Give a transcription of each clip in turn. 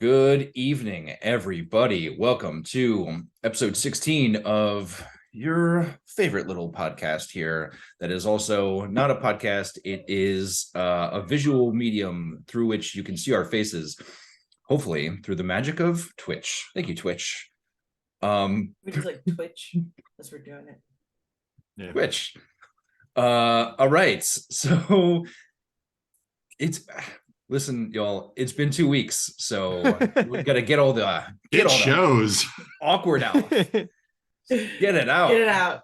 Good evening, everybody. Welcome to episode 16 of your favorite little podcast here. That is also not a podcast. It is a visual medium through which you can see our faces, hopefully through the magic of Twitch. Thank you, Twitch. We just like Twitch as we're doing it. Yeah. Twitch. All right. So listen, y'all, it's been 2 weeks, so we gotta get all the shows awkward out. Get it out. Get it out.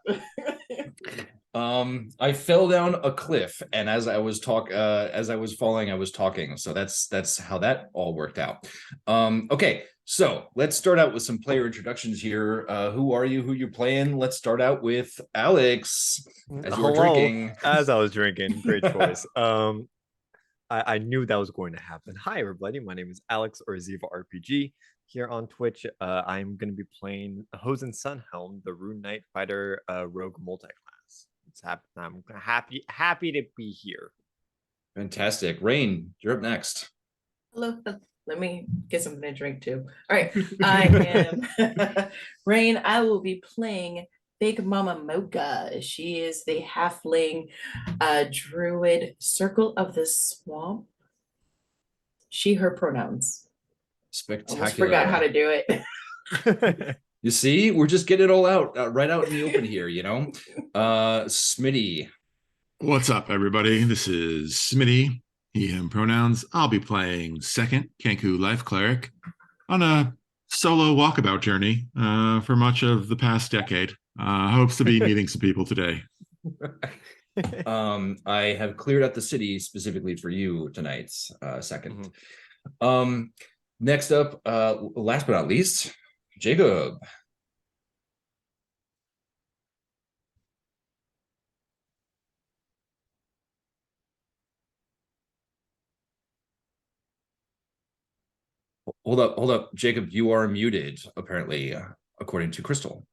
I fell down a cliff, and as I was falling, I was talking. So that's how that all worked out. Okay, so let's start out with some player introductions here. Who are you? Who you're playing? Let's start out with Alex. As you were drinking. As I was drinking, great choice. I knew that was going to happen. Hi, everybody. My name is Alex or Ziva RPG here on Twitch. I'm going to be playing Hosen Sunhelm, the Rune Knight Fighter Rogue multi-class. I'm happy to be here. Fantastic. Rain, you're up next. Hello. Let me get something to drink too. All right. I am Rain. I will be playing Big Mama Mocha. She is the halfling druid Circle of the Swamp. She, her pronouns. Spectacular. Almost forgot how to do it. You see, we're just getting it all out right out in the open here, you know. Smitty. What's up, everybody? This is Smitty, he, him pronouns. I'll be playing second Kenku Life Cleric on a solo walkabout journey for much of the past decade. Hopes to be meeting some people today. I have cleared out the city specifically for you tonight, second. Mm-hmm. Next up, last but not least, Jacob. Hold up, Jacob, you are muted, apparently, according to Crystal.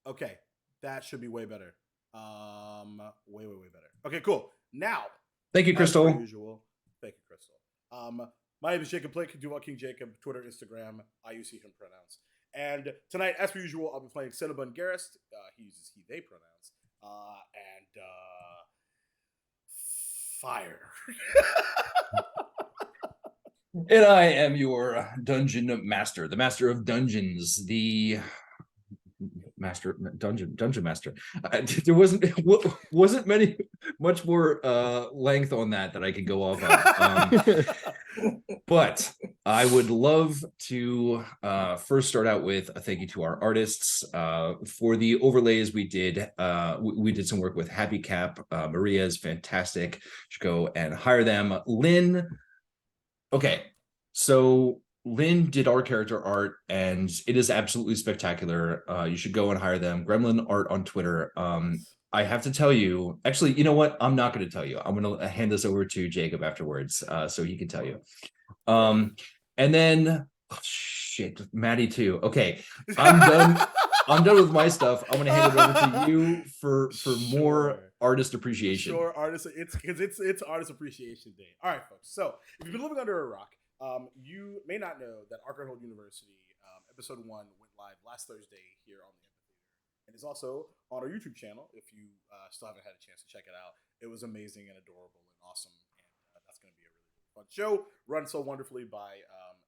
Okay, that should be way better. Way better. Okay, cool. Now, thank you, Crystal. As per usual, thank you, Crystal. My name is Jacob Blake, Duval King Jacob, Twitter, Instagram. I use he, him pronouns. And tonight, as per usual, I'll be playing Cinnabon Garrist. He uses he, they pronouns. And fire. And I am your dungeon master, the master of dungeons, the dungeon master. There wasn't much more length on that I could go off of. But I would love to first start out with a thank you to our artists for the overlays we did. We did some work with Happy Cap. Maria is fantastic. You should go and hire them. Lynn. Okay, so Lynn did our character art, and it is absolutely spectacular. You should go and hire them. Gremlin Art on Twitter. I have to tell you, actually, you know what? I'm not going to tell you. I'm going to hand this over to Jacob afterwards, so he can tell you. And then, shit, Maddie too. Okay, I'm done. I'm done with my stuff. I'm going to hand it over to you for more artist appreciation. Sure, artist. It's Artist Appreciation Day. All right, folks. So if you've been living under a rock, you may not know that Arcade University episode 1 went live last Thursday here on the Amphitheater, and is also on our YouTube channel. If you still haven't had a chance to check it out, it was amazing and adorable and awesome, and that's going to be a really fun show, run so wonderfully by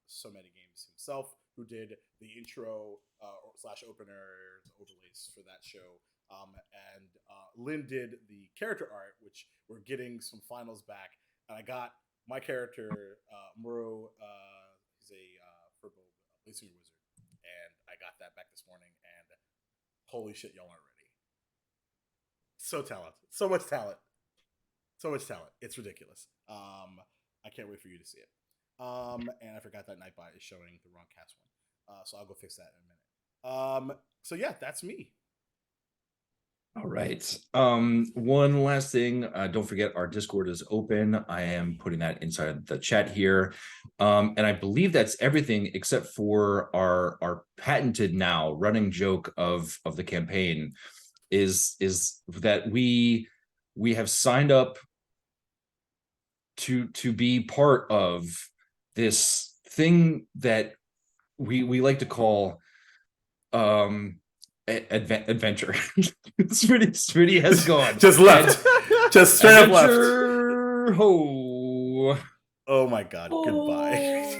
So Many Games himself, who did the intro / openers overlays for that show. And Lynn did the character art, which we're getting some finals back. And I got my character, Muro, is a purple Blazing Wizard. And I got that back this morning. And holy shit, y'all aren't ready. So talented. So much talent. So much talent. It's ridiculous. I can't wait for you to see it. And I forgot that Nightbot is showing the wrong cast one. So I'll go fix that in a minute. So yeah, that's me. All right. One last thing. Don't forget our Discord is open. I am putting that inside the chat here. And I believe that's everything except for our patented now running joke of the campaign is that we we have signed up to be part of this thing that we like to call adventure. Smitty has gone. Just left. Just straight up left. Adventure ho. Oh my god, goodbye.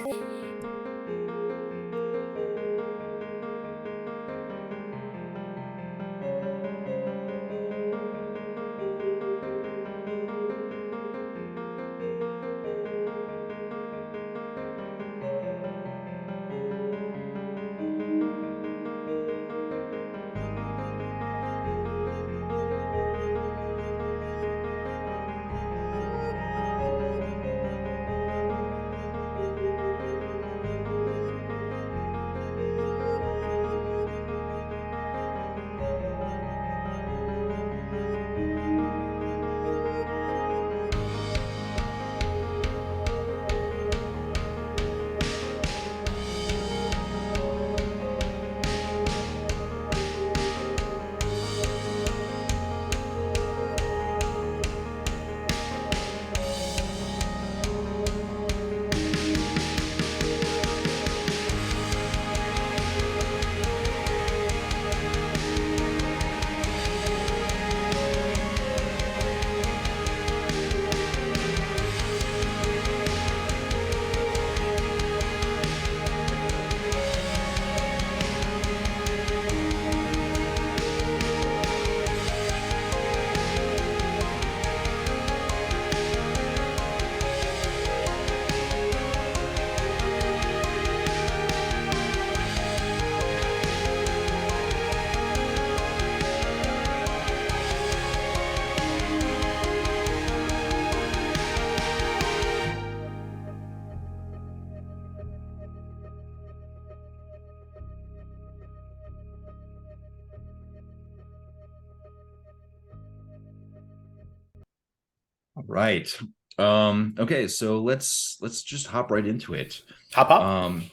All right. Okay, so let's just hop right into it. Hop up. I'm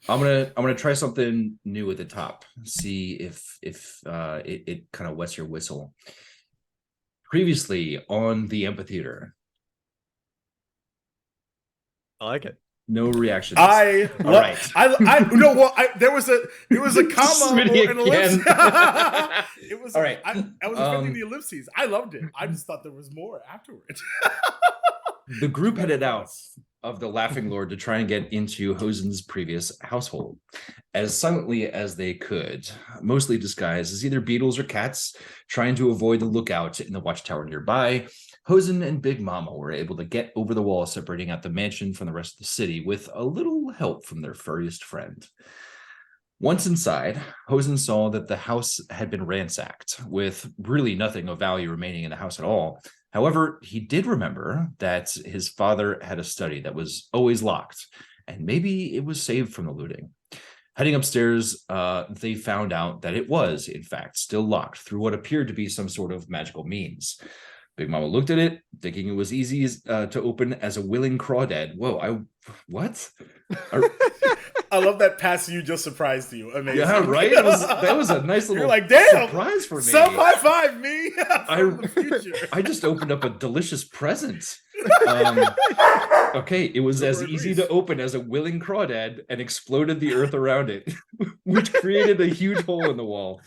gonna try something new at the top. See if it kind of wets your whistle. Previously on the amphitheater, I like it. no reaction. I All love. right. I no. Well, there was a comma Smitty or an ellipse. again. It was All right. I was defending the ellipses. I loved it. I just thought there was more afterwards. The group headed out of the Laughing Lord to try and get into Hosen's previous household as silently as they could, mostly disguised as either beetles or cats, trying to avoid the lookout in the watchtower nearby. Hosen and Big Mama were able to get over the wall separating out the mansion from the rest of the city with a little help from their furriest friend. Once inside, Hosen saw that the house had been ransacked, with really nothing of value remaining in the house at all. However, he did remember that his father had a study that was always locked, and maybe it was saved from the looting. Heading upstairs, they found out that it was, in fact, still locked through what appeared to be some sort of magical means. Big Mama looked at it, thinking it was easy to open as a willing crawdad. Whoa, what? I love that pass you just surprised you. Amazing. Yeah, right? That was a nice little You're like, damn, surprise for me. Some high five me from the future. I just opened up a delicious present. Okay, it was as easy to open as a willing crawdad and exploded the earth around it, which created a huge hole in the wall,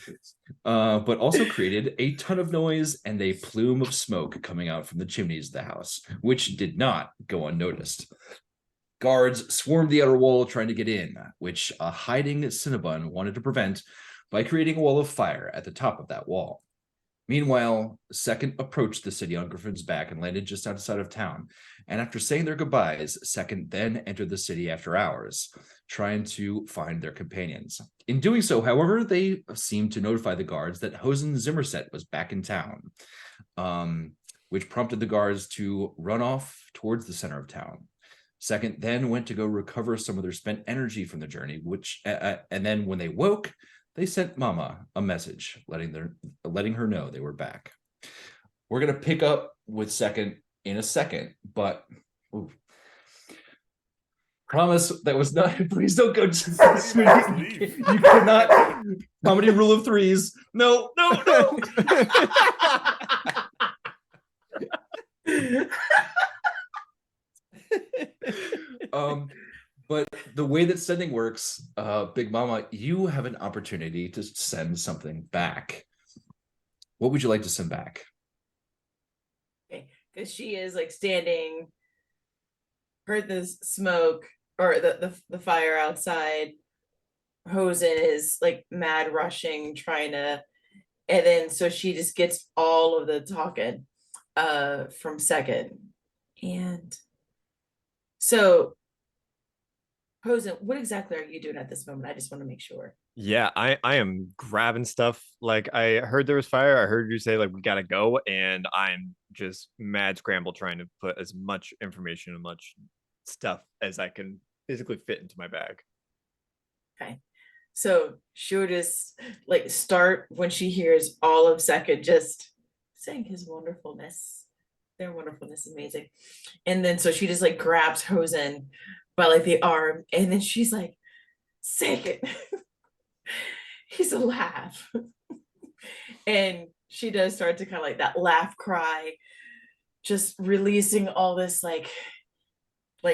but also created a ton of noise and a plume of smoke coming out from the chimneys of the house, which did not go unnoticed. Guards swarmed the outer wall trying to get in, which a hiding Cinnabon wanted to prevent by creating a wall of fire at the top of that wall. Meanwhile, Second approached the city on Griffin's back and landed just outside of town. And after saying their goodbyes, Second then entered the city after hours, trying to find their companions. In doing so, however, they seemed to notify the guards that Hosen Zimmerset was back in town, which prompted the guards to run off towards the center of town. Second then went to go recover some of their spent energy from the journey, and then when they woke, they sent Mama a message letting her know they were back. We're gonna pick up with Second in a second, but promise that was not. Please don't go. You cannot. Comedy rule of threes. No. But the way that sending works, Big Mama, you have an opportunity to send something back. What would you like to send back? Okay, because she is like standing, heard the smoke or the fire outside. Hosen is like mad rushing, trying to, and then so she just gets all of the talking from second. And so Hosen, what exactly are you doing at this moment? I just want to make sure. Yeah, I am grabbing stuff. Like I heard there was fire. I heard you say like we gotta go, and I'm just mad scramble trying to put as much information and much stuff as I can physically fit into my bag. Okay. So she'll just like start when she hears all of second just saying his wonderfulness. Their wonderfulness is amazing. And then so she just like grabs Hosen by like the arm, and then she's like, second, he's alive. And she does start to kind of like that laugh cry, just releasing all this like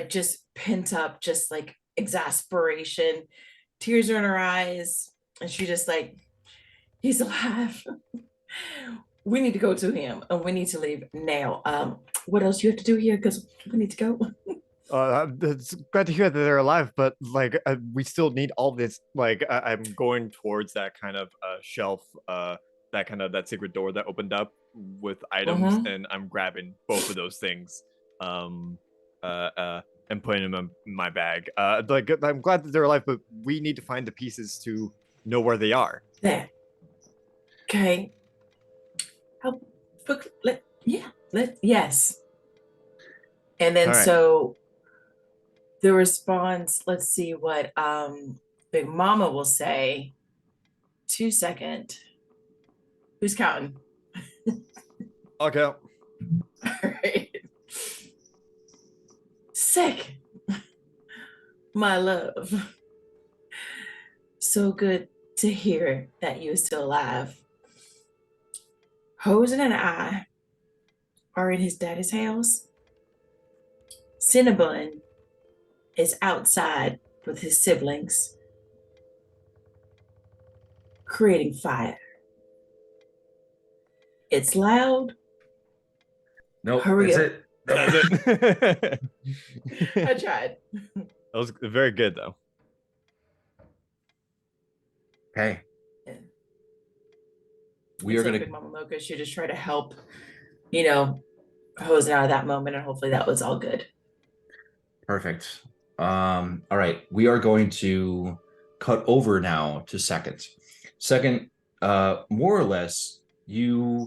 just pent up, just like exasperation. Tears are in her eyes, and she just like, he's alive. We need to go to him, and we need to leave now. What else you have to do here? Because we need to go. It's glad to hear that they're alive, but like we still need all this. Like I'm going towards that kind of shelf, that kind of that secret door that opened up with items, and I'm grabbing both of those things, and putting them in my bag. Like I'm glad that they're alive, but we need to find the pieces to know where they are. There. Okay. How? Yes. And then All right. so the response, let's see what Big Mama will say. 2 second. Who's counting? Okay. All right. Sick. My love. So good to hear that you're still alive. Hosen and I are in his daddy's house. Cinnabon is outside with his siblings, creating fire. It's loud. No, Hurry that's up. it. That's it. I tried. That was very good though. Okay. Yeah. We are So gonna Big Mama Mocha should just try to help, Hosen out of that moment, and hopefully that was all good. perfect. All right. We are going to cut over now to second. Second, more or less, we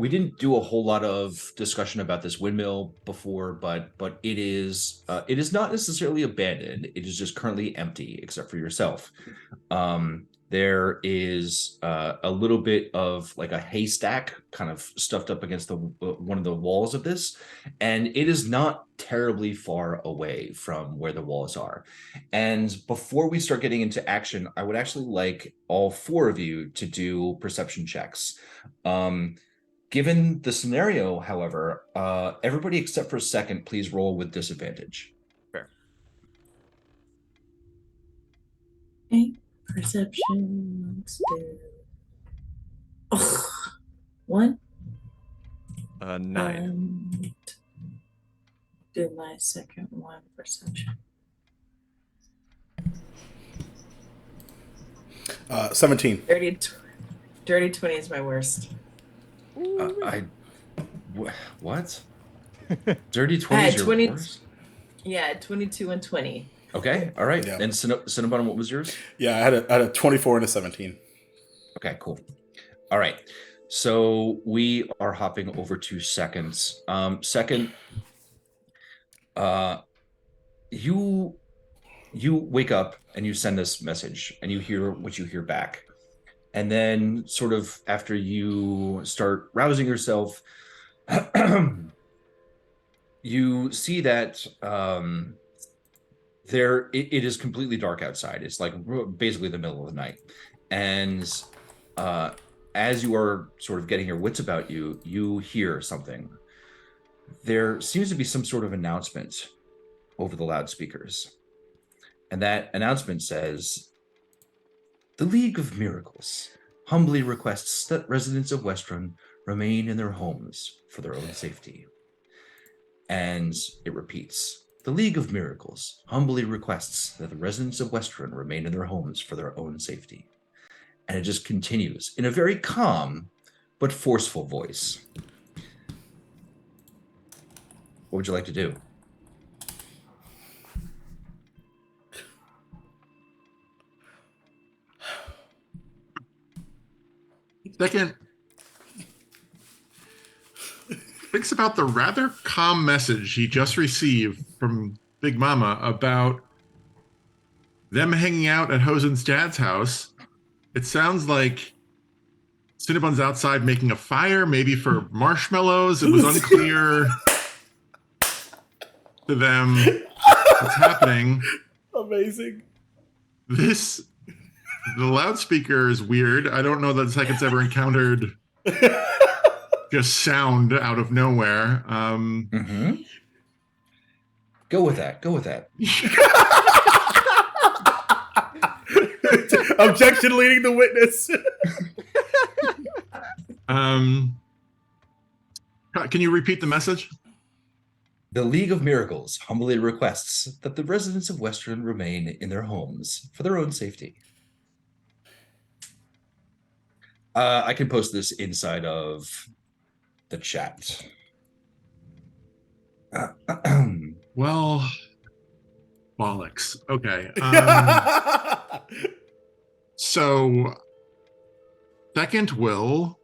didn't do a whole lot of discussion about this windmill before, but it is not necessarily abandoned. It is just currently empty, except for yourself. There is a little bit of like a haystack kind of stuffed up against the one of the walls of this, and it is not terribly far away from where the walls are. And before we start getting into action, I would actually like all four of you to do perception checks. Given the scenario, however, everybody except for second, please roll with disadvantage. Fair. Okay. Perception. Let's do. Ugh. 1. 9. Do my second one, perception. 17. Dirty 20 is my worst. What? Dirty 20 is your 20 worst? Yeah, 22 and 20. Okay, all right. Yeah. And Cinnabon, what was yours? Yeah, I had a 24 and a 17. Okay, cool. All right. So we are hopping over to seconds. Second, you wake up and you send this message and you hear what you hear back. And then sort of after you start rousing yourself, you see that it is completely dark outside. It's like basically the middle of the night. And as you are sort of getting your wits about you, you hear something. there seems to be some sort of announcement over the loudspeakers. And that announcement says, "The League of Miracles humbly requests that residents of Westrun remain in their homes for their own safety." And it repeats, "The League of Miracles humbly requests that the residents of Westrun remain in their homes for their own safety." And it just continues in a very calm but forceful voice. What would you like to do? Second thinks about the rather calm message he just received from Big Mama about them hanging out at Hosen's dad's house. It sounds like Cinnabon's outside making a fire, maybe for marshmallows. It was unclear to them what's happening. Amazing. The loudspeaker is weird. I don't know that Second's ever encountered just sound out of nowhere. Go with that. Go with that. Objection leading the witness. Can you repeat the message? The League of Miracles humbly requests that the residents of Westrun remain in their homes for their own safety. I can post this inside of the chat. Well, bollocks. Okay. So, Second will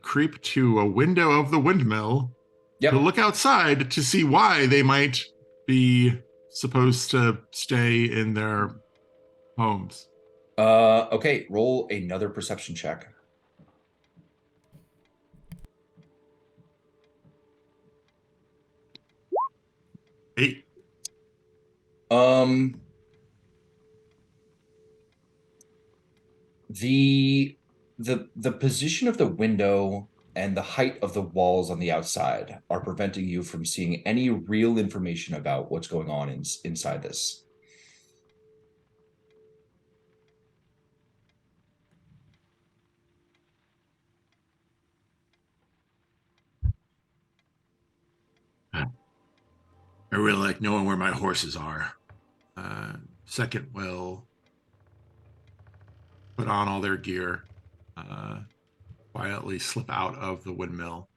creep to a window of the windmill Yep. to look outside to see why they might be supposed to stay in their homes. Okay, roll another perception check. Eight. The position of the window and the height of the walls on the outside are preventing you from seeing any real information about what's going on inside this. I really like knowing where my horses are. Second will put on all their gear, quietly slip out of the windmill,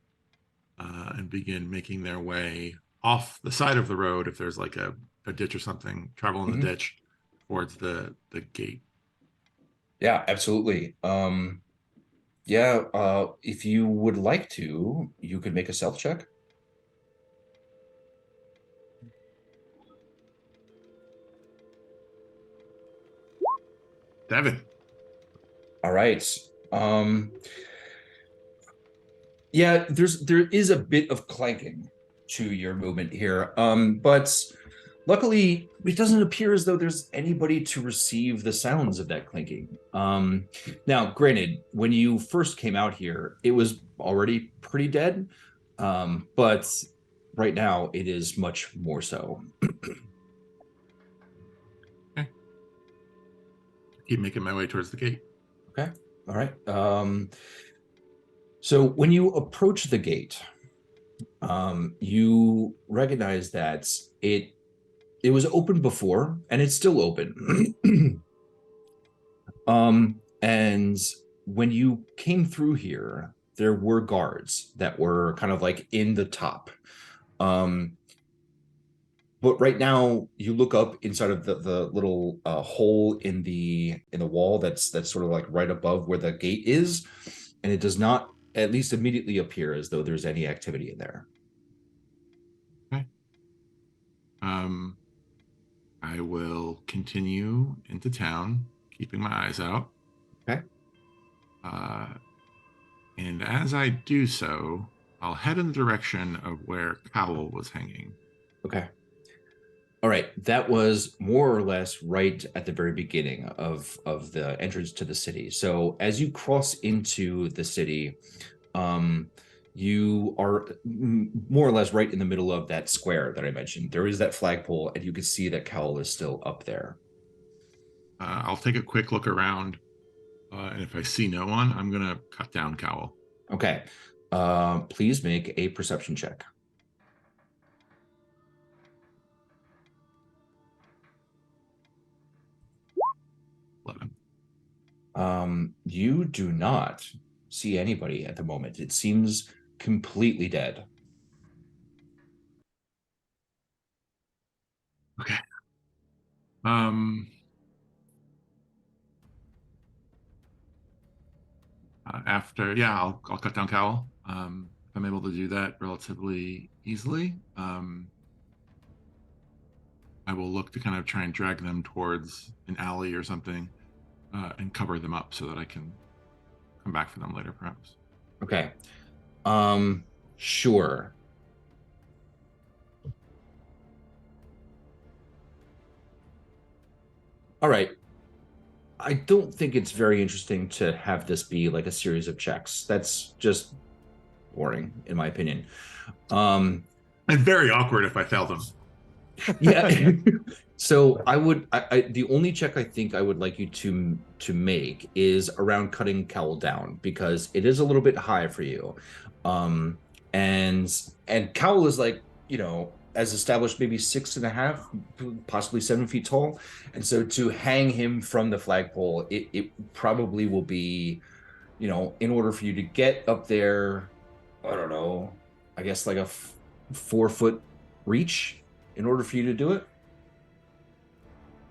and begin making their way off the side of the road. If there's like a ditch or something, travel in the ditch towards the gate. Yeah, absolutely. If you would like to, you could make a stealth check. Devin. All right. Yeah, there is a bit of clanking to your movement here. But luckily it doesn't appear as though there's anybody to receive the sounds of that clinking. Now, granted, when you first came out here, it was already pretty dead. But right now it is much more so. Keep making my way towards the gate. Okay. All right. So when you approach the gate, you recognize that it was open before, and it's still open. And when you came through here, there were guards that were kind of like in the top. But right now, you look up inside of the little hole in the wall that's sort of like right above where the gate is, and it does not, at least immediately, appear as though there's any activity in there. Okay. I will continue into town, keeping my eyes out. Okay. And as I do so, I'll head in the direction of where Cowell was hanging. Okay. All right, that was more or less right at the very beginning of the entrance to the city. So as you cross into the city, You are more or less right in the middle of that square that I mentioned. There is that flagpole, and you can see that Cowl is still up there. I'll take a quick look around, and if I see no one, I'm gonna cut down Cowl. Okay. Please make a perception check. 11. You do not see anybody at the moment. It seems completely dead. Okay. After, yeah, I'll cut down Cowl. If I'm able to do that relatively easily, I will look to kind of try and drag them towards an alley or something, and cover them up so that I can come back for them later, perhaps. Okay. Sure. All right. I don't think it's very interesting to have this be like a series of checks. That's just boring, in my opinion. And very awkward if I fail them. Yeah. So the only check I think I would like you to make is around cutting Cowl down, because it is a little bit high for you. And Cowl is like, as established, maybe 6.5, possibly 7 feet tall. And so to hang him from the flagpole, it probably will be, in order for you to get up there, I don't know, I guess like a 4-foot reach in order for you to do it.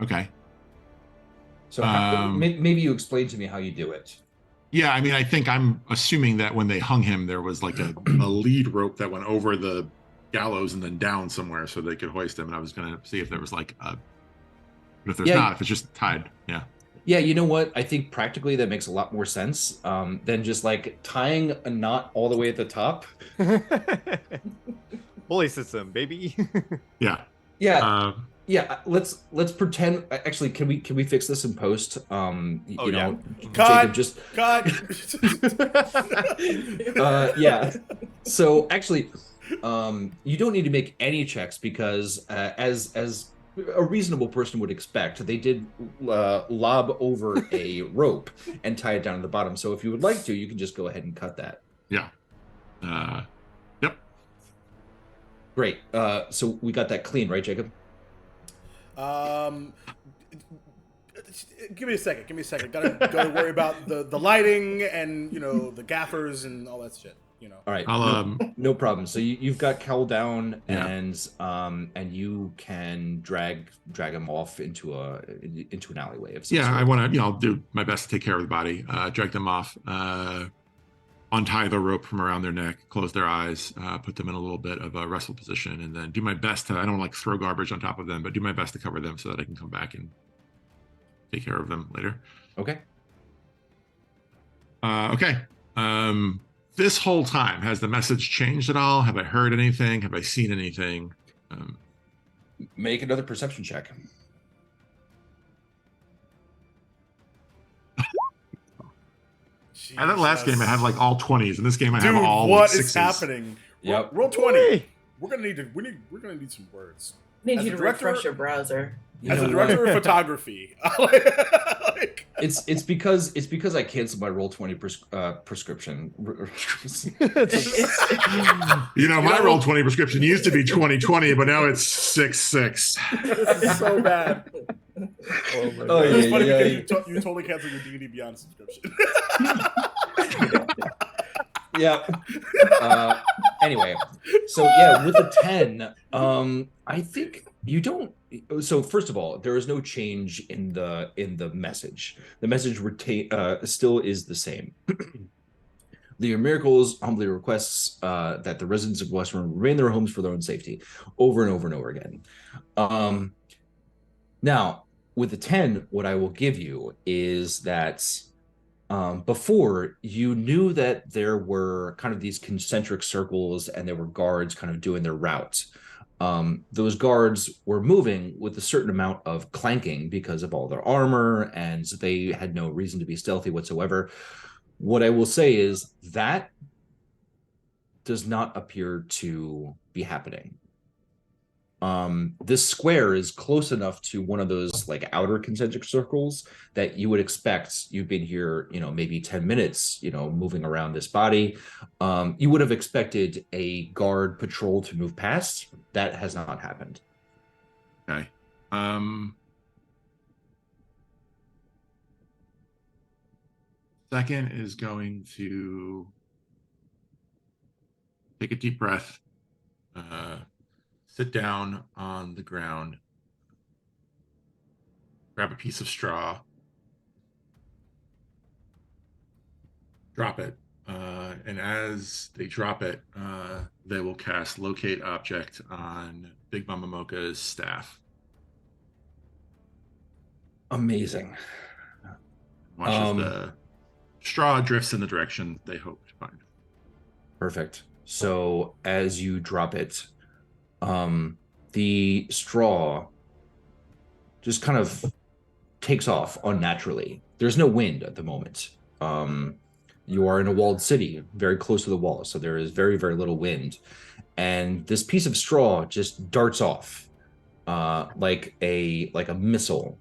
Okay. So maybe you explain to me how you do it. Yeah, I mean, I think I'm assuming that when they hung him, there was like a lead rope that went over the gallows and then down somewhere so they could hoist him. And I was going to see if there was like but if there's not, if it's just tied. Yeah. Yeah, you know what? I think practically that makes a lot more sense than just like tying a knot all the way at the top. Bully system, baby. Yeah. Yeah. Yeah, let's pretend. Actually, can we fix this in post? Cut, Jacob just cut. yeah. So actually, you don't need to make any checks because as a reasonable person would expect, they did lob over a rope and tie it down to the bottom. So if you would like to, you can just go ahead and cut that. Yeah. Yep. Great. So we got that clean, right, Jacob? Give me a second. Gotta worry about the lighting and the gaffers and all that shit. All right. I'll, no problem. So you've got Cowl down, Yeah. and you can drag him off into an alleyway of some yeah, sort. I want to, I'll do my best to take care of the body, drag them off, untie the rope from around their neck, close their eyes, put them in a little bit of a wrestle position, and then do my best to, I don't like throw garbage on top of them, but do my best to cover them so that I can come back and take care of them later. Okay. Okay. This whole time, has the message changed at all? Have I heard anything? Have I seen anything? Make another perception check. And that last game I had like all 20s, and this game I Dude, have all what like is 6s. happening? Yep. Roll 20. We're gonna need some words. Need As you a to director- refresh your browser. You As a know director what? of photography, It's because I canceled my Roll20 prescription. My roll 20 prescription used to be 2020, but now it's 6-6. this is so bad. Oh, It's yeah, funny yeah, because you totally canceled your D&D Beyond subscription. Yeah. Anyway, so yeah, with a 10, I think you don't. So first of all, there is no change in the message. The message still is the same. The Miracles humbly requests that the residents of Western remain in their homes for their own safety, over and over and over again. Now, with the 10, what I will give you is that before, you knew that there were kind of these concentric circles and there were guards kind of doing their routes. Those guards were moving with a certain amount of clanking because of all their armor, and they had no reason to be stealthy whatsoever. What I will say is that does not appear to be happening. This square is close enough to one of those like outer concentric circles that you would expect. You've been here, maybe 10 minutes, moving around this body. You would have expected a guard patrol to move past. That has not happened. Okay. Second is going to take a deep breath, sit down on the ground, grab a piece of straw, drop it. And as they drop it, they will cast Locate Object on Big Mama Mocha's staff. Amazing. Watch as the straw drifts in the direction they hope to find. Perfect. So as you drop it, the straw just kind of takes off unnaturally. There's no wind at the moment. You are in a walled city, very close to the wall, so there is very, very little wind. And this piece of straw just darts off like a missile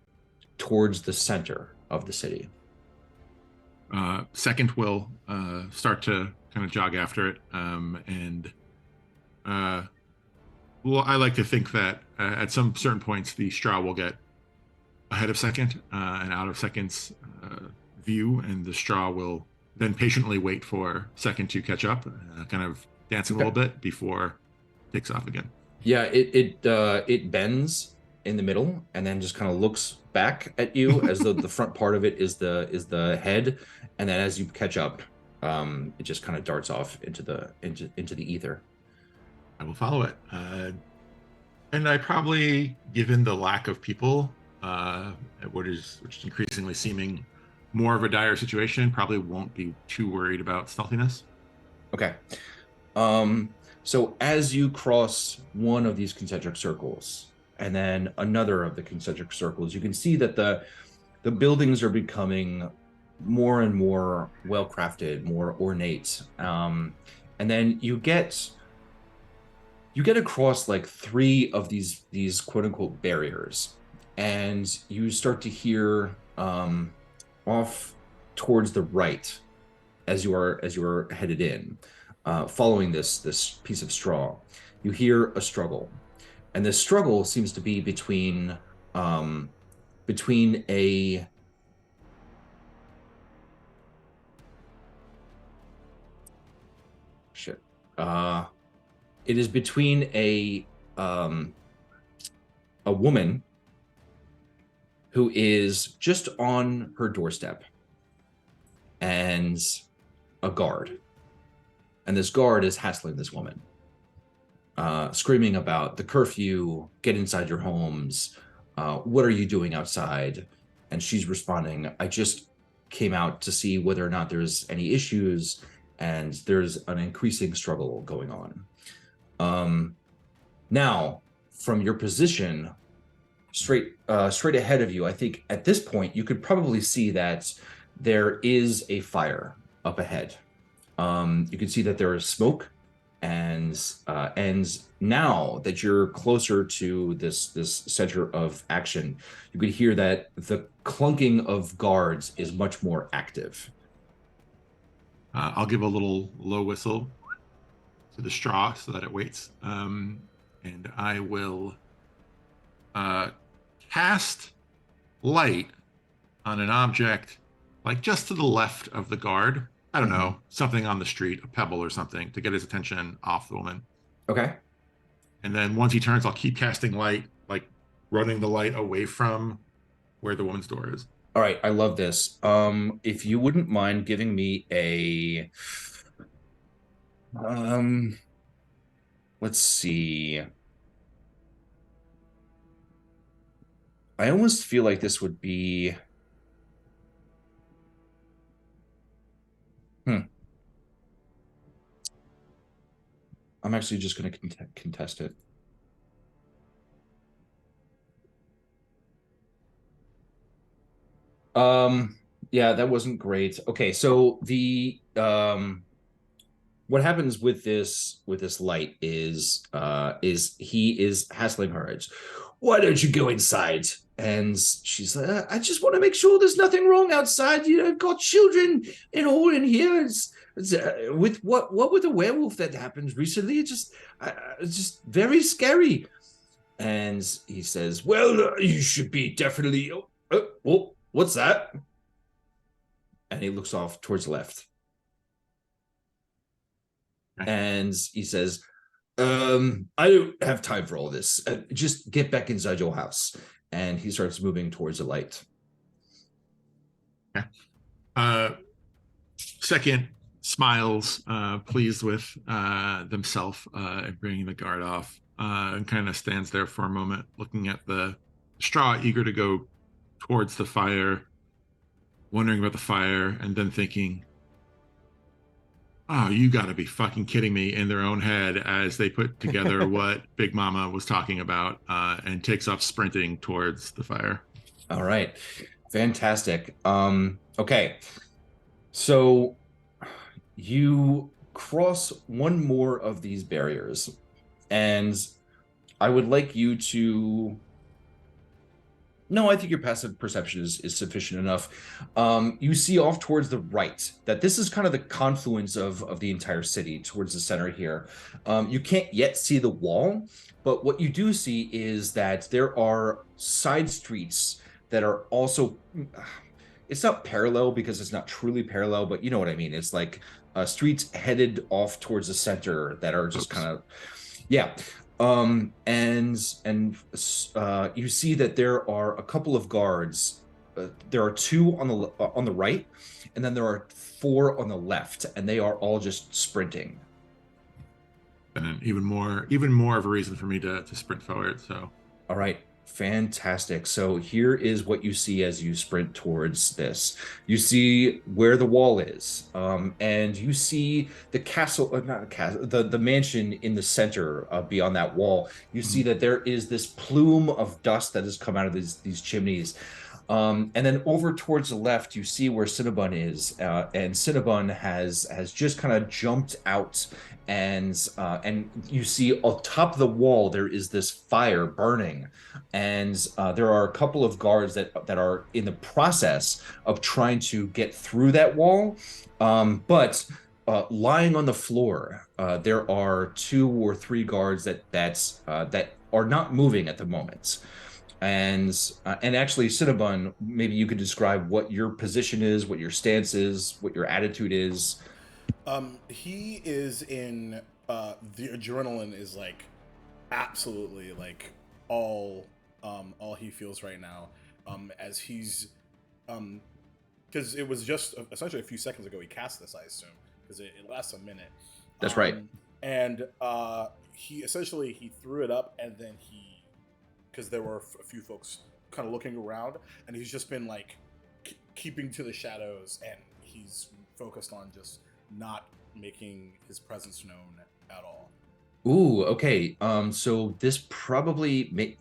towards the center of the city. Second will start to kind of jog after it. Well, I like to think that at some certain points, the straw will get ahead of second and out of second's view, and the straw will then patiently wait for second to catch up, kind of dancing a little bit before it takes off again. Yeah, it bends in the middle and then just kind of looks back at you as though the front part of it is the head, and then as you catch up, it just kind of darts off into the ether. I will follow it, and I probably, given the lack of people, which is increasingly seeming more of a dire situation, probably won't be too worried about stealthiness. Okay. So as you cross one of these concentric circles and then another of the concentric circles, you can see that the buildings are becoming more and more well-crafted, more ornate. And then you get across like 3 of these quote-unquote barriers, and you start to hear off towards the right as you are headed in, following this piece of straw. You hear a struggle, and this struggle seems to be between a shit. It is between a woman who is just on her doorstep and a guard. And this guard is hassling this woman, screaming about the curfew, get inside your homes, what are you doing outside? And she's responding, I just came out to see whether or not there's any issues, and there's an increasing struggle going on. Now, from your position, straight ahead of you, I think at this point you could probably see that there is a fire up ahead. You can see that there is smoke, and now that you're closer to this center of action, you could hear that the clunking of guards is much more active. I'll give a little low whistle to the straw so that it waits, and I will cast light on an object like just to the left of the guard. I don't know, something on the street, a pebble or something, to get his attention off the woman. Okay. And then once he turns, I'll keep casting light, like running the light away from where the woman's door is. All right, I love this. If you wouldn't mind giving me a let's see. I almost feel like this would be I'm actually just going to contest it. Yeah, that wasn't great. Okay, so the what happens with this light is he is hassling her. It's, why don't you go inside? And she's like, I just want to make sure there's nothing wrong outside. You know, I've got children and all in here. It's with what with the werewolf that happened recently. It's just very scary. And he says, well, you should be definitely. Oh, what's that? And he looks off towards the left. And he says, I don't have time for all this. Just get back inside your house. And he starts moving towards the light. Second smiles, pleased with themselves and bringing the guard off, and kind of stands there for a moment, looking at the straw, eager to go towards the fire, wondering about the fire, and then thinking, oh, you gotta be fucking kidding me, in their own head as they put together what Big Mama was talking about, and takes off sprinting towards the fire. All right. Fantastic. Okay. So you cross one more of these barriers, and I would like you to. No, I think your passive perception is sufficient enough. You see off towards the right that this is kind of the confluence of the entire city towards the center here. You can't yet see the wall, but what you do see is that there are side streets that are also. It's not parallel because it's not truly parallel, but you know what I mean. It's like streets headed off towards the center that are just kind of, yeah. And you see that there are a couple of guards. There are two on the right, and then there are four on the left, and they are all just sprinting. And even more of a reason for me to sprint forward. So, all right. Fantastic. So here is what you see as you sprint towards this. You see where the wall is, and you see the castle, not a castle, the mansion in the center beyond that wall. You see that there is this plume of dust that has come out of these chimneys. And then over towards the left, you see where Cinnabon is, and Cinnabon has just kind of jumped out, and you see on top of the wall there is this fire burning, and there are a couple of guards that are in the process of trying to get through that wall, but lying on the floor, there are 2 or 3 guards that are not moving at the moment. And actually, Cinnabon, maybe you could describe what your position is, what your stance is, what your attitude is. He is in the adrenaline is like absolutely like all he feels right now. As he's because it was just essentially a few seconds ago he cast this, I assume, because it lasts a minute. That's right. And he threw it up, and then because there were a few folks kind of looking around, and he's just been like keeping to the shadows, and he's focused on just not making his presence known at all. Ooh, okay. So this probably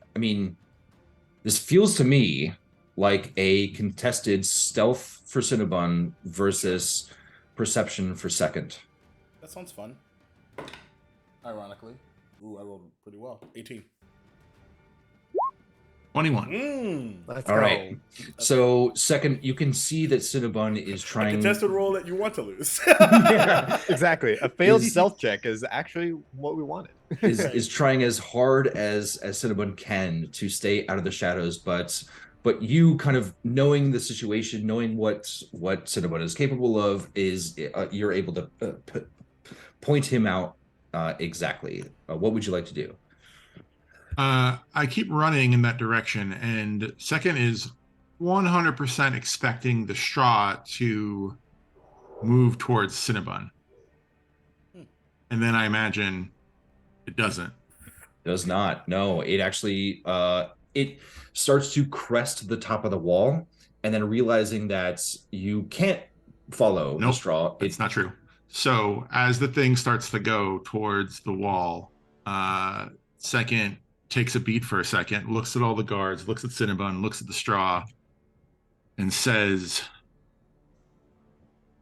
this feels to me like a contested stealth for Cinnabon versus perception for second. That sounds fun. Ironically. Ooh, I rolled pretty well. 18. 21. Let's All go. right. So second, you can see that Cinnabon is A trying. contested roll that you want to lose. Yeah, exactly. A failed stealth check is actually what we wanted. is trying as hard as Cinnabon can to stay out of the shadows, but you kind of knowing the situation, knowing what Cinnabon is capable of, is you're able to point him out exactly. What would you like to do? I keep running in that direction, and second is 100% expecting the straw to move towards Cinnabon. And then I imagine it doesn't. Does not. No, it actually it starts to crest the top of the wall, and then realizing that you can't follow the straw. It's not true. So as the thing starts to go towards the wall, second takes a beat for a second, looks at all the guards, looks at Cinnabon, looks at the straw, and says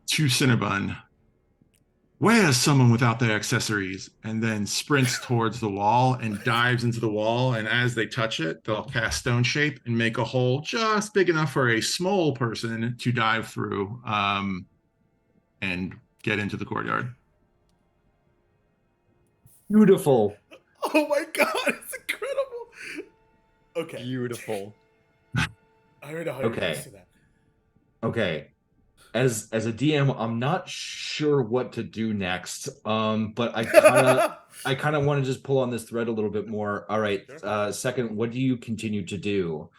to Cinnabon, where's someone without their accessories? And then sprints towards the wall and dives into the wall. And as they touch it, they'll cast stone shape and make a hole just big enough for a small person to dive through and get into the courtyard. Beautiful. Oh my god, it's incredible. Okay. Beautiful. I already know how you're Okay. gonna say that. Okay. As a DM, I'm not sure what to do next. But I kind of want to just pull on this thread a little bit more. All right. Sure. Second, what do you continue to do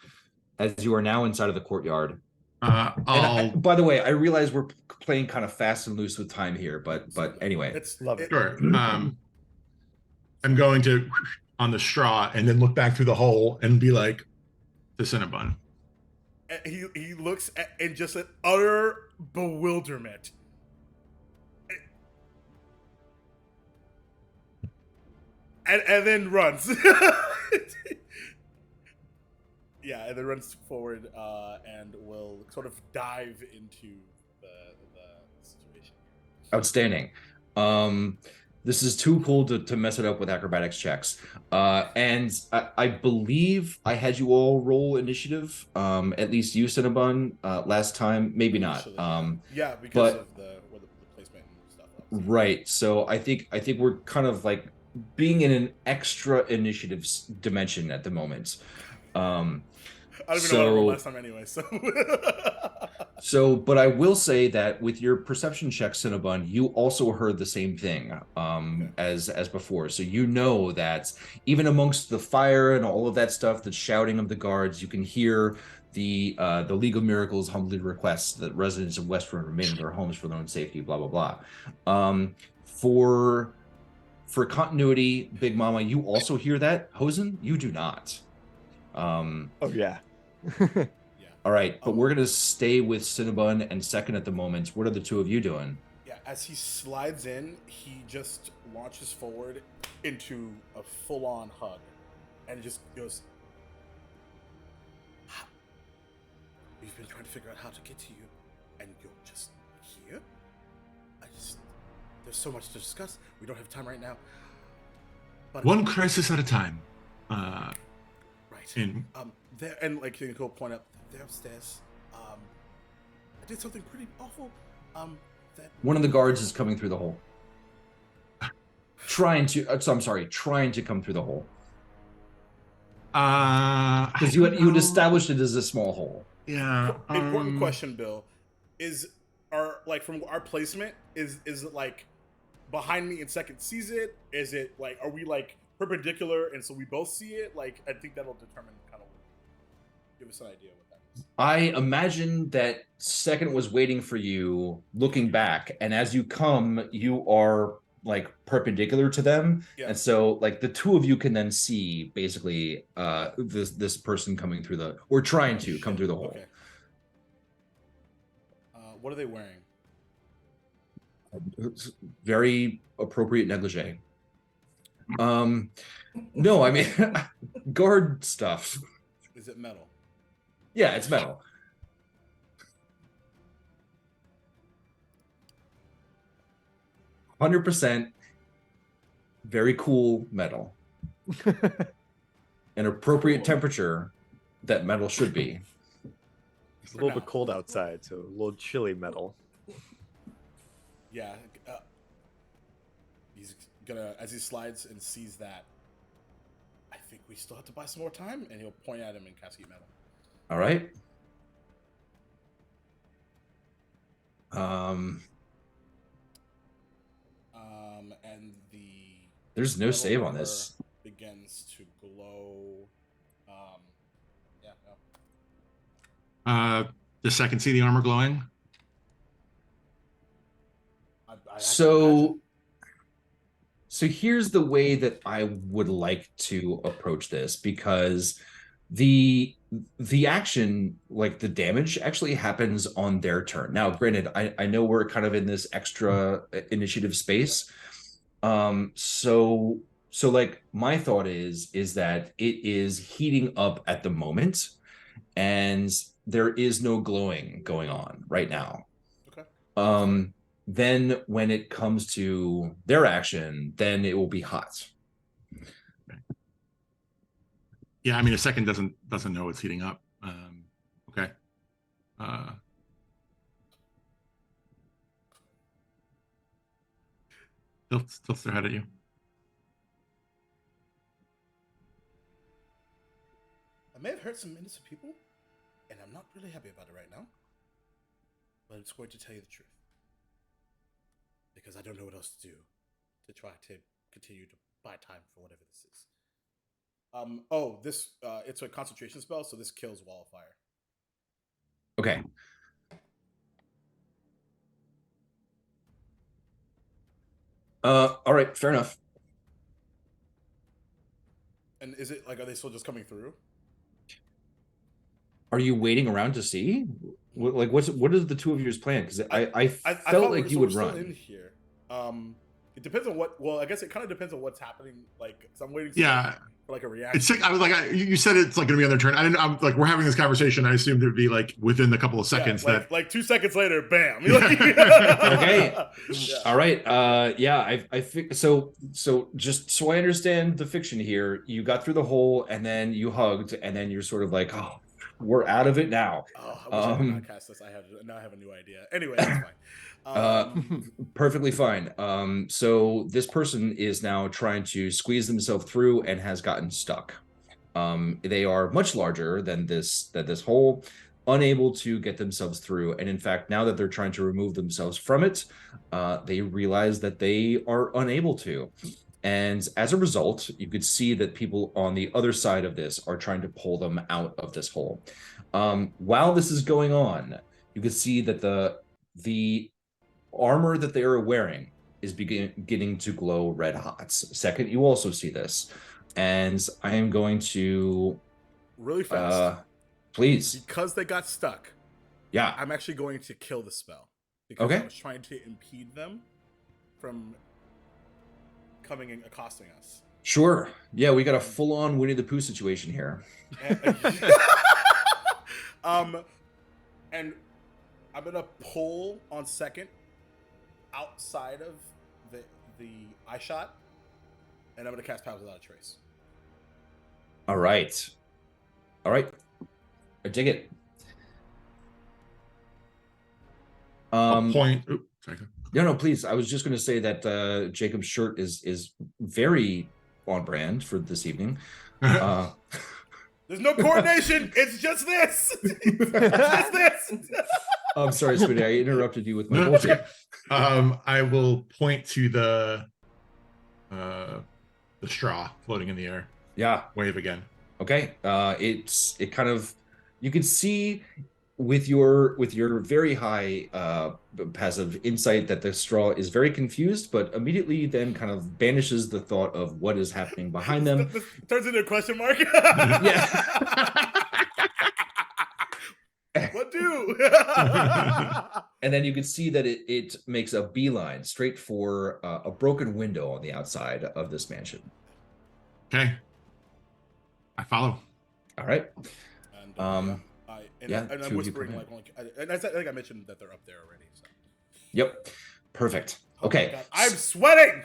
as you are now inside of the courtyard? I'll By the way, I realize we're playing kind of fast and loose with time here, but anyway. It's Love it. sure. I'm going to on the straw and then look back through the hole and be like to Cinnabon. He looks at, in just an utter bewilderment. And then runs. Yeah, and then runs forward and will sort of dive into the situation. Outstanding. This is too cool to mess it up with acrobatics checks. And I believe I had you all roll initiative. At least you, Cinnabon, last time. Maybe not. Initially, yeah, because but- of the placement and stuff. Right. So I think we're kind of like being in an extra initiative dimension at the moment. I don't even know what I rolled last time anyway, so. But I will say that with your perception check, Cinnabon, you also heard the same thing as before. So you know that even amongst the fire and all of that stuff, the shouting of the guards, you can hear the League of Miracles humbly requests that residents of Westford remain in their homes for their own safety, blah, blah, blah. For continuity, Big Mama, you also hear that. Hosen, you do not. Oh yeah. All right, but we're gonna stay with Cinnabon and Second at the moment. What are the two of you doing? Yeah, as he slides in, he just launches forward into a full-on hug, and just goes, "We've been trying to figure out how to get to you, and you're just here. There's so much to discuss. We don't have time right now. But One crisis at a time. right. In There and like he'll point out, they're upstairs. I did something pretty awful. That One of the guards is coming through the hole. Trying to come through the hole. Because you had established it as a small hole. Yeah. important question, Bill, is from our placement, is it like behind me and Second sees it? Is it like, are we like perpendicular and so we both see it? Like, I think that'll determine kind of give us an idea what that is. I imagine that Second was waiting for you, looking back, and as you come, you are like perpendicular to them, Yeah. and so like the two of you can then see basically this person coming through or trying to come through the hole. Okay. What are they wearing? It's very appropriate negligee. No, I mean guard stuff. Is it metal? Yeah, it's metal. %, very cool metal. An appropriate temperature that metal should be. It's a little bit cold outside, so a little chilly metal. Yeah. He's gonna, as he slides and sees that, I think we still have to buy some more time, and he'll point at him in cascade metal. All right. And there's no metal save on armor this. begins to glow. Yeah. No. Does Second see the armor glowing? I can So imagine. here's the way that I would like to approach this, because the action, like the damage, actually happens on their turn. Now, granted, I know we're kind of in this extra initiative space. So like my thought is that it is heating up at the moment, and there is no glowing going on right now. Okay. then when it comes to their action, then it will be hot. Yeah, I mean, a second doesn't know it's heating up. Okay. Tilts their head at you. I may have hurt some innocent people, and I'm not really happy about it right now. But I'm just going to tell you the truth. Because I don't know what else to do to try to continue to buy time for whatever this is. This it's a concentration spell, so this kills wall of fire. Okay. All right, fair enough. And is it like, are they still just coming through? Are you waiting around to see? What is the two of yours plan? Because I felt thought like you we're would still run. in here. It depends on what. Well, I guess it kind of depends on what's happening. Like, so I'm waiting. Yeah. For like a reaction. It's sick. I was like, you said it's like gonna be on their turn. I didn't. I'm like, we're having this conversation. I assumed it would be like within a couple of seconds. Yeah, that like 2 seconds later, bam. Okay. Yeah. All right. Yeah. I think so. So just so I understand the fiction here, you got through the hole and then you hugged and then you're sort of like, oh, we're out of it now. Oh, I wish I did not cast this. Now I have a new idea. Anyway, that's fine. Perfectly fine. So this person is now trying to squeeze themselves through and has gotten stuck. They are much larger than this hole, unable to get themselves through. And in fact, now that they're trying to remove themselves from it, they realize that they are unable to. And as a result, you could see that people on the other side of this are trying to pull them out of this hole. While this is going on, you can see that the armor that they are wearing is beginning to glow red hot. Second, you also see this. And I am going to... Really fast. Please. Because they got stuck. Yeah. I'm actually going to kill the spell. Because Okay. I was trying to impede them from coming and accosting us. Sure. Yeah, we got a full-on Winnie the Pooh situation here. And I'm gonna pull on second outside of the eye shot, and I'm gonna cast Powers Without a Trace. All right. I dig it. a point. Oops, sorry. No, please. I was just going to say that Jacob's shirt is very on brand for this evening. There's no coordination. It's just this. It's just this. I'm sorry, Smitty. I interrupted you with my No, bullshit. I will point to the straw floating in the air. Yeah. Wave again. Okay. It kind of, you can see with your very high passive insight that the straw is very confused, but immediately then kind of banishes the thought of what is happening behind them. This turns into a question mark. Yeah. What do? And then you can see that it makes a beeline straight for a broken window on the outside of this mansion. Okay. I follow. All right. And, yeah, and I'm whispering and I think I mentioned that they're up there already. So. Yep. Perfect. Oh Okay. God, I'm sweating.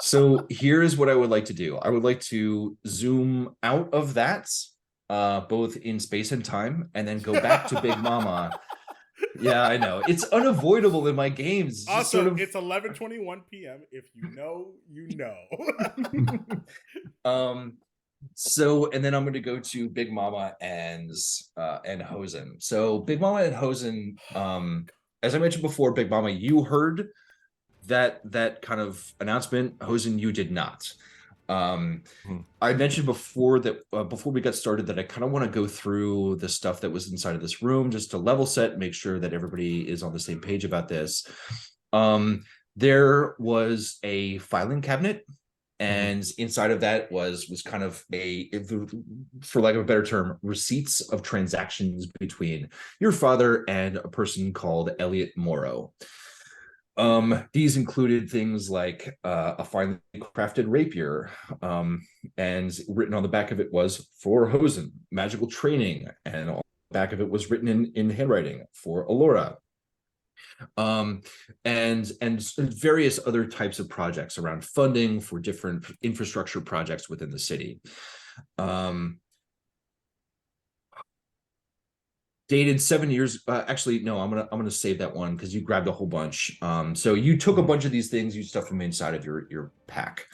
So here's what I would like to do. I would like to zoom out of that, both in space and time, and then go back to Big Mama. Yeah, I know. It's unavoidable in my games. It's Also, sort of... it's 11:21 p.m. If you know, you know. So, and then I'm going to go to Big Mama and Hosen. So Big Mama and Hosen, as I mentioned before, Big Mama, you heard that kind of announcement. Hosen, you did not. I mentioned before that before we got started that I kind of want to go through the stuff that was inside of this room just to level set, make sure that everybody is on the same page about this. There was a filing cabinet, and inside of that was kind of for lack of a better term, receipts of transactions between your father and a person called Elliot Morrow. These included things like a finely crafted rapier, and written on the back of it was for Hosen, magical training, and on the back of it was written in handwriting for Alora. and various other types of projects around funding for different infrastructure projects within the city. Dated 7 years. Actually, no, I'm gonna save that one because you grabbed a whole bunch. So you took a bunch of these things, you stuffed them inside of your pack.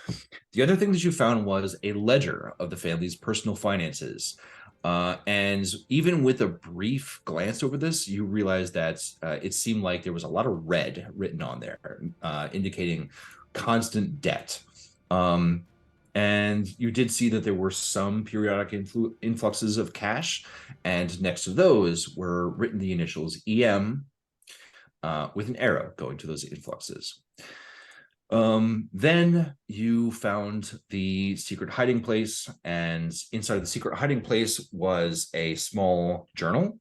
The other thing that you found was a ledger of the family's personal finances. And even with a brief glance over this, you realize that it seemed like there was a lot of red written on there, indicating constant debt. And you did see that there were some periodic influxes of cash, and next to those were written the initials EM with an arrow going to those influxes. Then you found the secret hiding place, and inside the secret hiding place was a small journal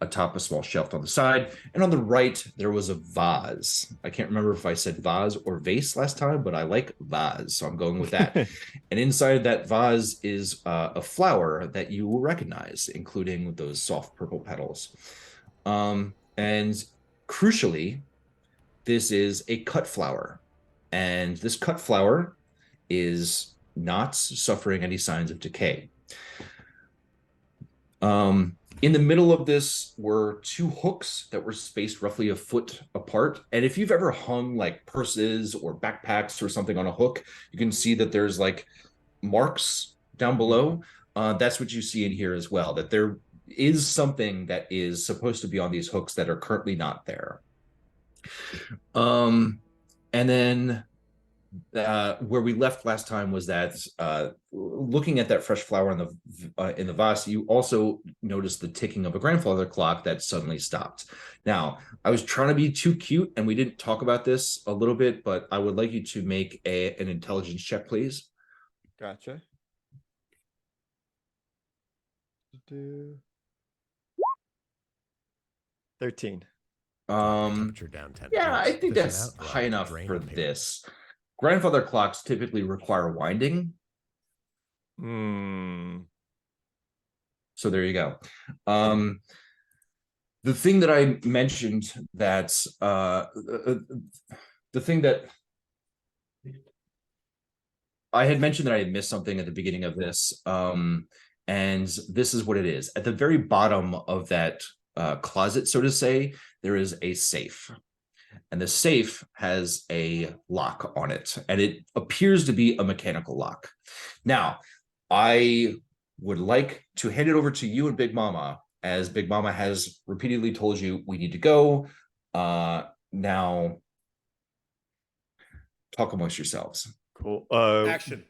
atop a small shelf on the side, and on the right there was a vase. I can't remember if I said vase or vase last time, but I like vase, so I'm going with that. And inside that vase is a flower that you will recognize, including those soft purple petals. And crucially, this is a cut flower. And this cut flower is not suffering any signs of decay. In the middle of this were two hooks that were spaced roughly a foot apart. And if you've ever hung like purses or backpacks or something on a hook, you can see that there's like marks down below. That's what you see in here as well, that there is something that is supposed to be on these hooks that are currently not there. And then where we left last time was that looking at that fresh flower in the vase, you also noticed the ticking of a grandfather clock that suddenly stopped. Now, I was trying to be too cute, and we didn't talk about this a little bit, but I would like you to make an intelligence check, please. Gotcha. 13. Temperature down 10 Yeah, I degrees. think Fish that's out, go high out, enough drain for and pay. this. Grandfather clocks typically require winding, so there you go. The thing that I mentioned that the thing that I had mentioned that I had missed something at the beginning of this, and this is what it is. At the very bottom of that closet, so to say, there is a safe. And the safe has a lock on it, and it appears to be a mechanical lock. Now, I would like to hand it over to you and Big Mama, as Big Mama has repeatedly told you we need to go. Now, talk amongst yourselves. Cool. Action.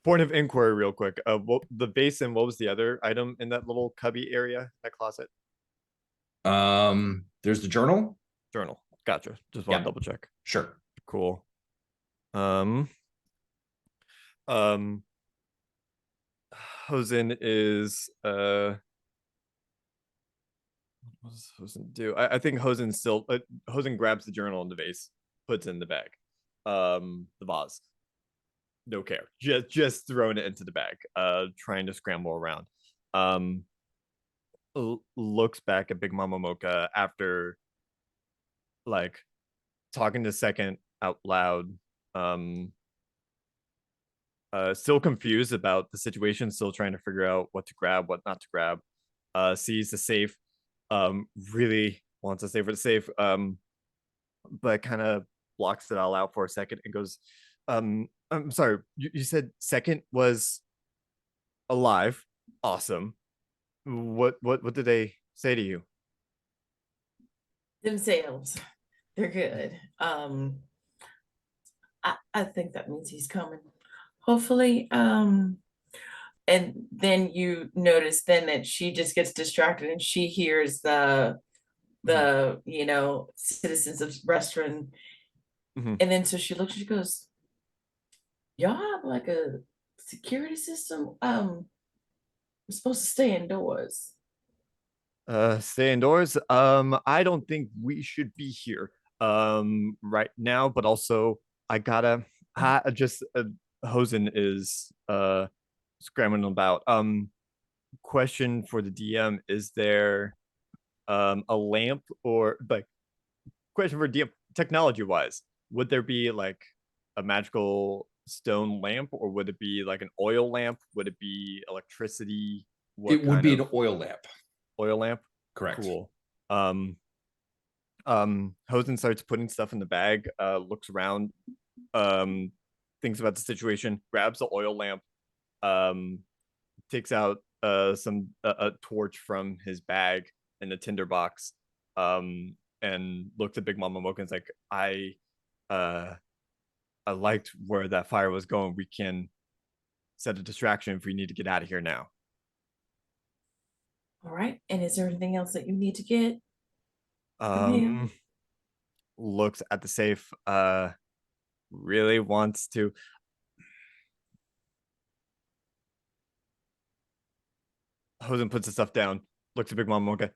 Point of inquiry, real quick. What the base and what was the other item in that little cubby area, that closet? There's the journal. Journal. Gotcha. Just want Yeah. to double check. Sure. Cool. Hosen is what does Hosen do? I think Hosen still Hosen grabs the journal in the vase, puts it in the bag. The vase. No care. Just throwing it into the bag. Trying to scramble around. Looks back at Big Mama Mocha after like talking to Second out loud. Still confused about the situation, still trying to figure out what to grab, what not to grab. Sees the safe, really wants to save for the safe, but kind of blocks it all out for a second and goes, I'm sorry, you said Second was alive. Awesome. What did they say to you? Themselves. They're good. I think that means he's coming. Hopefully. And then you notice then that she just gets distracted and she hears the citizens of restaurant. Mhm. And then so she looks, she goes, y'all have like a security system? We're supposed to stay indoors. Stay indoors. I don't think we should be here right now, but also I gotta just Hosen is scrambling about. Question for the DM: is there a lamp or like question for DM. Technology wise, would there be like a magical stone lamp, or would it be like an oil lamp? Would it be electricity? What It would kind be of an oil lamp. oil lamp? Correct. Cool. Hosen starts putting stuff in the bag, looks around, thinks about the situation, grabs the oil lamp, takes out some a torch from his bag and a tinder box, and looks at Big Mama Mocha and is like, I liked where that fire was going. We can set a distraction if we need to get out of here now. All right. And is there anything else that you need to get? Ma'am. Looks at the safe, really wants to. Hosen puts the stuff down, looks at Big Mama Mocha.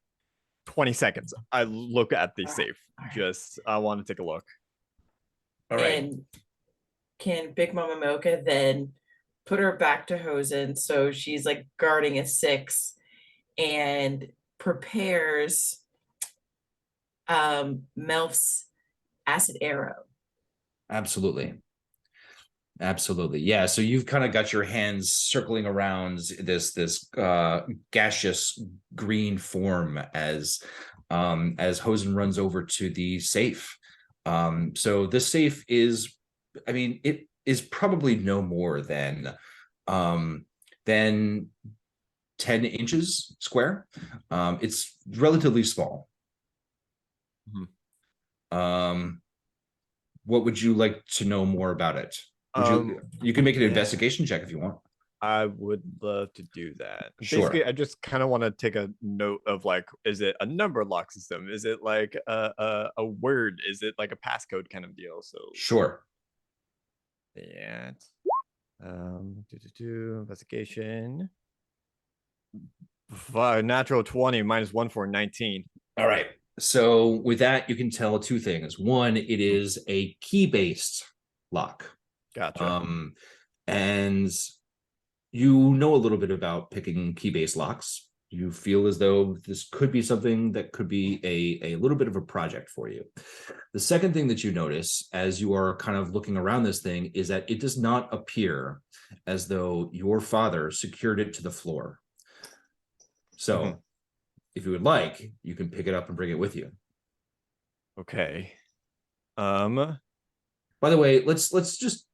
20 seconds. I look at the safe. Just, I want to take a look. All right. And can Big Mama Mocha then put her back to Hosen so she's like guarding a 6 and prepares Melf's acid arrow. Absolutely. Yeah. So you've kind of got your hands circling around this gaseous green form as Hosen runs over to the safe. So this safe is, I mean, it is probably no more than 10 inches square. It's relatively small. What would you like to know more about it? You can make an investigation check if you want. I would love to do that. Sure. Basically, I just kind of want to take a note of like, is it a number lock system? Is it like a word? Is it like a passcode kind of deal? So Sure. yeah. Investigation. Natural 20 minus 1 for 19. All right. So with that, you can tell 2 things. One, it is a key-based lock. Gotcha. And you know a little bit about picking key-based locks. You feel as though this could be something that could be a little bit of a project for you. The second thing that you notice as you are kind of looking around this thing is that it does not appear as though your father secured it to the floor. So if you would like, you can pick it up and bring it with you. Okay. By the way, let's just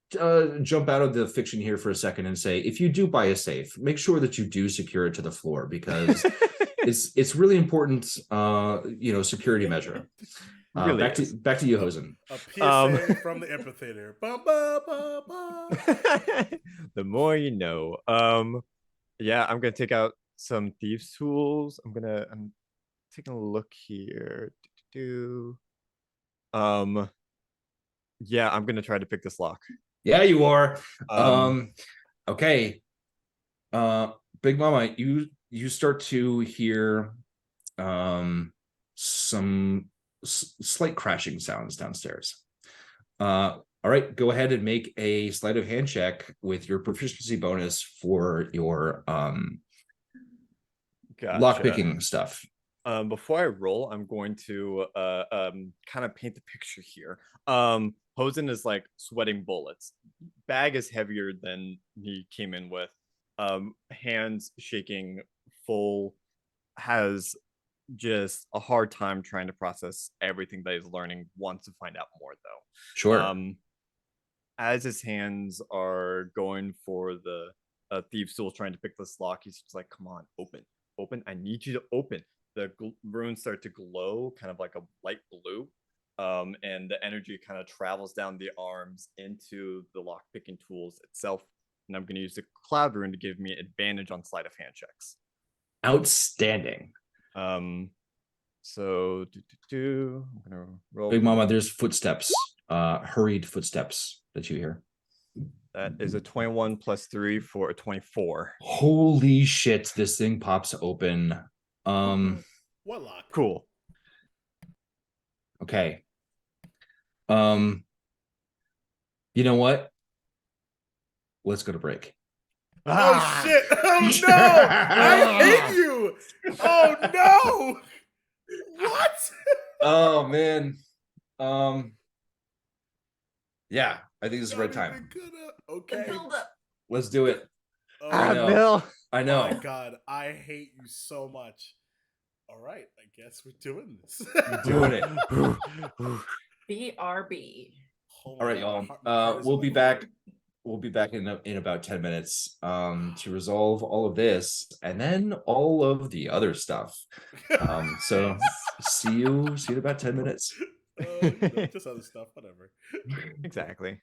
jump out of the fiction here for a second and say, if you do buy a safe, make sure that you do secure it to the floor, because it's really important, security measure. Really back to you, Hosen. A PSA from the amphitheater. Ba, ba, ba, ba. The more you know. Yeah, I'm gonna take out some thieves' tools. I'm taking a look here. Yeah, I'm gonna try to pick this lock. Yeah, you are. Okay. Big Mama, you start to hear some slight crashing sounds downstairs. All right, go ahead and make a sleight of hand check with your proficiency bonus for your lock picking stuff. Before I roll, I'm going to kind of paint the picture here. Hosen is like sweating bullets. Bag is heavier than he came in with. Hands shaking, full, has just a hard time trying to process everything that he's learning. Wants to find out more though. Sure. As his hands are going for the thieves' tools, trying to pick this lock, he's just like, "Come on, open. I need you to open." The runes start to glow, kind of like a light blue, and the energy kind of travels down the arms into the lock picking tools itself. And I'm going to use the cloud rune to give me advantage on sleight of hand checks. Outstanding. So I'm gonna roll. Big Mama, there's footsteps, hurried footsteps that you hear. That is a 21 plus 3 for a 24. Holy shit! This thing pops open. What lock? Cool. Okay. You know what? Let's go to break. Oh shit! Oh no! I hate you! Oh no! What? Oh man. Yeah, I think this is the right Not time. even gonna. The Okay. build up. Let's do it. Oh, I know. Bill. I my know. God, I hate you so much. All right, I guess we're doing this. Doing it. BRB. Oh my All right, God, y'all. my heart is We'll in be my back. throat. We'll be back in about 10 minutes to resolve all of this and then all of the other stuff. So see you in about 10 minutes. Just other stuff, whatever. Exactly.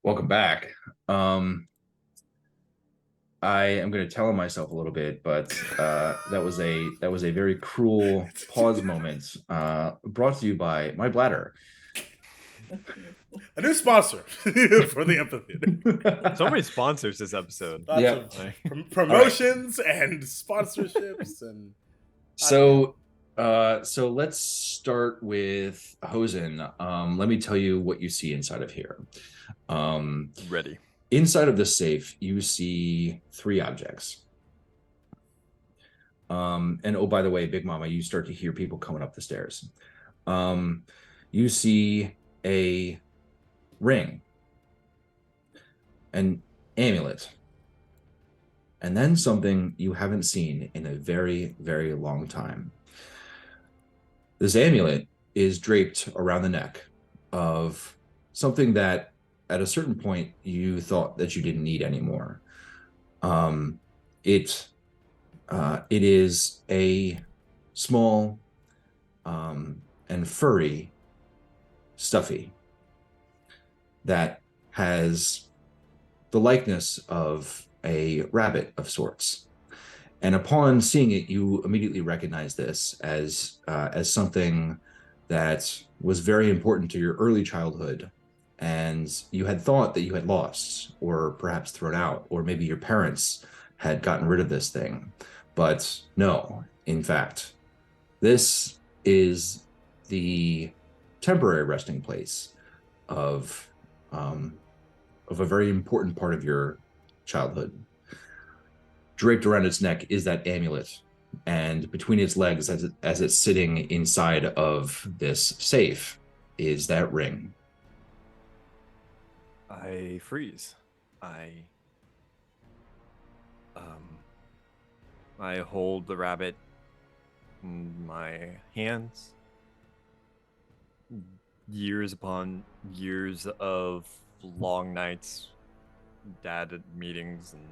Welcome back. I am going to tell myself a little bit, but that was a very cruel pause moment brought to you by my bladder. A new sponsor for the amphitheater. So many sponsors this episode. Lots Yep. of Like, promotions and sponsorships and So so let's start with Hosen. Let me tell you what you see inside of here. ready. Inside of this safe, you see 3 objects. And oh, by the way, Big Mama, you start to hear people coming up the stairs. You see a ring, an amulet, and then something you haven't seen in a very, very long time. This amulet is draped around the neck of something that at a certain point you thought that you didn't need anymore. It is a small and furry stuffy that has the likeness of a rabbit of sorts. And upon seeing it, you immediately recognize this as something that was very important to your early childhood, and you had thought that you had lost, or perhaps thrown out, or maybe your parents had gotten rid of this thing. But no, in fact, this is the temporary resting place of a very important part of your childhood. Draped around its neck is that amulet, and between its legs, as it's sitting inside of this safe, is that ring. I freeze. I hold the rabbit in my hands. Years upon years of long nights, dad at meetings, and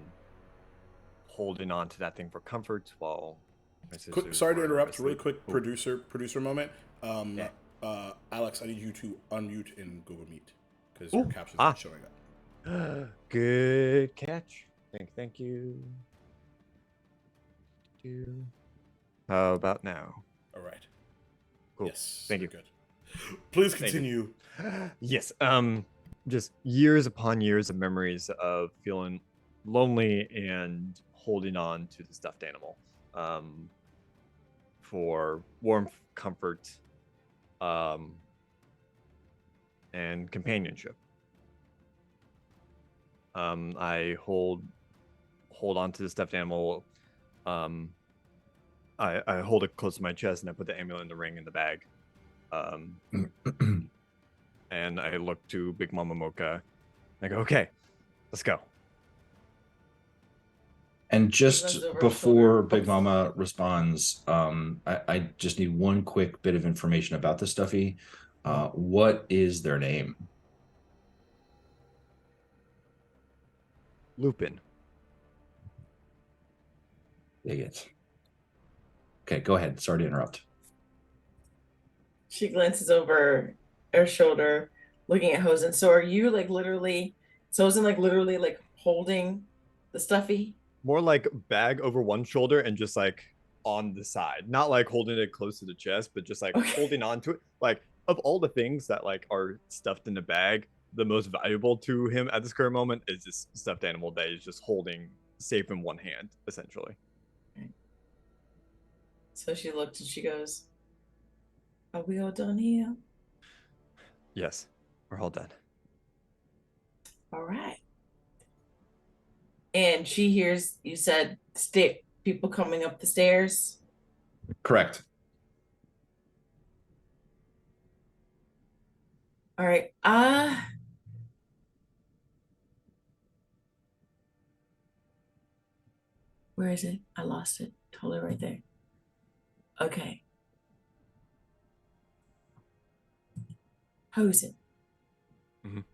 holding on to that thing for comfort while my sisters sorry to were interrupt. asleep. Really quick, Oh, producer moment. Yeah. Alex, I need you to unmute in Google Meet because your Ooh, captions ah. aren't showing up. Good catch. Thank you. How about now? All right. Cool. Yes. Thank you. Good. Please Thank you. continue. Yes. Just years upon years of memories of feeling lonely and holding on to the stuffed animal, for warmth, comfort, and companionship. I hold on to the stuffed animal. I hold it close to my chest, and I put the amulet and the ring in the bag. And I look to Big Mama Mocha. I go, okay, let's go. And runs just over her before shoulder. Big Mama responds, I just need one quick bit of information about the stuffy. What is their name? Lupin. Dig it. Okay, go ahead. Sorry to interrupt. She glances over her shoulder, looking at Hosen. So are you like literally? So Hosen like literally like holding the stuffy? More like bag over one shoulder and just like on the side. Not like holding it close to the chest, but just like Okay. holding on to it. Like, of all the things that like are stuffed in the bag, the most valuable to him at this current moment is this stuffed animal that he's just holding safe in one hand, essentially. So she looked and she goes, "Are we all done here? Yes, we're all done. All right." And she hears you said people coming up the stairs. Correct. All right. Where is it? I lost it. Totally right there. Okay. Hosen. Mhm.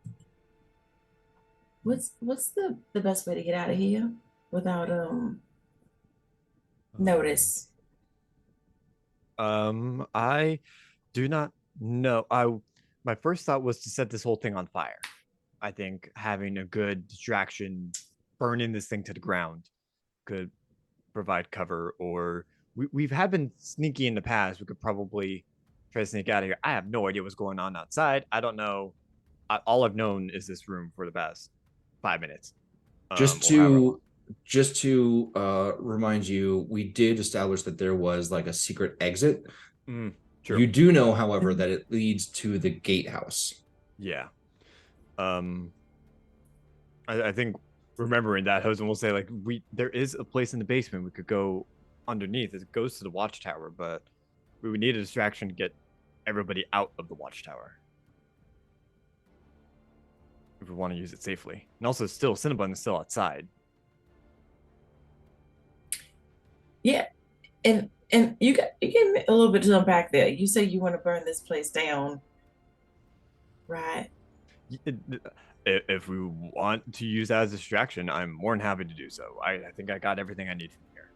What's the best way to get out of here without notice? I do not know. My first thought was to set this whole thing on fire. I think having a good distraction, burning this thing to the ground, could provide cover. Or we've had been sneaky in the past. We could probably try to sneak out of here. I have no idea what's going on outside. I don't know. All I've known is this room for the past 5 minutes. Just Or however long. to remind you, we did establish that there was like a secret exit. True. You do know, however, that it leads to the gatehouse. Yeah. I think remembering that, Hosen will say like there is a place in the basement we could go underneath. It goes to the watchtower, but we would need a distraction to get everybody out of the watchtower if we want to use it safely. And also, still Cinnabon is still outside. Yeah, and you get a little bit to unpack there. You say you want to burn this place down, right? If we want to use that as a distraction, I'm more than happy to do so. I think I got everything I need from here.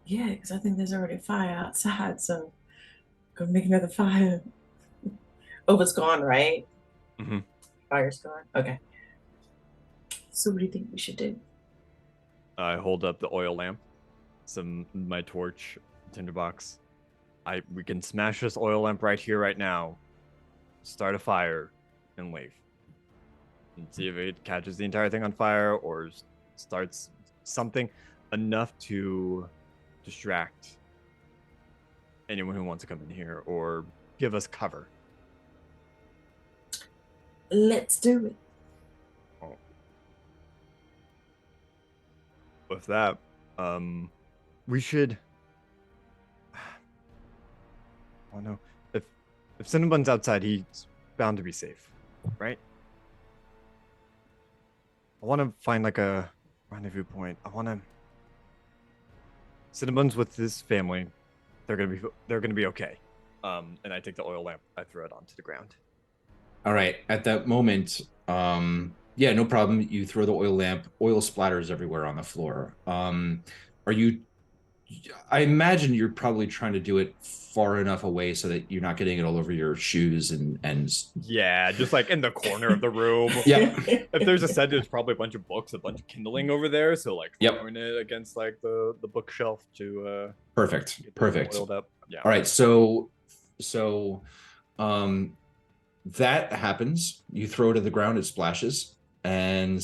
Yeah, because I think there's already a fire outside, so go make another fire. Oh, it's gone, right? Mhm. Fire's gone. Okay. So what do you think we should do? I hold up the oil lamp, my torch, tinderbox. We can smash this oil lamp right here, right now, start a fire, and leave. And see if it catches the entire thing on fire or starts something enough to distract anyone who wants to come in here or give us cover. Let's do it. Oh. With that, we should. Oh no! If Cinnabon's outside, he's bound to be safe, right? I want to find like a rendezvous point. I want to. Cinnabon's with his family. They're gonna be okay. And I take the oil lamp. I throw it onto the ground. All right. At that moment, yeah, no problem. You throw the oil lamp. Oil splatters everywhere on the floor. Are you? I imagine you're probably trying to do it far enough away so that you're not getting it all over your shoes and. Yeah, just like in the corner of the room. Yeah. If there's a set, there's probably a bunch of books, a bunch of kindling over there. So like Yep. throwing it against like the bookshelf to Perfect. get Perfect. oiled up. Yeah. All right. So that happens. You throw it to the ground. It splashes. And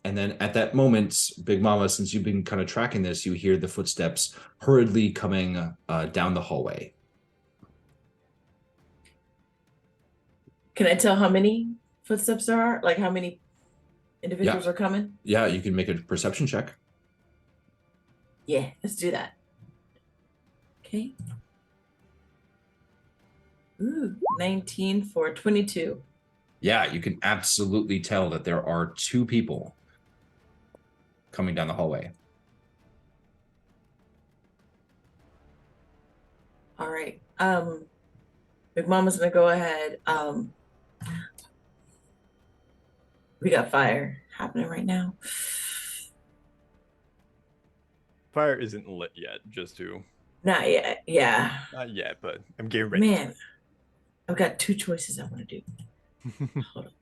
then at that moment, Big Mama, since you've been kind of tracking this, you hear the footsteps hurriedly coming down the hallway. Can I tell how many footsteps there are? Like how many individuals are coming? Yeah, you can make a perception check. Yeah, let's do that. Okay. Ooh, 19 for 22. Yeah, you can absolutely tell that there are two people coming down the hallway. All right. Big Mama's gonna go ahead. We got fire happening right now. Fire isn't lit yet, just to. Not yet. Yeah. Not yet, but I'm getting ready. Man, I've got two choices I want to do. Hold on.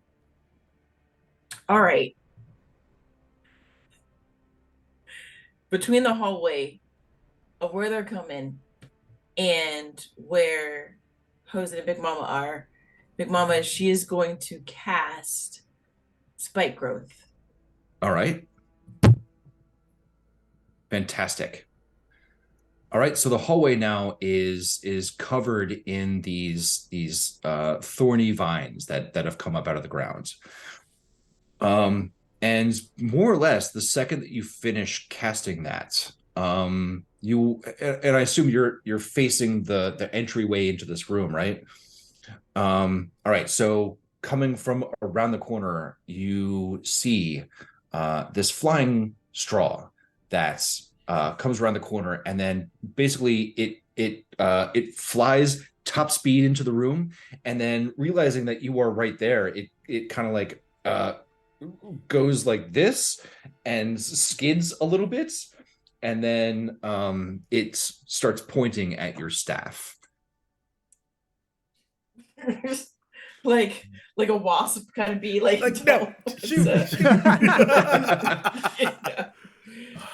All right. Between the hallway of where they're coming and where Jose and Big Mama are, Big Mama, she is going to cast Spike Growth. All right. Fantastic. All right, so the hallway now is covered in these thorny vines that have come up out of the ground. And more or less, the second that you finish casting that, you and I assume you're facing the entryway into this room, right? All right, so coming from around the corner, you see this flying straw that's comes around the corner, and then basically it flies top speed into the room, and then realizing that you are right there, it kind of like goes like this and skids a little bit, and then it starts pointing at your staff. like a wasp kind of bee, like, Like, no, don't. shoot. Yeah.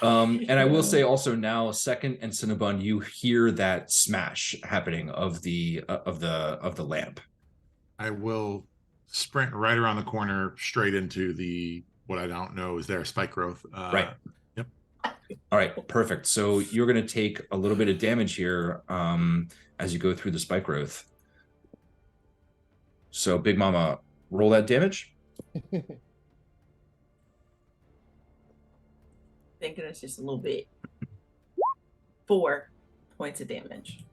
And I will Yeah. say also now, Second and Cinnabon, you hear that smash happening of the lamp. I will sprint right around the corner, straight into the what I don't know is there spike growth. Right. Yep. All right, perfect. So you're going to take a little bit of damage here as you go through the spike growth. So Big Mama, roll that damage. Thinking it's just a little bit. 4 points of damage.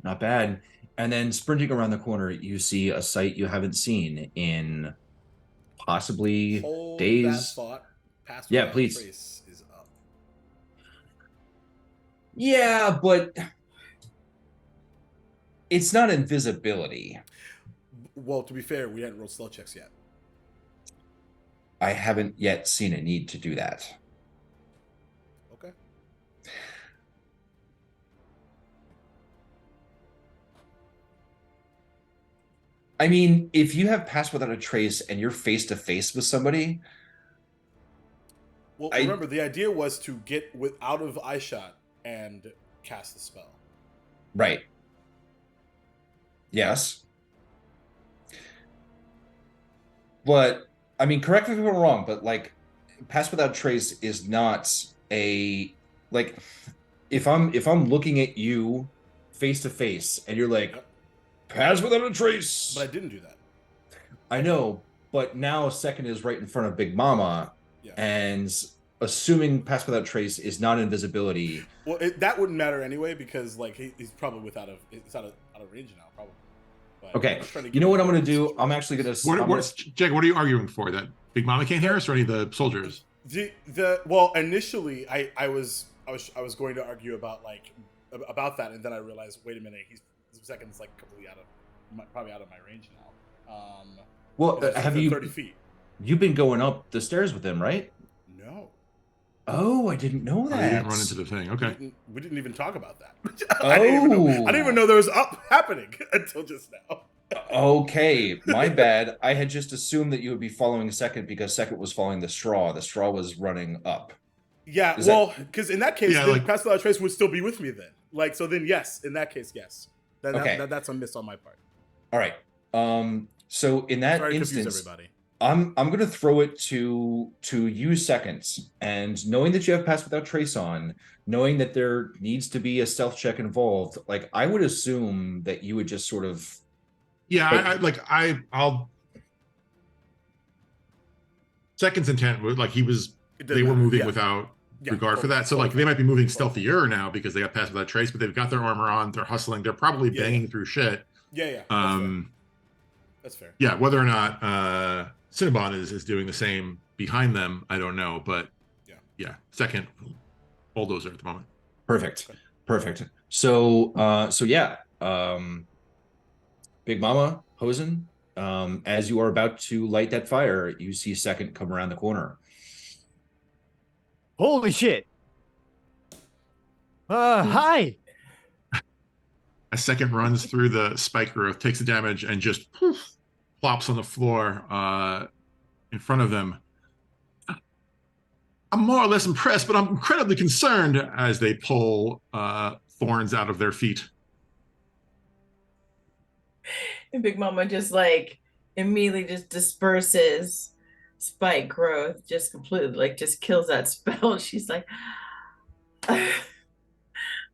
Not bad. And then sprinting around the corner, you see a sight you haven't seen in possibly Hold days. that thought. Pass Yeah, without please. trace is up. Yeah, but it's not invisibility. Well, to be fair, we hadn't rolled stealth checks yet. I haven't yet seen a need to do that. Okay. I mean, if you have passed without a trace and you're face to face with somebody, Well, remember, the idea was to get out of eye shot and cast the spell. right? Yes. But I mean, correct me if I'm wrong, but like, pass without trace is not a like. If I'm looking at you face to face and you're like, Yep. pass without a trace. But I didn't do that. I know, but now Second is right in front of Big Mama, Yeah. and assuming pass without trace is not invisibility. Well, that wouldn't matter anyway because like he's probably out of range now, probably. But Okay, I was trying to you give know him what I'm a going to do? situation. I'm actually going to. Jack, what are you arguing for? That Big Mama can't hear us, or any of the soldiers? Well, initially I was going to argue about that, and then I realized, wait a minute, he's Second's like completely probably out of my range now. Well, 'cause it's have within you? 30 feet? You've been going up the stairs with him, right? No. Oh, I didn't know Oh, that. you didn't run into the thing. Okay. We didn't even talk about that. Oh. I didn't even know there was happening until just now. Okay, my bad. I had just assumed that you would be following Second because Second was following the straw. The straw was running up. Yeah, Is well, because in that case, Yeah, then like- Pass Without Trace would still be with me then. Like, so then yes, in that case, yes. Okay. That's a miss on my part. All right. So in that Sorry to confuse instance, everybody. I'm going to throw it to you Seconds, and knowing that you have pass without trace on, knowing that there needs to be a stealth check involved, like I would assume that you would just sort of. Yeah, But- I'll. Second's intent was like It they doesn't were matter. moving Yeah. without Yeah, regard for totally, that. So like they might be moving stealthier now because they got passed without trace, but they've got their armor on. They're hustling. They're probably Yeah, banging yeah. through shit. Yeah. That's fair. Yeah, whether or not Cinnabon is doing the same behind them, I don't know. But yeah, Second bulldozer at the moment. Perfect. So yeah, Big Mama Hosen, as you are about to light that fire, you see Second come around the corner. Holy shit. Hi. A Second runs through the spike growth, takes the damage, and just poof, plops on the floor in front of them. I'm more or less impressed, but I'm incredibly concerned as they pull thorns out of their feet. And Big Mama just like immediately just disperses spike growth, just completely like just kills that spell. She's like,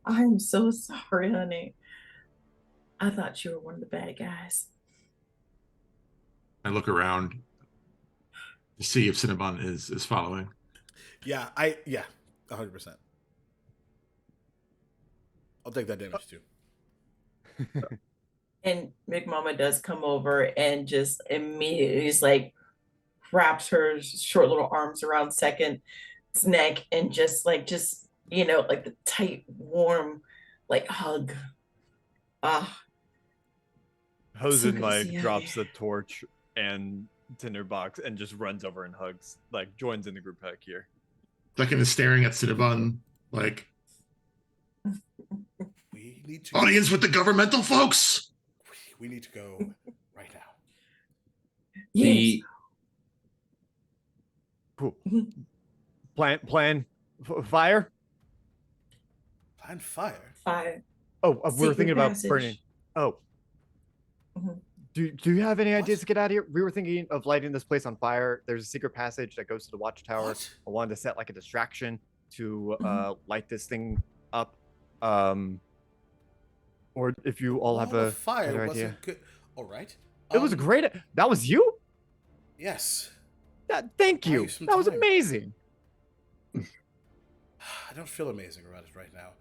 I'm so sorry, honey. I thought you were one of the bad guys. I look around to see if Cinnabon is following. Yeah, 100%. I'll take that damage too. And Big Mama does come over and just immediately just like wraps her short little arms around Second's neck and just like the tight, warm, like hug. Ah, Hosen good to like see you. drops the torch and tinderbox and just runs over and hugs, like joins in the group hug here. Second is staring at Cinnabon like, We need to Audience with the governmental folks. We need to go right now. Yes. Cool. Plan fire. Plan fire. Fire. Oh, we were Secret thinking about passage. burning. Oh. Mhm. Do you have any What? ideas to get out of here? We were thinking of lighting this place on fire. There's a secret passage that goes to the watchtower. What? I wanted to set like a distraction to Mhm. light this thing up. Or if you all have Wall a of fire better wasn't idea. good. All right. It was great. That was you? Yes. Thank Buy you. you some That was time. amazing. I don't feel amazing about it right now.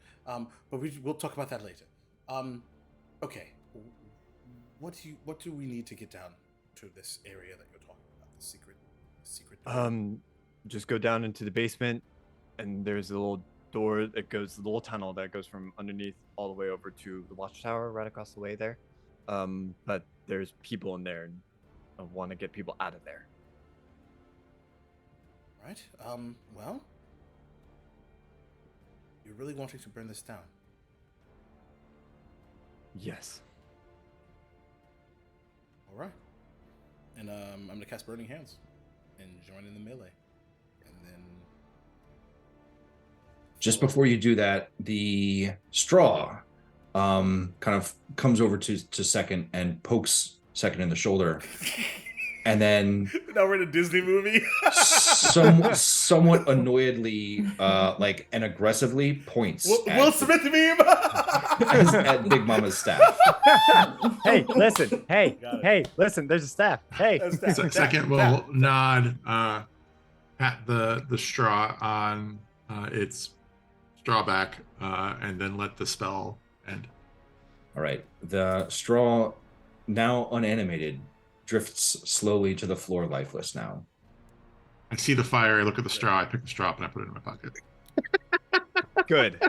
But we'll talk about that later. Okay. What do we need to get down to this area that you're talking about? The secret door? Just go down into the basement, and there's a little door that goes, the little tunnel that goes from underneath all the way over to the watchtower right across the way there. But there's people in there, and I want to get people out of there. Right. Well, you're really wanting to burn this down. Yes. All right. And I'm gonna cast Burning Hands and join in the melee. And then Just before you do that, the straw kind of comes over to second and pokes second in the shoulder, and then now we're in a Disney movie. somewhat annoyedly, like and aggressively points Will Smith meme. at Big Mama's staff. Hey, listen. Hey, Got it. hey, listen. There's a staff. Hey. That's that. Second, we'll nod, pat the straw on its straw back, and then let the spell end. All right, the straw, now unanimated, drifts slowly to the floor, lifeless now. I see the fire. I look at the straw. I pick the straw up and I put it in my pocket. Good.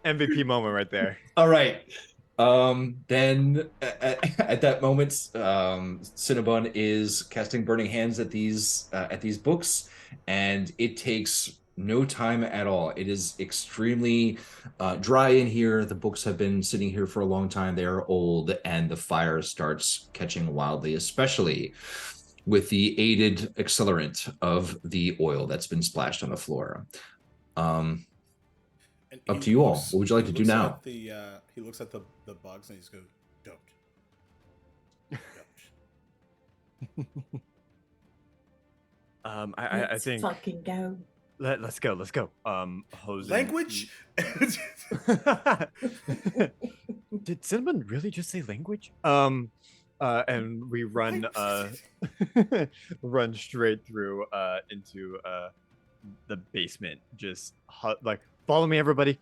MVP moment right there. All right. Then at that moment, Cinnabon is casting Burning Hands at these books, and it takes no time at all. It is extremely dry in here. The books have been sitting here for a long time. They are old, and the fire starts catching wildly, especially with the aided accelerant of the oil that's been splashed on the floor. And Up he to you all. looks- What would you like he to do looks now? at he looks at the bugs and he just goes, "Don't." I Let's think fucking go. let's go. Hosen. Language. Did Cinnamon really just say language? And we run run straight through into the basement. Just like follow me, everybody.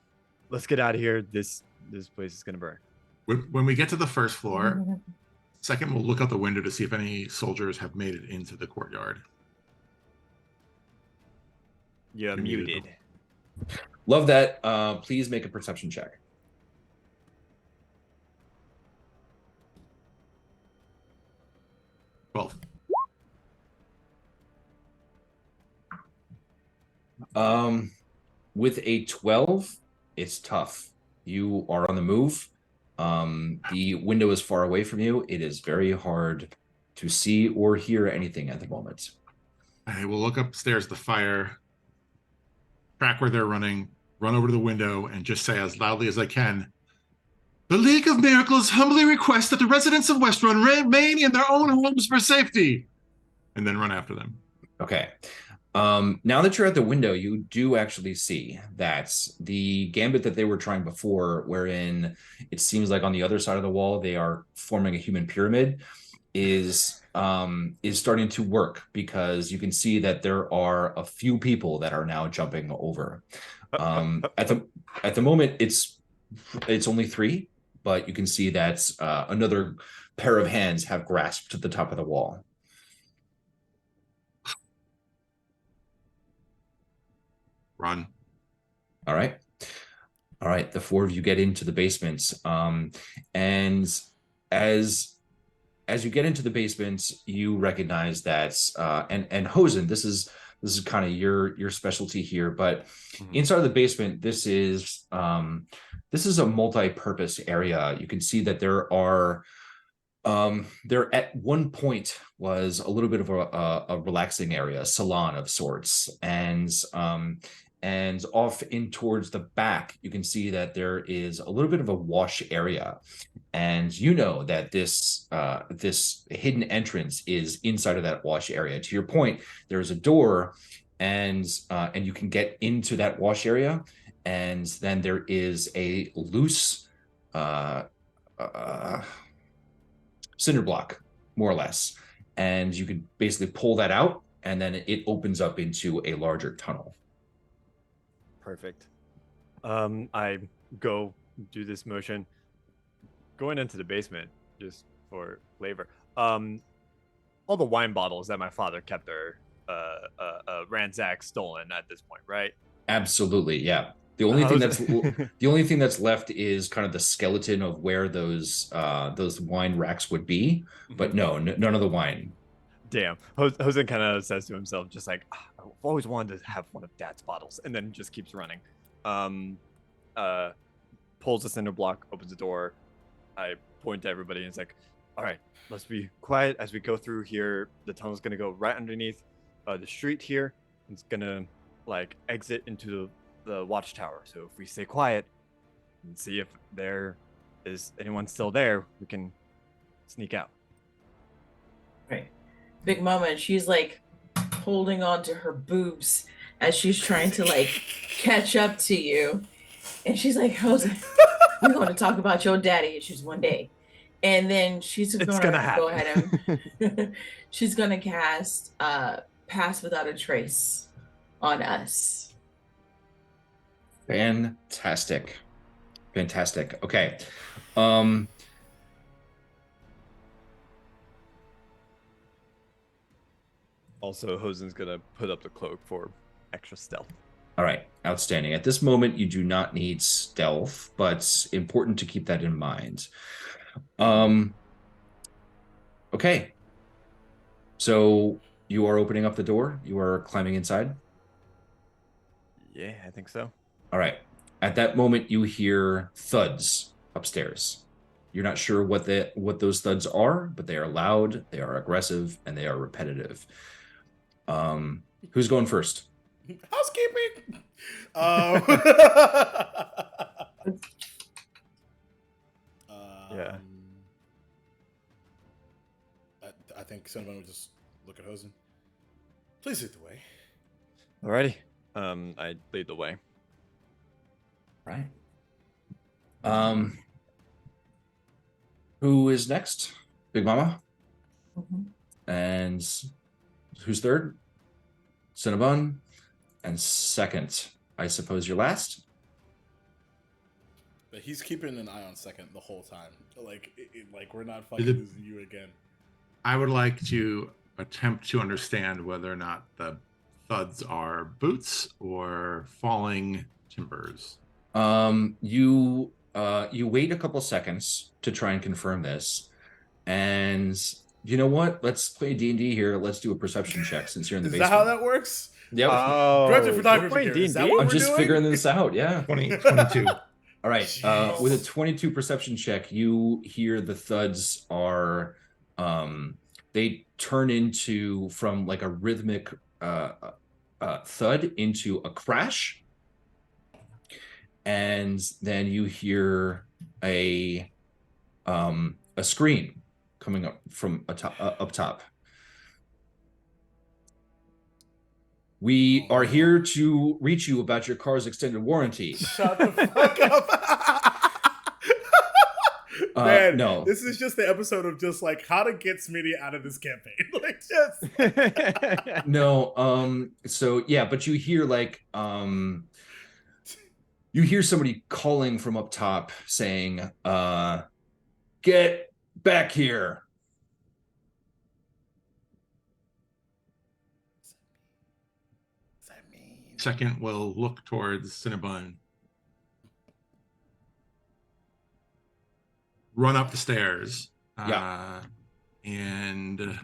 Let's get out of here. This place is gonna burn. When we get to the first floor, second, we'll look out the window to see if any soldiers have made it into the courtyard. You're You're muted. muted. Love that. Please make a perception check. Well, With a 12, it's tough. You are on the move. The window is far away from you. It is very hard to see or hear anything at the moment. I will look upstairs at the fire, track where they're running, run over to the window, and just say as loudly as I can, "The League of Miracles humbly request that the residents of Westrun remain in their own homes for safety," and then run after them. Okay. Now that you're at the window, you do actually see that the gambit that they were trying before, wherein it seems like on the other side of the wall they are forming a human pyramid, is starting to work, because you can see that there are a few people that are now jumping over. At the moment, it's only 3, but you can see that another pair of hands have grasped the top of the wall. Run. All right. The 4 of you get into the basement. And as you get into the basement, you recognize that and Hosen, this is this is kind of your specialty here, but Mhm. inside of the basement, this is a multi-purpose area. You can see that there at one point was a little bit of a relaxing area, a salon of sorts, and off in towards the back, you can see that there is a little bit of a wash area, and you know that this hidden entrance is inside of that wash area. To your point, there is a door, and you can get into that wash area, and then there is a loose cinder block, more or less, and you could basically pull that out, and then it opens up into a larger tunnel. Perfect. I go do this motion, going into the basement just for flavor. All the wine bottles that my father kept are ransacked, stolen at this point, right? Absolutely, yeah. The only thing that's left is kind of the skeleton of where those wine racks would be, but no, none of the wine. Damn. Jose kind of says to himself, just like, I've always wanted to have one of Dad's bottles, and then just keeps running. Pulls the cinder block, opens the door. I point to everybody and it's like, all right, let's be quiet as we go through here. The tunnel's gonna go right underneath the street here. It's gonna like exit into the watchtower. So if we stay quiet and see if there is anyone still there, we can sneak out. Right. Big Mama, she's like holding on to her boobs as she's trying to like catch up to you. And she's like, Jose, we're going to talk about your daddy issues one day. And then she's It's going gonna to go happen. ahead and she's going to cast Pass Without a Trace on us. Fantastic. Okay. Also, Hosen's gonna put up the cloak for extra stealth. All right, outstanding. At this moment, you do not need stealth, but it's important to keep that in mind. Okay. So you are opening up the door. You are climbing inside. Yeah, I think so. All right. At that moment, you hear thuds upstairs. You're not sure what those thuds are, but they are loud, they are aggressive, and they are repetitive. Who's going first? Housekeeping. Yeah. I think Cinnamon would just look at Hosen. Please lead the way. Alrighty. I lead the way. Right. Who is next? Big Mama? And who's third? Cinnabon. And second, I suppose you're last? But he's keeping an eye on second the whole time. Like, like we're not fucking losing you again. I would like to attempt to understand whether or not the thuds are boots or falling timbers. You wait a couple seconds to try and confirm this, and you know what? Let's play D&D here. Let's do a perception check since you're in the basement. Is that how that works? Yep. Director of photography playing here. Is that D&D? what I'm we're just doing? figuring this out. Yeah. 22. All right. Jeez. With a 22 perception check, you hear the thuds are, they turn into from like a rhythmic thud into a crash, and then you hear a scream coming up from up top. We are here to reach you about your car's extended warranty. Shut the fuck up. Man, no. This is just the episode of just like how to get Smitty out of this campaign. Like just No, so yeah, but you hear like you hear somebody calling from up top saying, get back here. What's that mean? Second will look towards Cinnabon. Run up the stairs. Yeah. And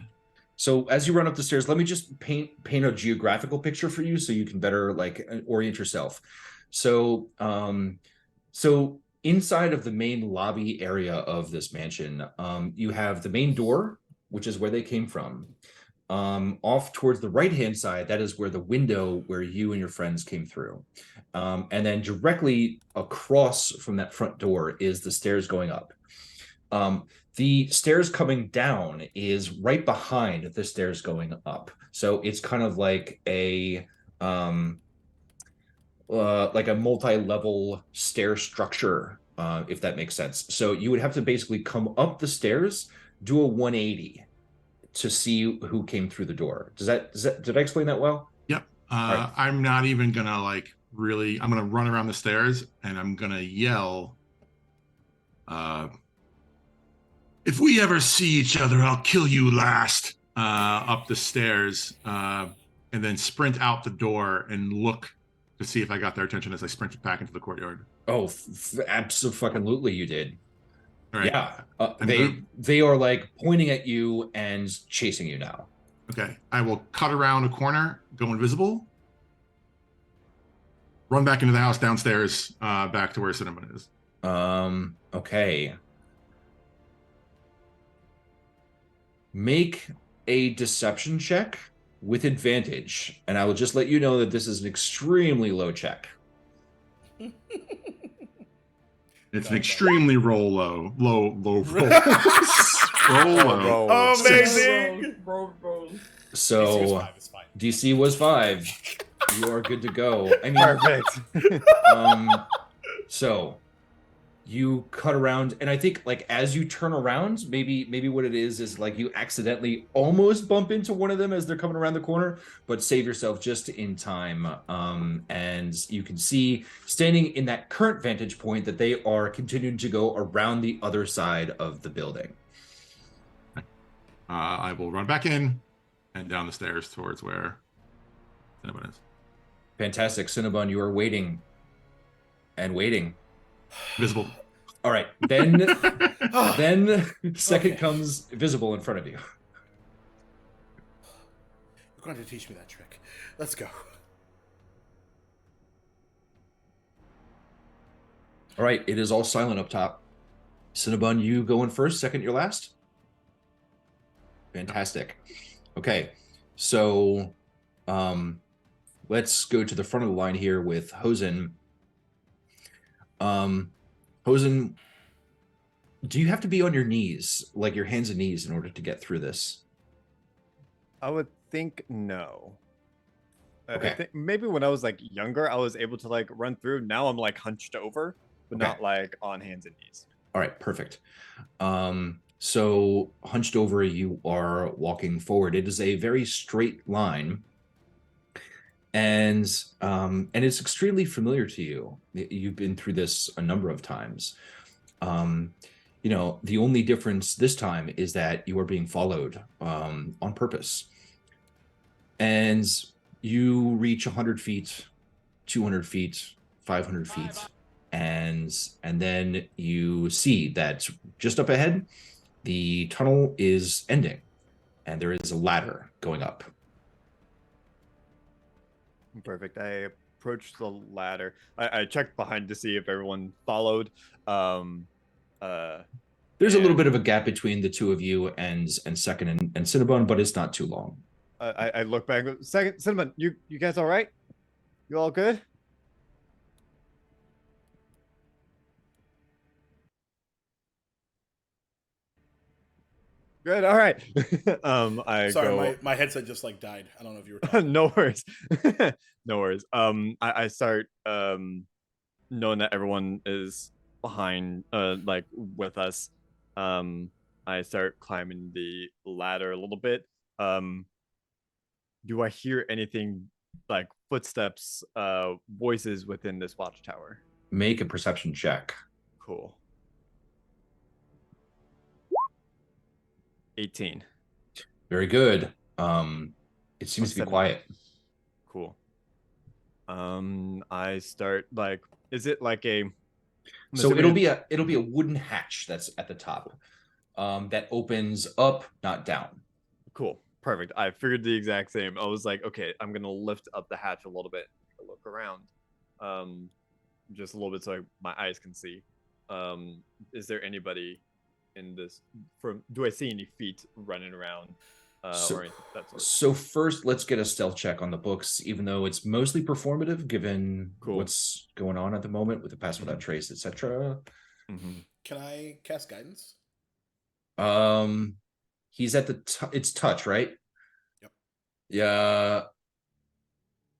So as you run up the stairs, let me just paint a geographical picture for you so you can better like orient yourself. So so inside of the main lobby area of this mansion, you have the main door, which is where they came from. Off towards the right-hand side, that is where the window where you and your friends came through. And then directly across from that front door is the stairs going up. The stairs coming down is right behind the stairs going up. So it's kind of like a multi-level stair structure, if that makes sense. So you would have to basically come up the stairs, do a 180 to see who came through the door. Did I explain that well? Yep. right. I'm not even gonna like really. I'm gonna run around the stairs and I'm gonna yell. If we ever see each other, I'll kill you last. Up the stairs, and then sprint out the door and look to see if I got their attention as I sprinted back into the courtyard. Oh, absolutely, you did. All right. Yeah, gonna- they are like pointing at you and chasing you now. Okay. I will cut around a corner, go invisible, run back into the house downstairs, back to where Cinnamon is. Okay. Make a deception check with advantage, and I will just let you know that this is an extremely low check. It's an extremely low roll. Roll low. Oh, Six. amazing. So It's fine. DC was 5. You are good to go. I mean, Perfect. So you cut around, and I think like as you turn around, maybe what it is like you accidentally almost bump into one of them as they're coming around the corner, but save yourself just in time. And you can see standing in that current vantage point that they are continuing to go around the other side of the building. I will run back in and down the stairs towards where Cinnamon is. Fantastic. Cinnabon, you are waiting and waiting. Visible. All right, then second comes visible in front of you. You're going to teach me that trick. Let's go. All right, it is all silent up top. Cinnabon, you going first, second, you're last? Fantastic. Okay, so let's go to the front of the line here with Hosen. Hosen, do you have to be on your knees, like your hands and knees, in order to get through this? I would think no. I Okay. think maybe when I was like younger, I was able to like run through. Now I'm like hunched over, but Okay. not like on hands and knees. All right, perfect. So hunched over, you are walking forward. It is a very straight line, and it's extremely familiar to you. You've been through this a number of times. You know, the only difference this time is that you are being followed on purpose. And you reach 100 feet, 200 feet, 500 feet, and then you see that just up ahead, the tunnel is ending, and there is a ladder going up. Perfect. I approached the ladder. I checked behind to see if everyone followed. There's a little bit of a gap between the two of you and second and Cinnabon, but it's not too long. I look back. Second, Cinnamon, you guys all right? You all good? Good. All right. I Sorry, go. my headset just like died. I don't know if you were talking. No worries. No worries. I start knowing that everyone is behind, like with us. I start climbing the ladder a little bit. Do I hear anything like footsteps, voices within this watchtower? Make a perception check. Cool. 18. Very good. It seems to be 7. quiet. Cool. I start like, is it like a? So it'll be a wooden hatch that's at the top, that opens up, not down. Cool. Perfect. I figured the exact same. I was like, okay, I'm gonna lift up the hatch a little bit, look around, just a little bit so my eyes can see. Is there anybody in this? Do I see any feet running around? So- or anything of that sort? So first, let's get a stealth check on the books, even though it's mostly performative, given Cool. what's going on at the moment with the pass without trace, etc. Can I cast guidance? He's at the it's touch, right? Yep. Yeah.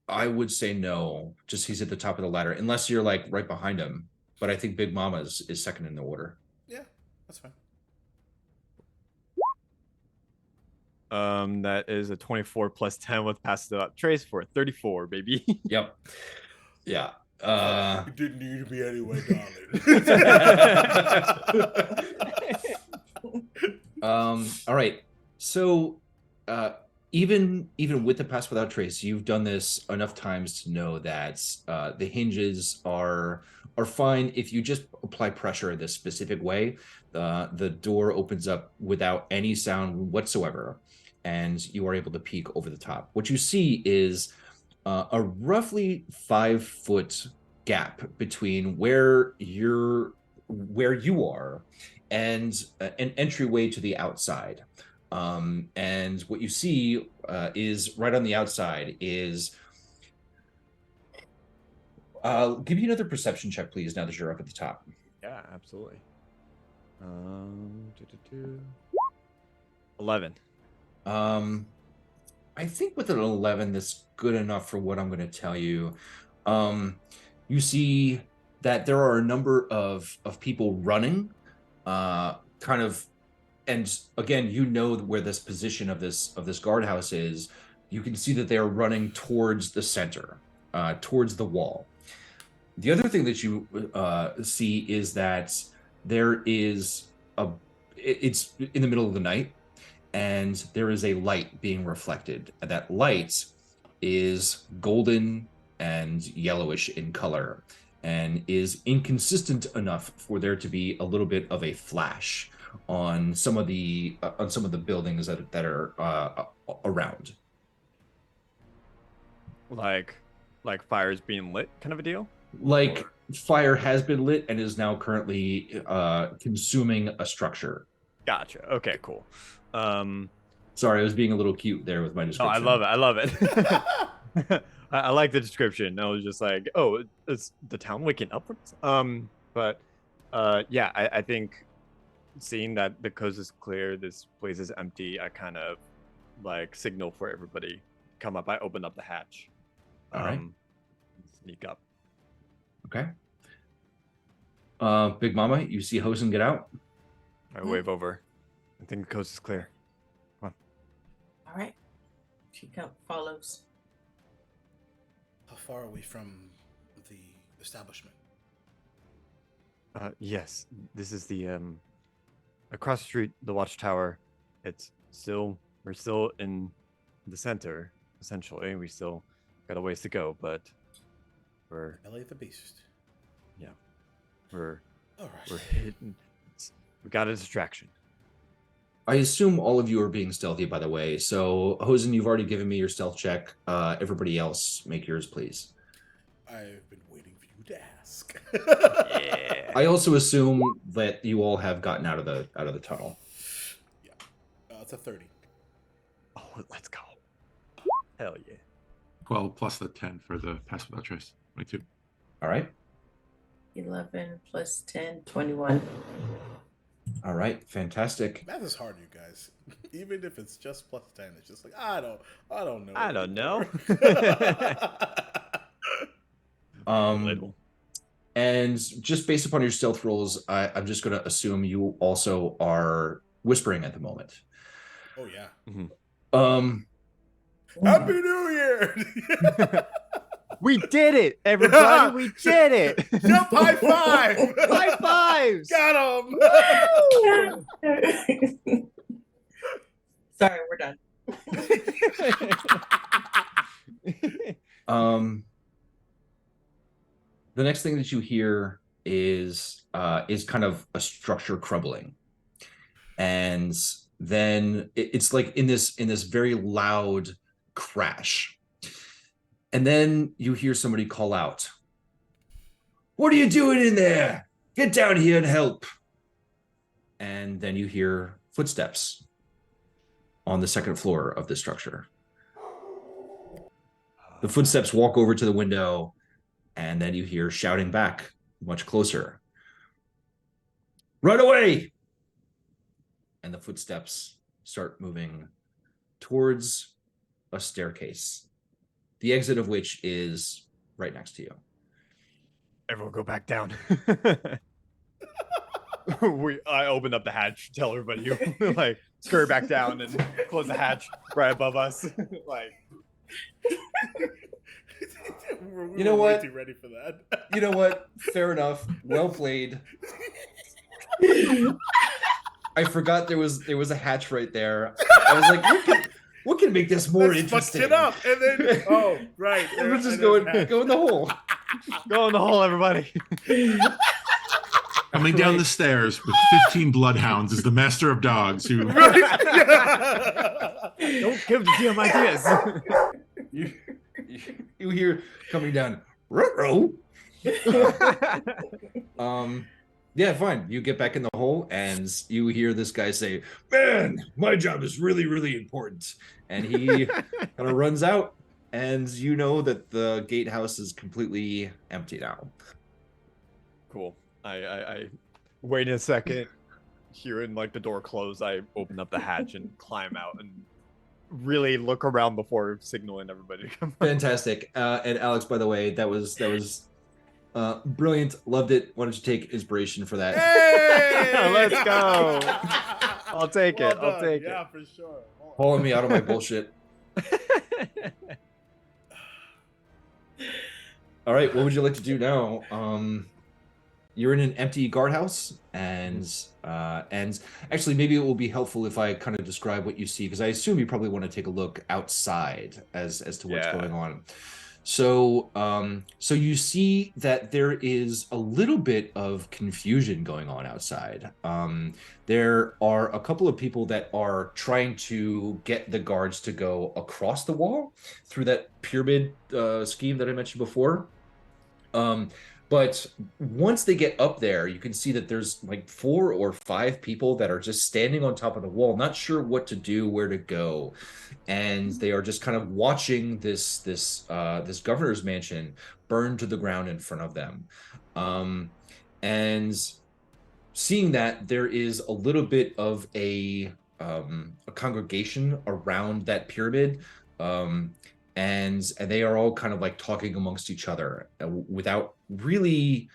I would say no. Just he's at the top of the ladder, unless you're like right behind him. But I think Big Mama is second in the order. Yeah, that's fine. That is a 24 plus 10 with pass without trace for 34, baby. Yep. Yeah. It didn't need to be anyway, darling. All right. So even with the pass without trace, you've done this enough times to know that the hinges are fine if you just apply pressure in this specific way. The door opens up without any sound whatsoever, and you are able to peek over the top. What you see is a roughly 5-foot gap between where you are and an entryway to the outside. And what you see is right on the outside is. Give me another perception check, please. Now that you're up at the top. Yeah, absolutely. 11. I think with an 11, that's good enough for what I'm going to tell you. You see that there are a number of people running, kind of, and again, you know where this position of this guardhouse is. You can see that they are running towards the center, towards the wall. The other thing that you see is that there is it's in the middle of the night, and there is a light being reflected. And that light is golden and yellowish in color, and is inconsistent enough for there to be a little bit of a flash on some of the buildings that are around. Like fires being lit, kind of a deal. Like fire has been lit and is now currently consuming a structure. Gotcha. Okay, cool. Sorry, I was being a little cute there with my Oh, description. I love it. I like the description. I was just like, oh, it's the town waking up. But yeah, I think seeing that the coast is clear, this place is empty, I kind of like signal for everybody come up. I open up the hatch. All right. Sneak up. Okay. Big Mama, you see Hosen get out? I wave over. I think the coast is clear. All right. She follows. How far are we from the establishment? Yes, this is the across the street, the watchtower. We're still in the center, essentially. We still got a ways to go, but we're Ellie the Beast. we're All right. we're hidden. We got a distraction. I assume all of you are being stealthy, by the way. So, Hosen, you've already given me your stealth check. Everybody else, make yours, please. I've been waiting for you to ask. Yeah. I also assume that you all have gotten out of the tunnel. Yeah. It's a 30. Oh, let's go. Hell yeah. 12 plus the 10 for the pass without trace. 22. All right. 11 plus 10, 21. All right. Fantastic. Math is hard, you guys. Even if it's just plus 10, it's just like I don't know. I don't know. Little. And just based upon your stealth rolls, I'm just going to assume you also are whispering at the moment. Oh yeah. Happy New Year! We did it, everybody. We did it. Jump high five! High fives. Got him! Sorry, we're done. The next thing that you hear is kind of a structure crumbling, and then it's like in this very loud crash. And then you hear somebody call out, "What are you doing in there? Get down here and help." And then you hear footsteps on the second floor of the structure. The footsteps walk over to the window, and then you hear shouting back much closer. "Run away!" And the footsteps start moving towards a staircase, the exit of which is right next to you. Everyone go back down. I opened up the hatch, tell everybody you like scurry back down and close the hatch right above us. Like, We You know were way what? too ready for that. You know what? Fair enough. Well played. I forgot there was a hatch right there. I was like, what can make this more Let's interesting? fuck it up, and then right, We'll just and go there's in the hole. go in the hole, everybody. Coming down the stairs with 15 bloodhounds is the master of dogs who Don't give the GM ideas. You hear coming down. Ruh-roh. Yeah, fine. You get back in the hole and you hear this guy say, "Man, my job is really, really important." And he kind of runs out, and you know that the gatehouse is completely empty now. Cool. I wait a second, hearing like the door close. I open up the hatch and climb out and really look around before signaling everybody to come. Fantastic. And Alex, by the way, that was brilliant. Loved it. Why don't you take inspiration for that? Hey! Let's go. I'll take it. I'll take it. Yeah, for sure. Hold on. Pulling me out of my bullshit. All right, what would you like to do now? You're in an empty guardhouse, and actually, maybe it will be helpful if I kind of describe what you see, because I assume you probably want to take a look outside as to what's going on. So, so you see that there is a little bit of confusion going on outside. There are a couple of people that are trying to get the guards to go across the wall through that pyramid scheme that I mentioned before. But once they get up there, you can see that there's like 4 or 5 people that are just standing on top of the wall, not sure what to do, where to go. And they are just kind of watching this governor's mansion burn to the ground in front of them. And seeing that, there is a little bit of a congregation around that pyramid. And they are all kind of like talking amongst each other without really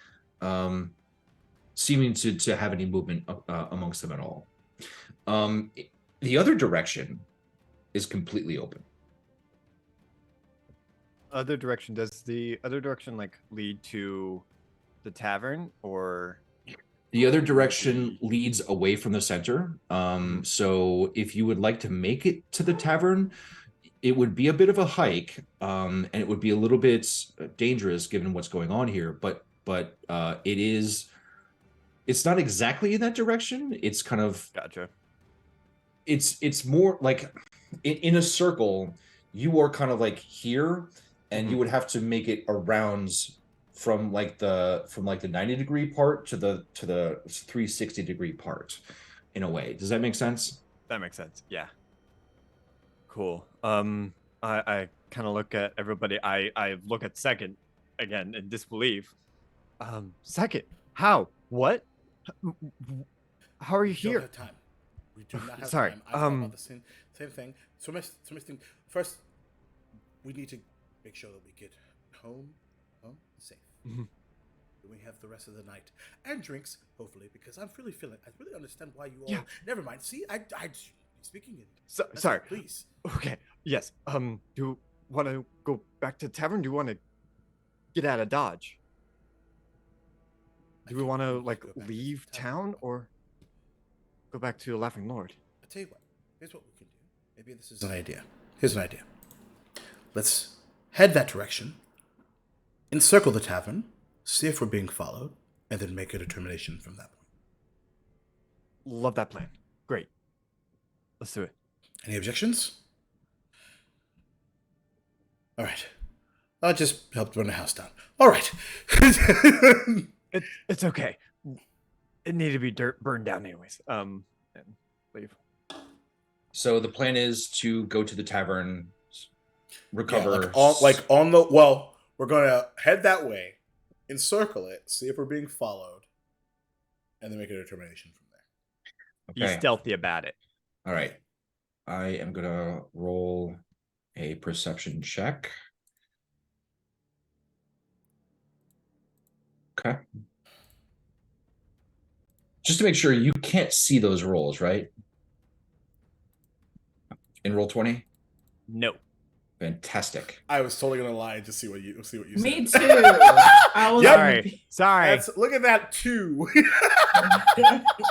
seeming to have any movement amongst them at all. The other direction is completely open. Other direction, does the other direction like lead to the tavern, or The other direction leads away from the center. So if you would like to make it to the tavern, it would be a bit of a hike, and it would be a little bit dangerous given what's going on here. But it's not exactly in that direction. It's kind of gotcha. It's more like in a circle. You are kind of like here, and you would have to make it around from like the 90-degree part to the 360-degree part, in a way. Does that make sense? That makes sense. Yeah. Cool. I kind of look at everybody. I look at Second again in disbelief. Second, how? What? How are you We don't here? have time. We do not have Sorry, time. I thought about the same thing. So much thing. First, we need to make sure that we get home safe. We have the rest of the night and drinks, hopefully, because I really understand why you all. Yeah. Never mind. See, I speaking in. Sorry. Please. Okay. Yes. Do you want to go back to the tavern? Do you want to get out of Dodge? Do we want to like leave town or go back to Laughing Lord? I'll tell you what. Here's what we can do. Maybe this is an idea. Here's an idea. Let's head that direction, encircle the tavern, see if we're being followed, and then make a determination from that point. Love that plan. Great. Let's do it. Any objections? All right. I just helped burn the house down. All right. It's okay. It needed to be burned down anyways. And leave. So the plan is to go to the tavern, recover. We're gonna head that way, encircle it, see if we're being followed, and then make a determination from there. Be stealthy about it. All right. I am gonna roll a perception check. Okay. Just to make sure, you can't see those rolls, right? In roll 20? No. Fantastic. I was totally gonna lie and just see what you said. Me too. I was Yep. Sorry. Look at that 2.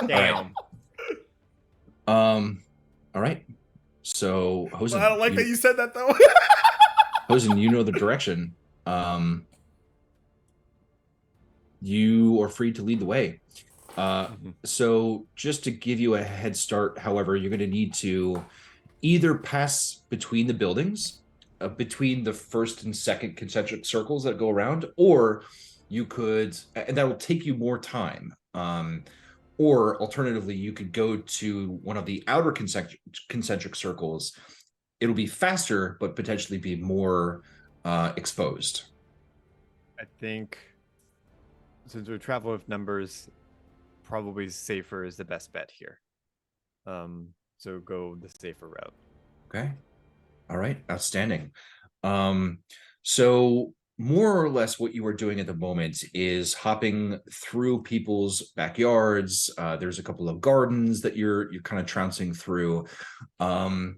Damn. All right. So Hosen, I don't like that you said that though. Hosen, you know the direction. You are free to lead the way. So just to give you a head start, however, you're going to need to either pass between the buildings, between the first and second concentric circles that go around, or you could, and that will take you more time. Or alternatively, you could go to one of the outer concentric circles. It'll be faster, but potentially be more exposed. I think since we travel with numbers, probably safer is the best bet here. So go the safer route. Okay. All right. Outstanding. So more or less what you are doing at the moment is hopping through people's backyards. There's a couple of gardens that you're kind of trouncing through. And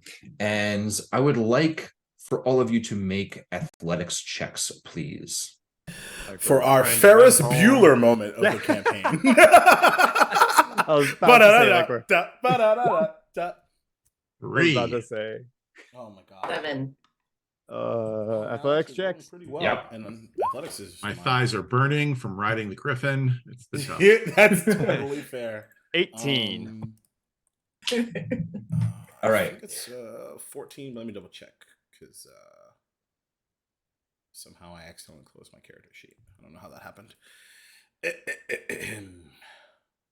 I would like for all of you to make athletics checks, please. For our Ferris Bueller moment of the campaign. I was about to say. Oh my god. 7. Athletics checks. Pretty well. Yep. And athletics is My thighs are burning from riding the griffin. It's the tough. Yeah, that's totally fair. 18. All right. I think it's 14. Let me double check because somehow I accidentally closed my character sheet. I don't know how that happened. Of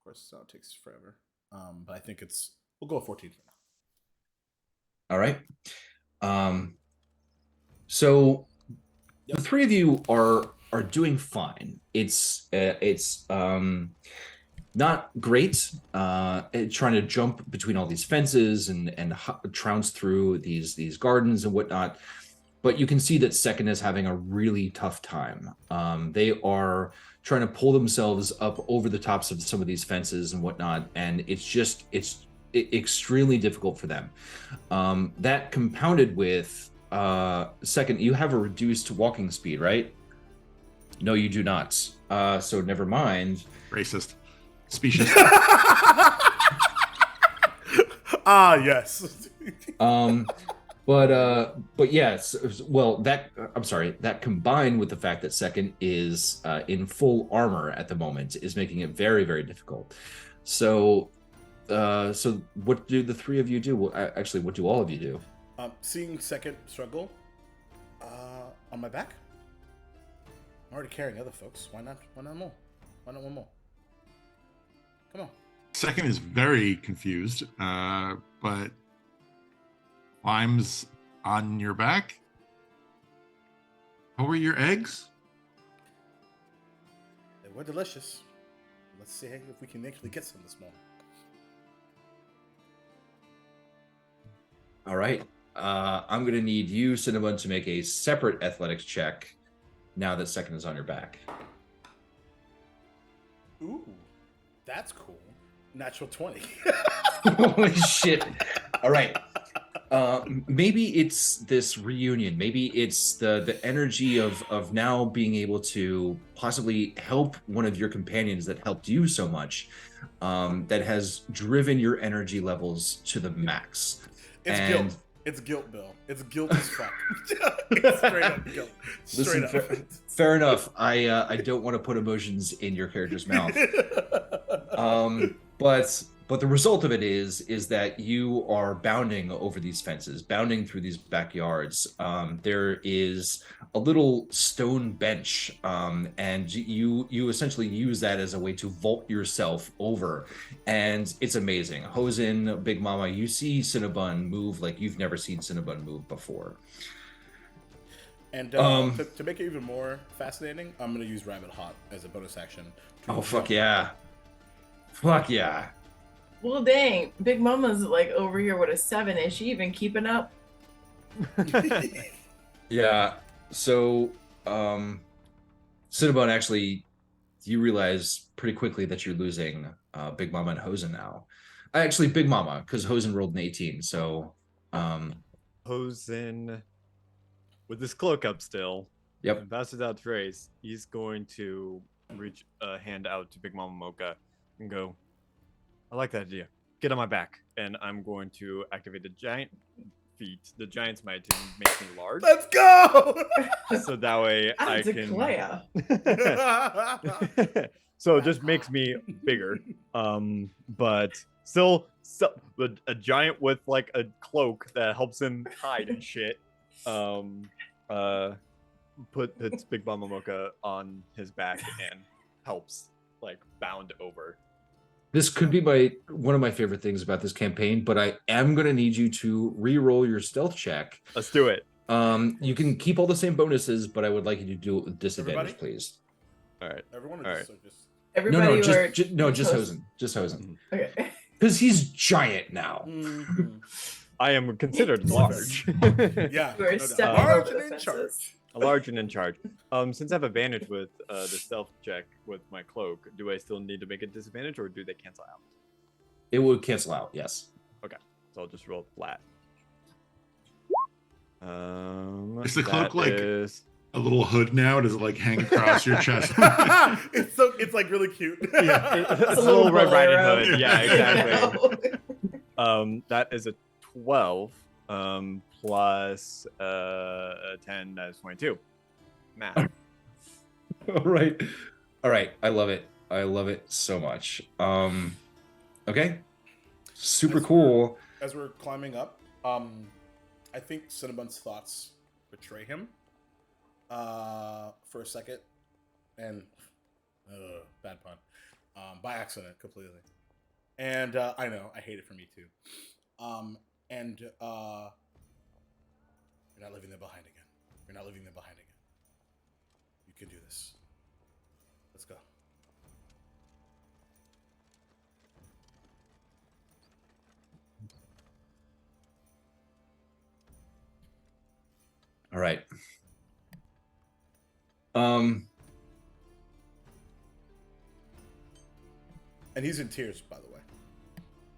course, it takes forever. But I think we'll go with 14 for now. All right. So the three of you are doing fine. It's not great trying to jump between all these fences and trounce through these gardens and whatnot. But you can see that Second is having a really tough time. They are trying to pull themselves up over the tops of some of these fences and whatnot, and it's extremely difficult for them. That compounded with Second, you have a reduced walking speed, right? No, you do not. So never mind. Racist. Specious. Ah, yes. But yes, well, that combined with the fact that Second is in full armor at the moment is making it very, very difficult. So what do the three of you do? Well, actually, what do all of you do? Seeing Second struggle on my back. I'm already carrying other folks. Why not more? Why not one more? Come on. Second is very confused, but climbs on your back. How were your eggs? They were delicious. Let's see if we can actually get some this morning. All right. I'm going to need you, Cinnabon, to make a separate athletics check now that Second is on your back. Ooh, that's cool. Natural 20. Holy shit. All right. Maybe it's this reunion. Maybe it's the energy of now being able to possibly help one of your companions that helped you so much, that has driven your energy levels to the max. Guilt. It's guilt, Bill. It's guilt as fuck. It's straight up guilt. Straight up. Fair enough. I don't want to put emotions in your character's mouth. But But the result of it is that you are bounding over these fences, bounding through these backyards. There is a little stone bench, and you essentially use that as a way to vault yourself over, and it's amazing. Hosen, Big Mama, you see Cinnabon move like you've never seen Cinnabon move before. And to make it even more fascinating, I'm going to use Rabbit Hot as a bonus action. Oh, fuck yeah. Fuck yeah. Well, dang, Big Mama's like over here with a 7. Is she even keeping up? Yeah. So, Cinnabon, actually, you realize pretty quickly that you're losing Big Mama and Hosen now. Actually, Big Mama, because Hosen rolled an 18. So, Hosen, with his cloak up still, yep. and passes out Trace, he's going to reach a hand out to Big Mama Mocha and go, I like that idea. Get on my back. And I'm going to activate the giant feat, the giant's might, to make me large. Let's go! So that way I I can. declare. So it just makes me bigger. But still a giant with like a cloak that helps him hide and shit. Puts Big Mama Mocha on his back and helps like bound over. This could be one of my favorite things about this campaign, but I am going to need you to re-roll your stealth check. Let's do it. You can keep all the same bonuses, but I would like you to do it with disadvantage, Everybody? please. All right. Everyone All just, right. just Everybody Just Hosen. Just Hosen. Okay. Because he's giant now. I am considered large. yeah, We're no doubt. stepping Large over and the in fences. charge. Large and in charge. Since I have advantage with the stealth check with my cloak, do I still need to make a disadvantage or do they cancel out? It would cancel out, yes. Okay, so I'll just roll flat. Is the cloak that like is- a little hood now? Does it like hang across your chest? It's like really cute. Yeah, it's a little little Red Riding bolero. Hood. Yeah, exactly. No. That is a 12 plus 10, that's 22. Math. All right. I love it. I love it so much. Okay. Super cool. As we're climbing up, I think Cinnabon's thoughts betray him for a second, and bad pun, by accident completely. And I know I hate it for me too. And you're not leaving them behind again. You're not leaving them behind again. You can do this. Let's go. All right. And he's in tears, by the way.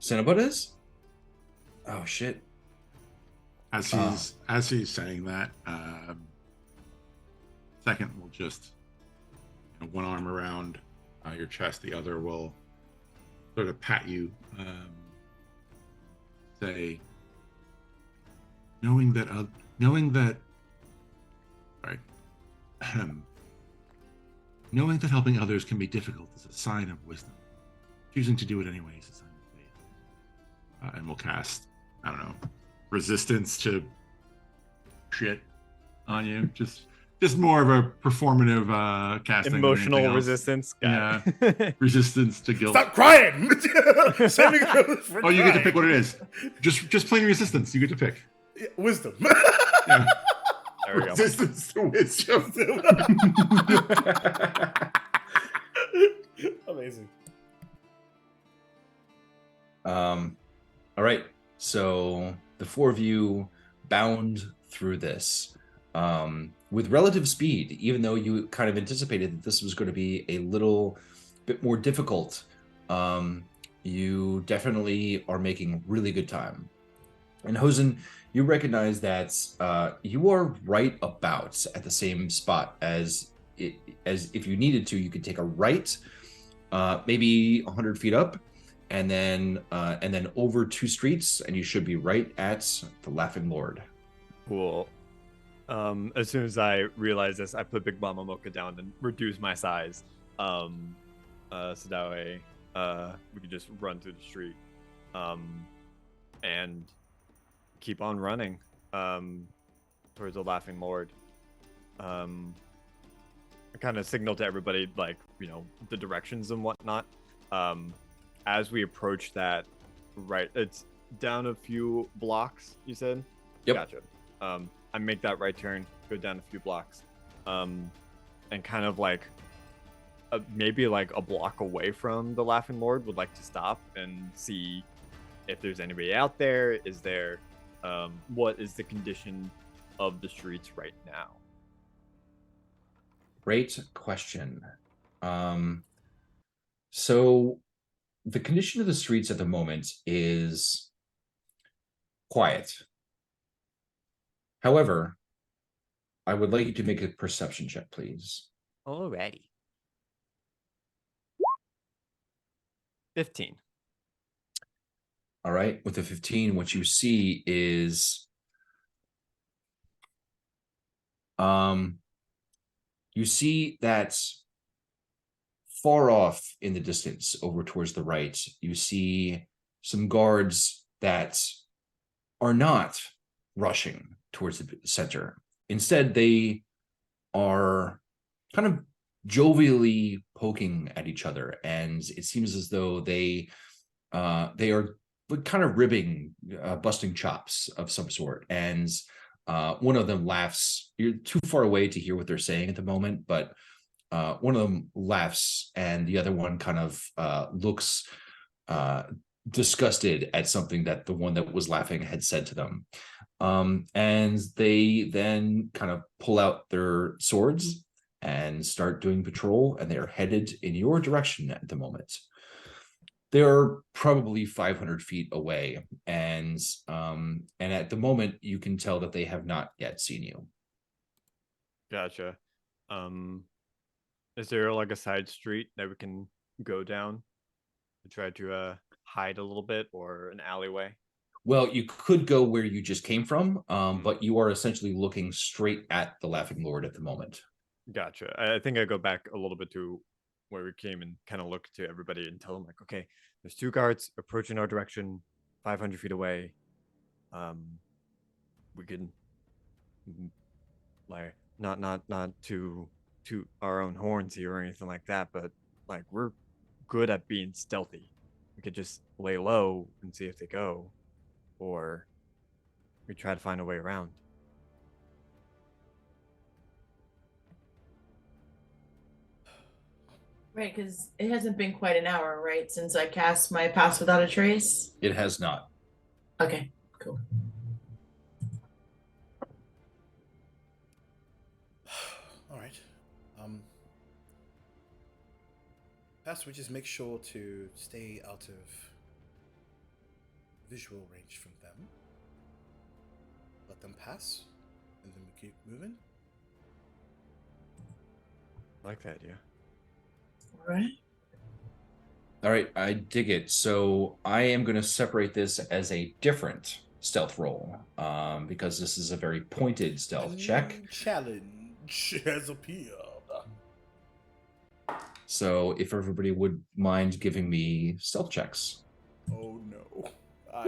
Cinnabon is? Oh shit. As he's saying that, second will just one arm around your chest, the other will sort of pat you, say, knowing that helping others can be difficult is a sign of wisdom. Choosing to do it anyway is a sign of faith. And we'll cast, I don't know, resistance to shit on you. Just more of a performative casting. than Emotional anything else. resistance. Yeah. Got it. Resistance to guilt. Stop crying! Saving goes for Oh, you get to crying. pick what it is. Just plain resistance. You get to pick. Yeah, wisdom. Yeah. There we go. Resistance to wisdom. Amazing. All right. So the four of you bound through this with relative speed, even though you kind of anticipated that this was going to be a little bit more difficult. You definitely are making really good time. And Hosen, you recognize that you are right about at the same spot as if you needed to, you could take a right, maybe 100 feet up, and then over 2 streets, and you should be right at the Laughing Lord. Cool. As soon as I realize this, I put Big Mama Mocha down and reduce my size. So that way we could just run through the street, and keep on running, towards the Laughing Lord. I kind of signal to everybody, like, the directions and whatnot. As we approach that, right, it's down a few blocks, you said? Yep. Gotcha. I make that right turn, go down a few blocks, and kind of like maybe like a block away from the Laughing Lord would like to stop and see if there's anybody out there. Is there, what is the condition of the streets right now? Great question. So the condition of the streets at the moment is quiet. However, I would like you to make a perception check, please. Alrighty. 15. All right. With the 15, what you see is you see that far off in the distance, over towards the right, you see some guards that are not rushing towards the center. Instead, they are kind of jovially poking at each other, and it seems as though they are kind of ribbing, busting chops of some sort. And one of them laughs. You're too far away to hear what they're saying at the moment, but one of them laughs, and the other one kind of looks disgusted at something that the one that was laughing had said to them. And they then kind of pull out their swords and start doing patrol, and they are headed in your direction at the moment. They're probably 500 feet away, and at the moment you can tell that they have not yet seen you. Gotcha. Is there like a side street that we can go down to try to hide a little bit, or an alleyway? Well, you could go where you just came from, but you are essentially looking straight at the Laughing Lord at the moment. Gotcha. I think I go back a little bit to where we came and kind of look to everybody and tell them, like, okay, there's 2 guards approaching our direction, 500 feet away. We can, like, not to toot our own horns here or anything like that, but like, we're good at being stealthy. We could just lay low and see if they go, or we try to find a way around. Right, because it hasn't been quite an hour, right, since I cast my Pass Without a Trace? It has not. Okay, cool. All right. Perhaps we just make sure to stay out of visual range from them. Let them pass, and then we keep moving. I like that idea. All right. I dig it. So I am going to separate this as a different stealth roll, because this is a very pointed stealth check. Challenge has appeared. So if everybody would mind giving me stealth checks. Oh no, I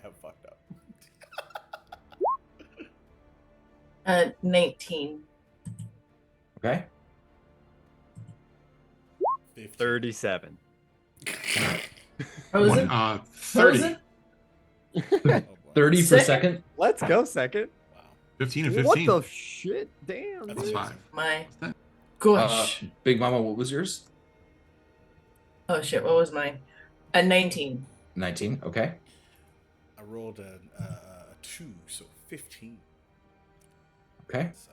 have fucked up. 19. Okay. 37. Frozen? 30. Frozen? Oh, boy. 30 for Second? second. Let's go second. Wow. 15 and What 15. the shit? Damn. That's That's dude. 5. My that? gosh. Big Mama, what was yours? Oh shit, what was mine? A 19. 19. Okay. I rolled a 2, so 15. Okay. So,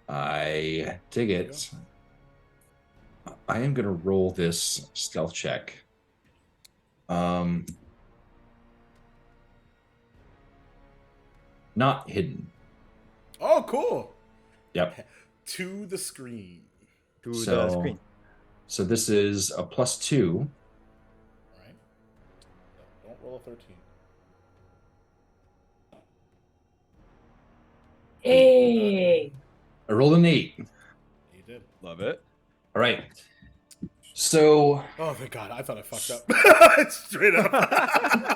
I dig There you it. I am going to roll this stealth check. Not hidden. oh, cool. Yep. To the screen. To the So, screen. so this is a +2. All right. So don't roll a 13. Hey. I rolled an 8. You did. Love it. All right. So Oh, thank God. I thought I fucked up. Straight up.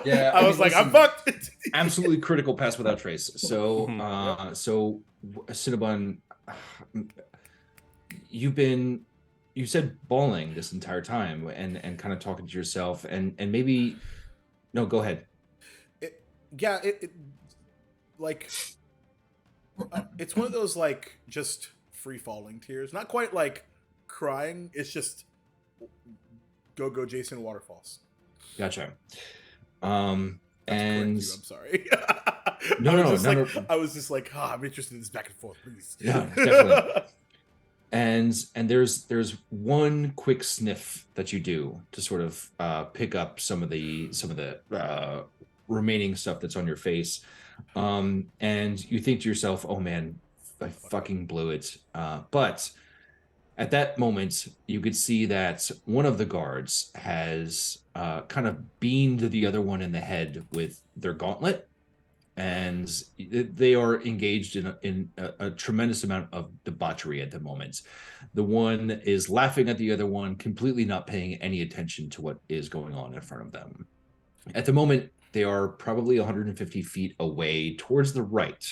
Yeah, I I was mean, like, I'm listen, fucked. absolutely critical pass without trace. So, Mhm. Cinnabon, you said bawling this entire time and kind of talking to yourself and maybe no, go ahead. It, yeah, like, it's one of those, like, just free falling tears. Not quite like crying. It's just go Jason waterfalls. Gotcha. Not to correct And you, I'm sorry. no, no, no, no, I was just like, I'm interested in this back and forth, please. yeah, definitely. And there's one quick sniff that you do to sort of pick up some of the remaining stuff that's on your face, and you think to yourself, oh man, I fucking blew it. But at that moment you could see that one of the guards has kind of beamed the other one in the head with their gauntlet, and they are engaged in a tremendous amount of debauchery at the moment. The one is laughing at the other one, completely not paying any attention to what is going on in front of them. At the moment, they are probably 150 feet away towards the right.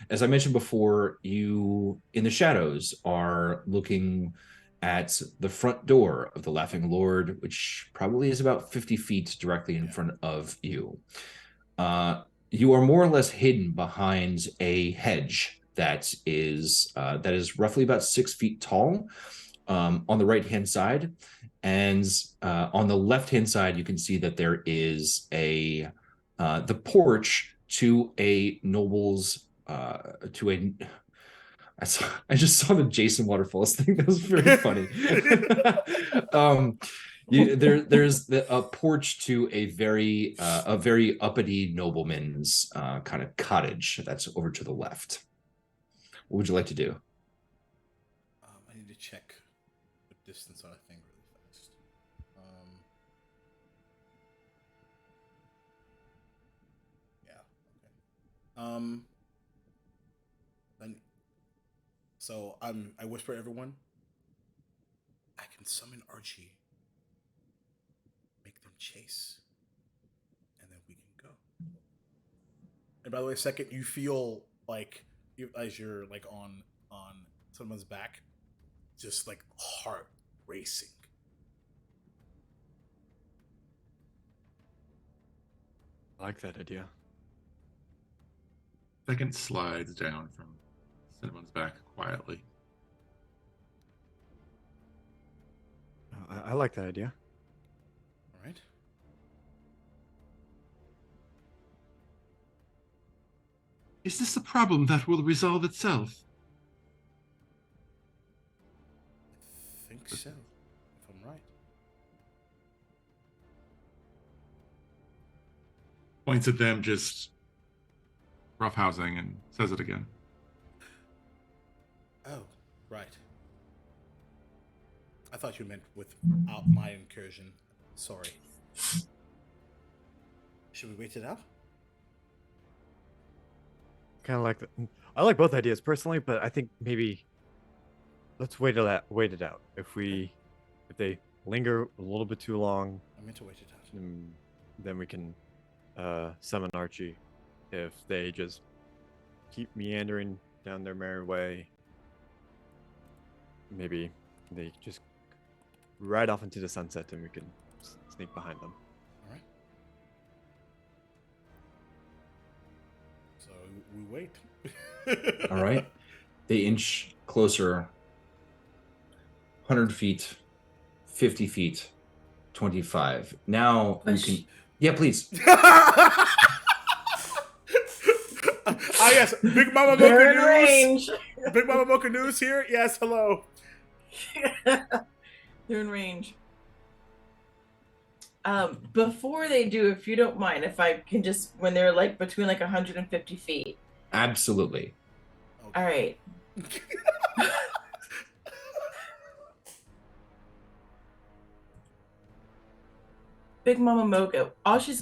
As I mentioned before, you in the shadows are looking at the front door of the Laughing Lord, which probably is about 50 feet directly in front of you. Uh, you are more or less hidden behind a hedge that is roughly about 6 feet tall, on the right hand side, and on the left hand side you can see that there is a the porch to a noble's to a I just saw the Jason Waterfalls thing. That was very funny. There's a porch to a very uppity nobleman's kind of cottage that's over to the left. What would you like to do? I need to check the distance on a thing really fast. Yeah. Okay. Then, so I whisper to everyone. I can summon Archie. Make them chase, and then we can go. And by the way, second, you feel like as you're like on someone's back, just like heart racing. I like that idea. Second slides down from Cinnamon's back quietly. I like that idea. All right. Is this a problem that will resolve itself? I think so, if I'm right. Points at them, just roughhousing, and says it again. Oh, right. I thought you meant without my incursion. Sorry. Should we wait it out? Kind of like I like both ideas personally, but I think maybe let's wait it out. If they linger a little bit too long, I meant to wait it out. then we can summon Archie. If they just keep meandering down their merry way, maybe they just ride off into the sunset and we can sneak behind them. All right. So we wait. All right. They inch closer. 100 feet, 50 feet, 25. Now we can. Yeah, please. Yes, Big Mama They're Mocha in News. range. Big Mama Mocha News here. Yes, hello. They're in range. Before they do, if you don't mind, if I can just, when they're like between like 150 feet. Absolutely. All right. Big Mama Mocha, all she's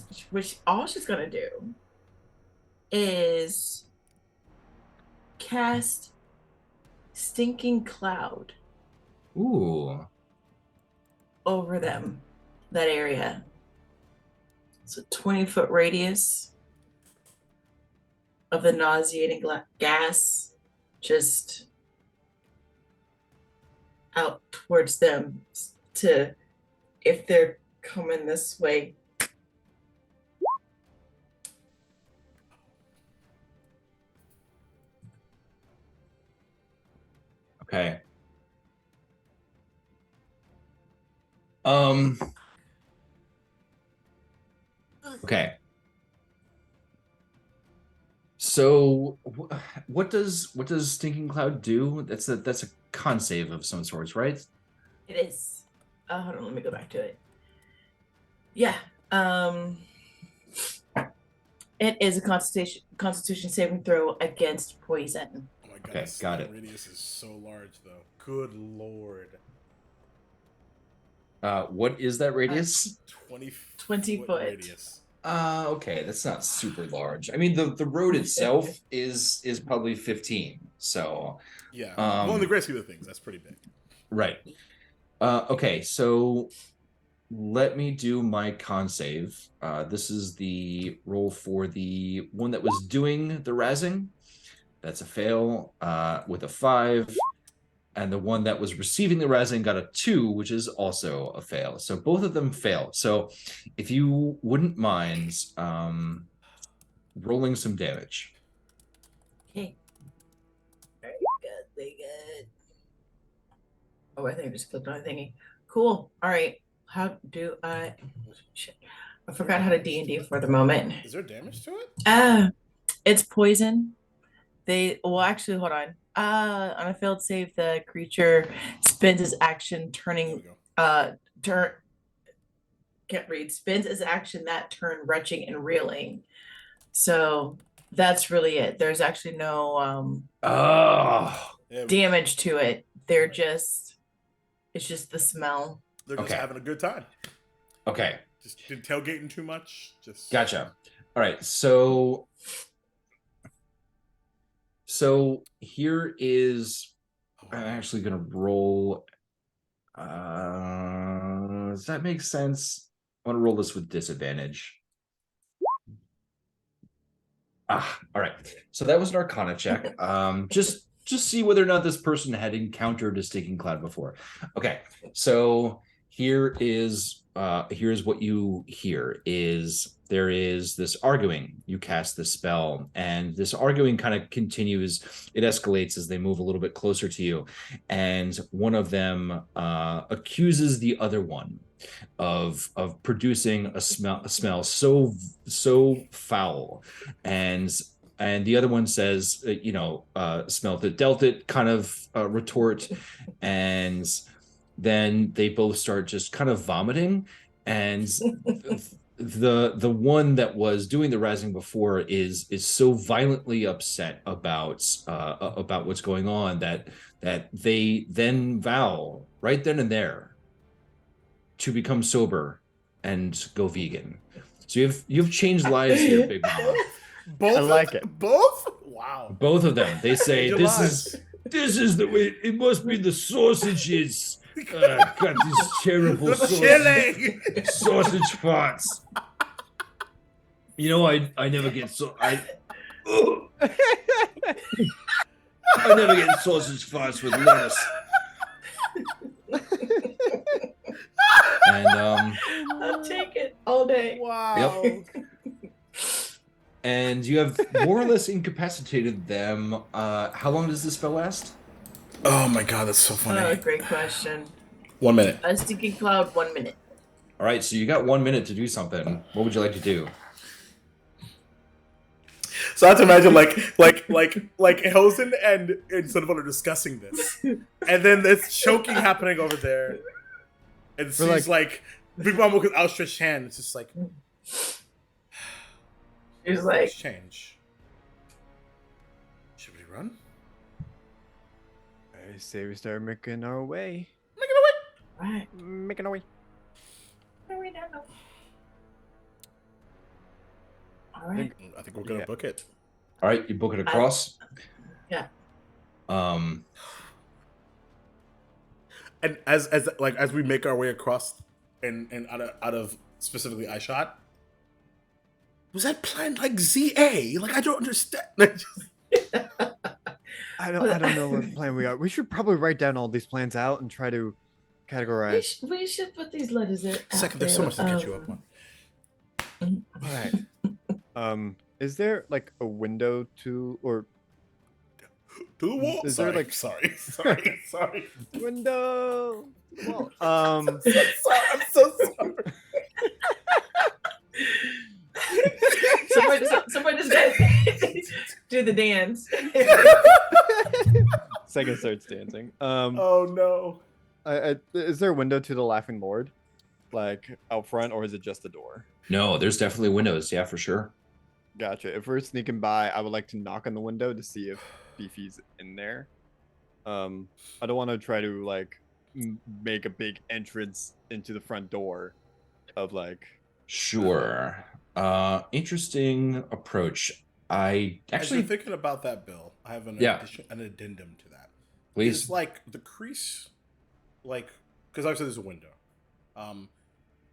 gonna do is cast Stinking Cloud Ooh. over them, that area. It's a 20-foot radius of the nauseating gas just out towards them to, if they're coming this way. Okay. Okay. So what does Stinking Cloud do? That's a con save of some sorts, right? It is. Hold on, let me go back to it. Yeah. It is a constitution saving throw against poison. Oh my god, Okay, this got it. radius is so large though. Good lord. What is that radius? 20 foot. radius. Okay, that's not super large. I mean, the road itself is probably 15. So Yeah. Well, in the um, grand scheme of things, that's pretty big. right. Okay, so let me do my con save. This is the roll for the one that was doing the razzing. That's a fail with a 5. And the one that was receiving the razzing got a 2, which is also a fail. So both of them fail. So if you wouldn't mind rolling some damage. Okay. Very good. Very good. Oh, I think I just clicked on a thingy. Cool. All right. How do I? Shit. I forgot how to D&D for the moment. Is there damage to it? It's poison. Actually, hold on. On a failed save, the creature spends its action There we turning go. can't read. Spends its action that turn retching and reeling. So that's really it. There's actually no Oh, Yeah, damage to it. It's just the smell. they're just Okay. having a good time. okay. Just didn't tailgating too much. Just Gotcha. All right. So here is, I'm actually going to roll. Does that make sense? I want to roll this with disadvantage. All right. So that was an Arcana check. Just see whether or not this person had encountered a stinking cloud before. Okay. So here's what you hear is there is this arguing. You cast the spell, and this arguing kind of continues. It escalates as they move a little bit closer to you, and one of them accuses the other one of producing a smell so foul, and the other one says, smelt it, dealt it, kind of retort, and then they both start just kind of vomiting, and the one that was doing the razzing before is so violently upset about what's going on that they then vow right then and there to become sober and go vegan. So you've changed lives here, Big Mama. both. I like it. Both. Wow. Both of them. They say Change your lives. this is the way. It must be the sausages. Got these terrible Chile. sausage farts. You know, I never get I never get sausage farts with lettuce. And I'll take it all day. Wow. and you have more or less incapacitated them. How long does this spell last? Oh my god, that's so funny. Great question. 1 minute. A stinking cloud, 1 minute. All right, so you got 1 minute to do something. What would you like to do? So I have to imagine like Hosen and Sullivan are discussing this, and then there's choking happening over there, and she's like Big Mama with outstretched hand. It's just like She's like, change. Should we run? I say we start making our way. right. Making our way. All right. I think we're gonna book it. All right, you book it across. Yeah. And as we make our way across and out of specifically iShot, was that planned like ZA? Like I don't understand. I don't know what plan we are. We should probably write down all these plans out and try to categorize. We should put these letters out Second, there's so much to catch you up on. All right. Is there like a window to or To the wall. Is Sorry, there, like- sorry. window? Well, I'm so sorry. Somebody just do the dance. Second starts dancing. Oh no. Is there a window to the Laughing Lord, like out front, or is it just a door? No, there's definitely windows. Yeah, for sure. Gotcha. If we're sneaking by, I would like to knock on the window to see if Beefy's in there. I don't want to try to like make a big entrance into the front door of like. Sure. Interesting approach. I As actually, you're thinking about that, Bill, I have an Yeah. an addendum to that. please. Is like the crease, like because obviously there's a window.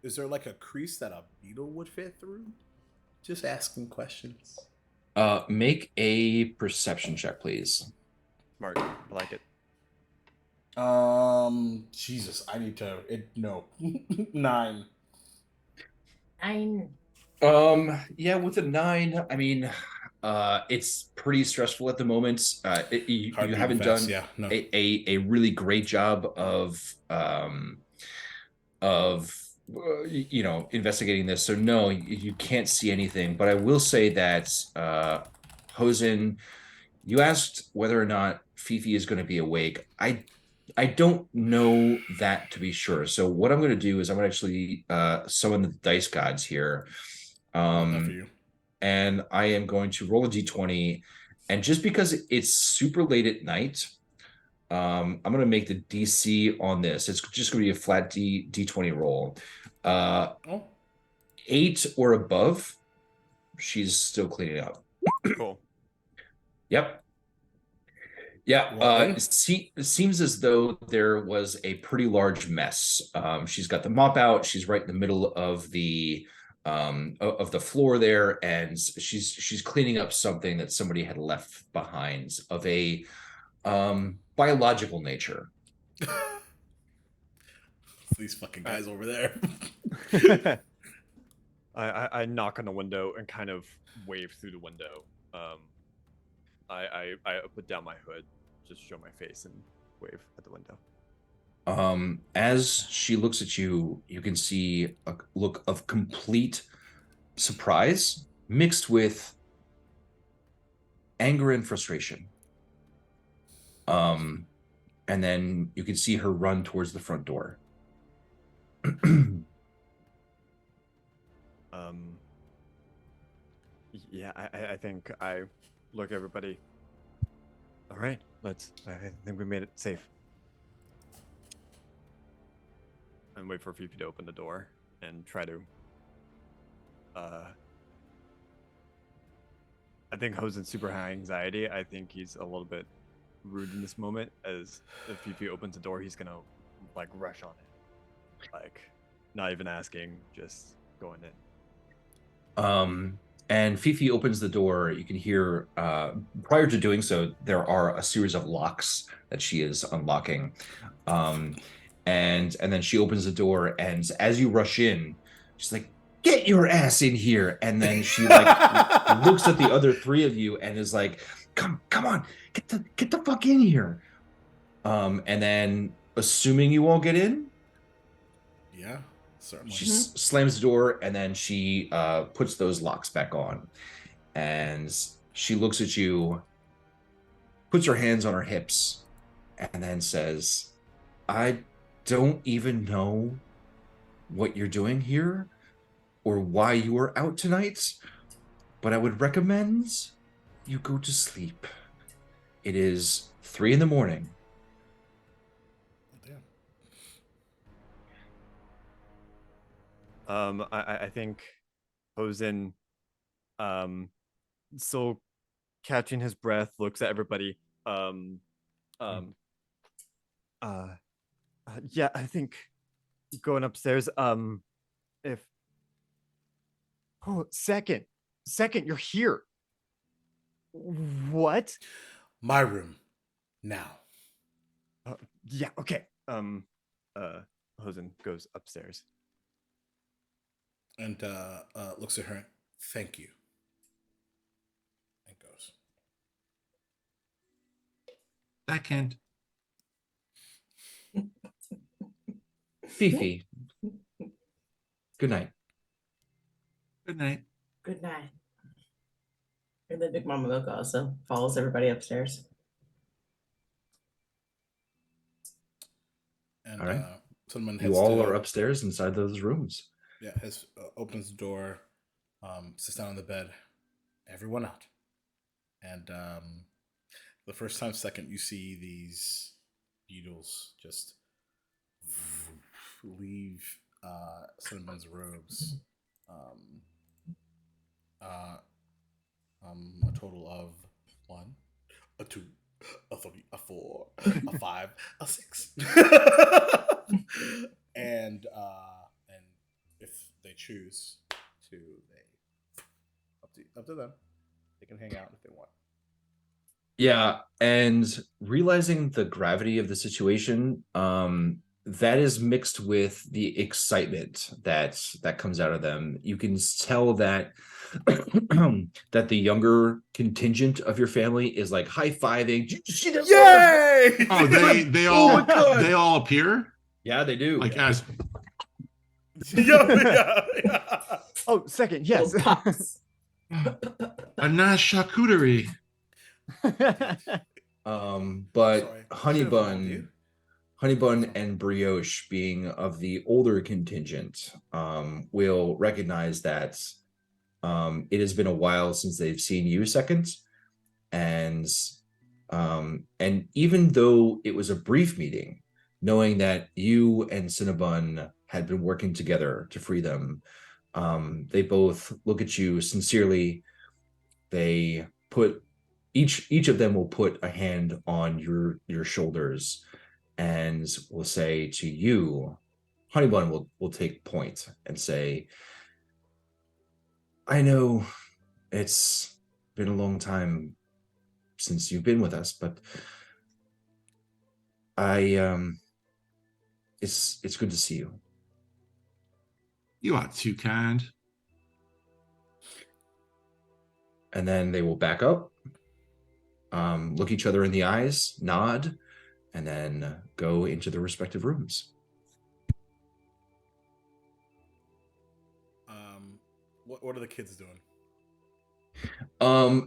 Is there like a crease that a beetle would fit through? Just asking questions. Make a perception check, please. Smart. I like it. Jesus, I need to. No, 9. Yeah, with a 9, I mean, it's pretty stressful at the moment. You Heartbeat haven't fast, done yeah, no. a really great job of investigating this. So no, you can't see anything. But I will say that Hosen, you asked whether or not Fifi is going to be awake. I don't know that to be sure. So what I'm going to do is I'm going to actually summon the dice gods here. Love that for you. And I am going to roll a d20. And just because it's super late at night, I'm going to make the DC on this. It's just going to be a flat d20 roll. Oh, 8 or above, she's still cleaning up. Cool. Yep. Yeah, Well then. it seems as though there was a pretty large mess. She's got the mop out. She's right in the middle of the floor there, and she's cleaning up something that somebody had left behind of a biological nature. These fucking guys over there. I knock on the window and kind of wave through the window. I put down my hood, just show my face and wave at the window. As she looks at you, you can see a look of complete surprise mixed with anger and frustration. And then you can see her run towards the front door. Yeah, I think I look at everybody. All right, I think we made it safe. And wait for Fifi to open the door and try to. I think Hosen's super high anxiety. I think he's a little bit rude in this moment. As if Fifi opens the door, he's gonna like rush on it, like not even asking, just going in. And Fifi opens the door. You can hear, prior to doing so, there are a series of locks that she is unlocking. And then she opens the door, and as you rush in, she's like, "Get your ass in here!" And then she like looks at the other 3 of you and is like, "Come on, get the fuck in here!" And then, assuming you all get in, Yeah, certainly. she slams the door, and then she puts those locks back on, and she looks at you, puts her hands on her hips, and then says, "I don't even know what you're doing here or why you are out tonight, but I would recommend you go to sleep. It is 3 in the morning. Damn. I think Hosen, still catching his breath, looks at everybody. Yeah, I think going upstairs. If second, you're here. What? My room now. Yeah. Okay. Hosen goes upstairs. And looks at her. Thank you. And goes. Second. Fifi. Good night. Good night. Good night. And then Big Mama Mocha also follows everybody upstairs. And All right. Cinnamon You heads all to, are upstairs inside those rooms. Yeah, opens the door, sits down on the bed. Everyone out. And the first time, second, you see these beetles just leave Cinnamon's robes. A total of 1, a 2, a 3, a 4, a 5, a 6. and if they choose to, up to them. They can hang out if they want. Yeah, and realizing the gravity of the situation, that is mixed with the excitement that comes out of them. You can tell that that the younger contingent of your family is like high-fiving. Did you see that? Yay! Oh, they Oh all my God. they all appear Yeah, they do. like as yeah. Oh, second. Yes. Little pops. a nice charcuterie. But Sorry, Honey should've involved you. Bun, Honey Bun and Brioche, being of the older contingent, will recognize that it has been a while since they've seen you, second, and even though it was a brief meeting, knowing that you and Cinnabon had been working together to free them, they both look at you sincerely. They put each of them will put a hand on your shoulders and will say to you, Honeybun will take point and say, I know it's been a long time since you've been with us, but it's good to see you. You are too kind. And then they will back up, look each other in the eyes, nod, and then go into their respective rooms. What are the kids doing?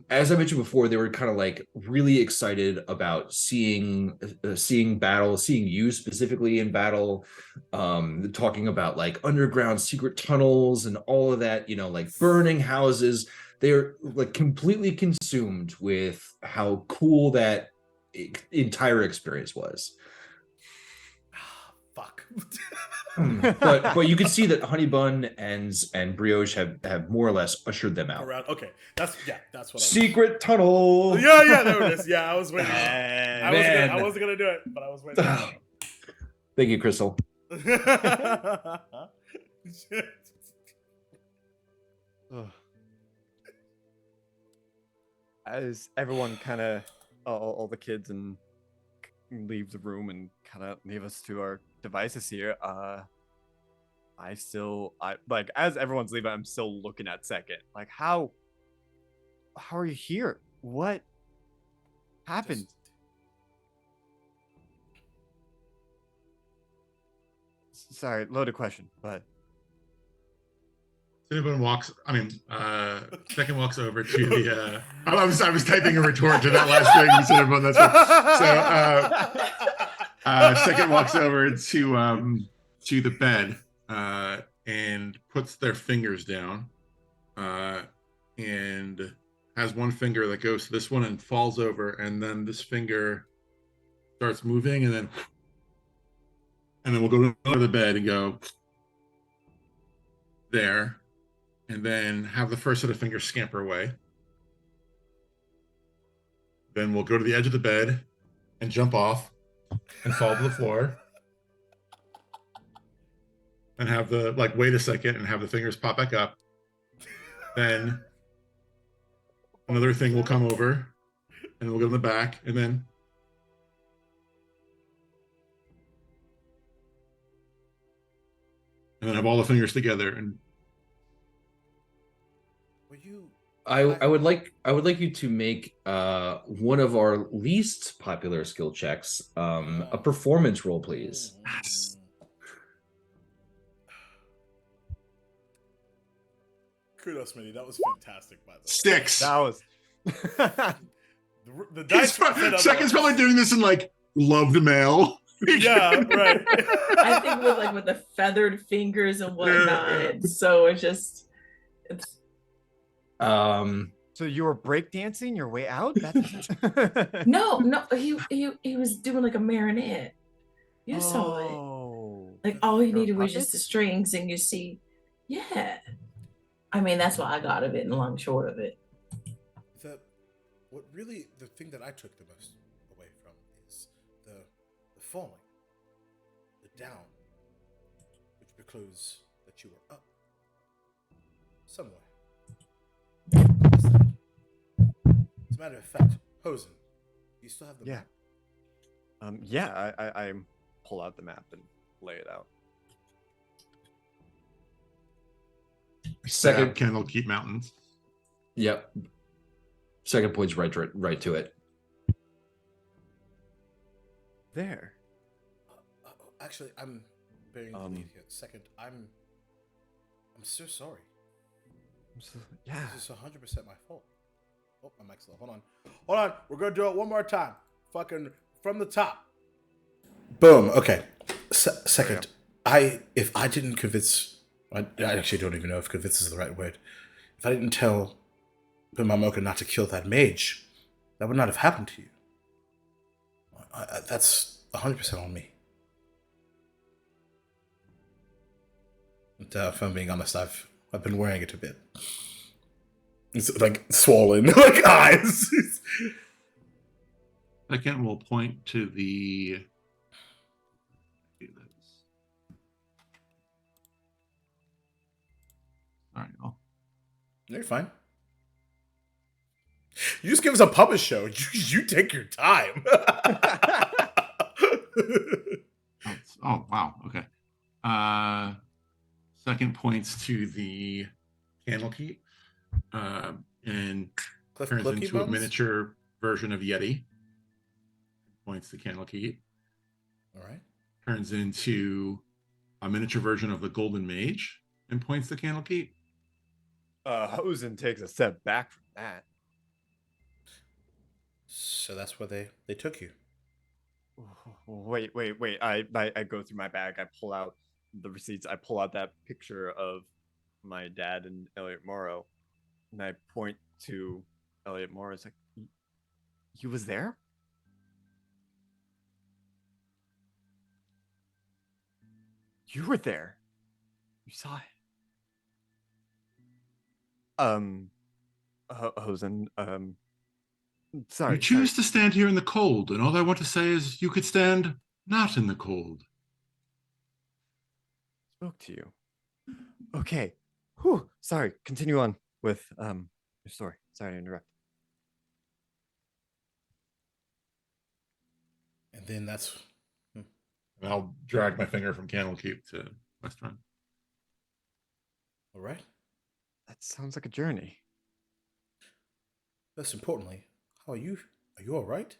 As I mentioned before, they were kind of like really excited about seeing battle, seeing you specifically in battle, talking about like underground secret tunnels and all of that, like burning houses. They're like completely consumed with how cool that entire experience was. Fuck. but you can see that Honey Bun and Brioche have more or less ushered them out. Around. Okay, that's what. Secret tunnel. Yeah, there it is. Yeah, I was waiting. Man. I wasn't gonna do it, but I was waiting. Thank you, Crystal. As everyone kind of, all the kids and leave the room and kind of leave us to our devices here, I like, as everyone's leaving, I'm still looking at second. Like, how are you here? What happened? Sorry, loaded question, but Cinnabon second walks over to the I was typing a retort to that last thing, Cinnabon, that's right. So second walks over to the bed and puts their fingers down and has one finger that goes to this one and falls over, and then this finger starts moving, and then we'll go to the bed and go there, and then have the first set of fingers scamper away. Then we'll go to the edge of the bed and jump off and fall to the floor. and have the wait a second and have the fingers pop back up. Then another thing will come over and we'll go in the back and then have all the fingers together and Were you? I would like you to make one of our least popular skill checks, a performance roll, please. yes. Kudos, Smitty. That was fantastic, by the way. 6. That was. The dice set up Second's well. probably doing this in loved mail. Yeah, right. I think with the feathered fingers and whatnot. So it's So you were breakdancing your way out? That's no, he was doing like a marionette. You saw it. Oh. Like all he You're a needed was just puppet? the strings, and you see, yeah. I mean, that's what I got of it, and long short of it. The thing that I took the most away from is the falling, the down, which precludes that you were up somewhere. What was that? As a matter of fact, Hosen, you still have the Yeah. map. Yeah, I pull out the map and lay it out. Second, Candlekeep Mountains. yep. Second point's right to it. There. Actually, I'm bearing the lead here. Second, I'm so sorry. Yeah. This is 100% my fault. Oh, my mic's low. Hold on. We're gonna do it one more time. Fucking from the top. Boom. Okay. Second, if I didn't convince, I actually don't even know if convince is the right word. If I didn't tell Mamoka not to kill that mage, that would not have happened to you. That's 100% on me. And, if I'm being honest, I've been wearing it a bit. It's swollen, eyes. Second, we'll point to the. All right. You're fine. You just give us a puppet show. You take your time. Oh wow. Okay. Second points to the Candlekeep, and turns into a miniature version of Yeti. Points to Candlekeep. All right. Turns into a miniature version of the Golden Mage and points to Candlekeep. Hosen takes a step back from that. So that's where they took you. Wait. I go through my bag. I pull out the receipts. I pull out that picture of my dad and Elliot Morrow, and I point to Elliot Morrow. It's like, he was there? You were there. You saw it. Hosen, sorry. You choose sorry. to stand here in the cold, and all I want to say is you could stand not in the cold. Spoke to you. Okay. Whew. Sorry. Continue on with your story. Sorry to interrupt. And then that's. And I'll drag my finger from Candlekeep to West Run. All right. That sounds like a journey. Most importantly, how are you? Are you all right?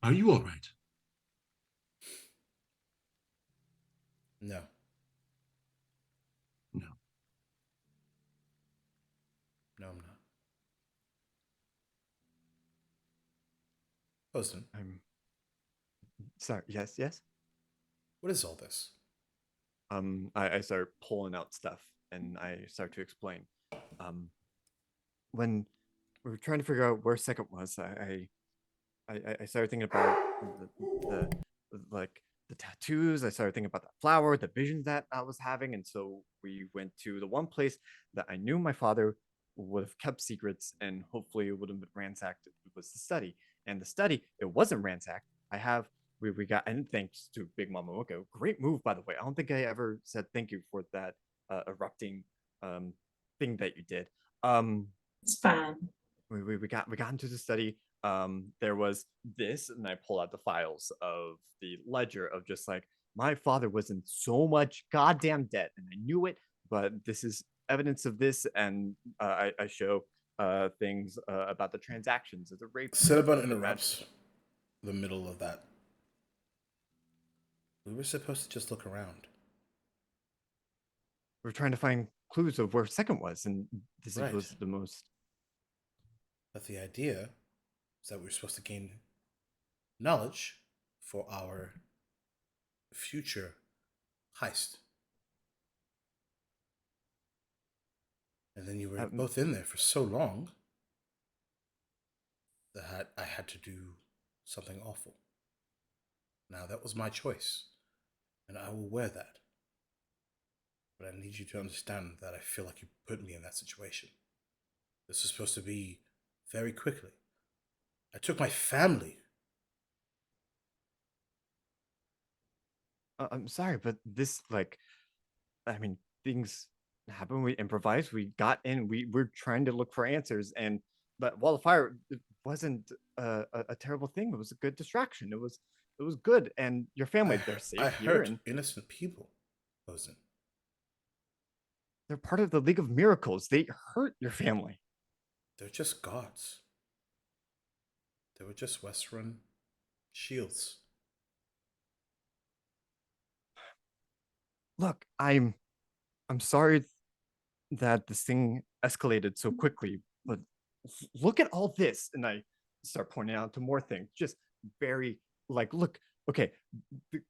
Are you all right? No. No. No, I'm not. Hosen, I'm sorry. Yes. what is all this? I start pulling out stuff and I start to explain. When we were trying to figure out where second was, I started thinking about the tattoos. I started thinking about the flower, the visions that I was having, and so we went to the one place that I knew my father would have kept secrets and hopefully it would have been ransacked. It was the study, and the study, it wasn't ransacked. I have we got, and thanks to Big Mama Mocha. Great move, by the way. I don't think I ever said thank you for that erupting thing that you did. It's fine. We got into the study. There was this, and I pull out the files of the ledger of just like, my father was in so much goddamn debt, and I knew it, but this is evidence of this, and I show things about the transactions of the rape. Cinnabon interrupts the middle of that. We were supposed to just look around. We're trying to find clues of where second was, and this Right. was the most. But the idea is that we're supposed to gain knowledge for our future heist. And then you were both in there for so long that I had to do something awful. Now, that was my choice, and I will wear that. But I need you to understand that I feel like you put me in that situation. This is supposed to be very quickly. I took my family. I'm sorry, but this, like, I mean, things happen. We improvised. We got in. We were trying to look for answers, and but while the fire, it wasn't a terrible thing. It was a good distraction. It was good, and your family, they're safe I here, hurt and innocent people, Ozen. they're part of the League of Miracles. They hurt your family. They're just gods. They were just Western shields. Look, I'm sorry that this thing escalated so quickly, but look at all this, and I start pointing out to more things. Just very like, look, okay, the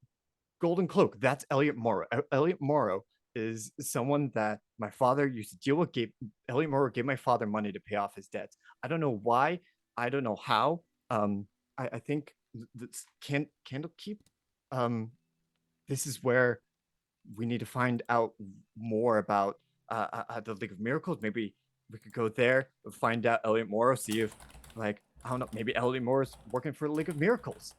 Golden Cloak. That's Elliot Morrow. Elliot Morrow is someone that my father used to deal with. Elliot Morrow gave my father money to pay off his debts. I don't know why. I don't know how. I think this Candlekeep. This is where we need to find out more about the League of Miracles. Maybe we could go there, find out Elliot Morrow, see if, like, I don't know, maybe Elliot Morrow's working for the League of Miracles.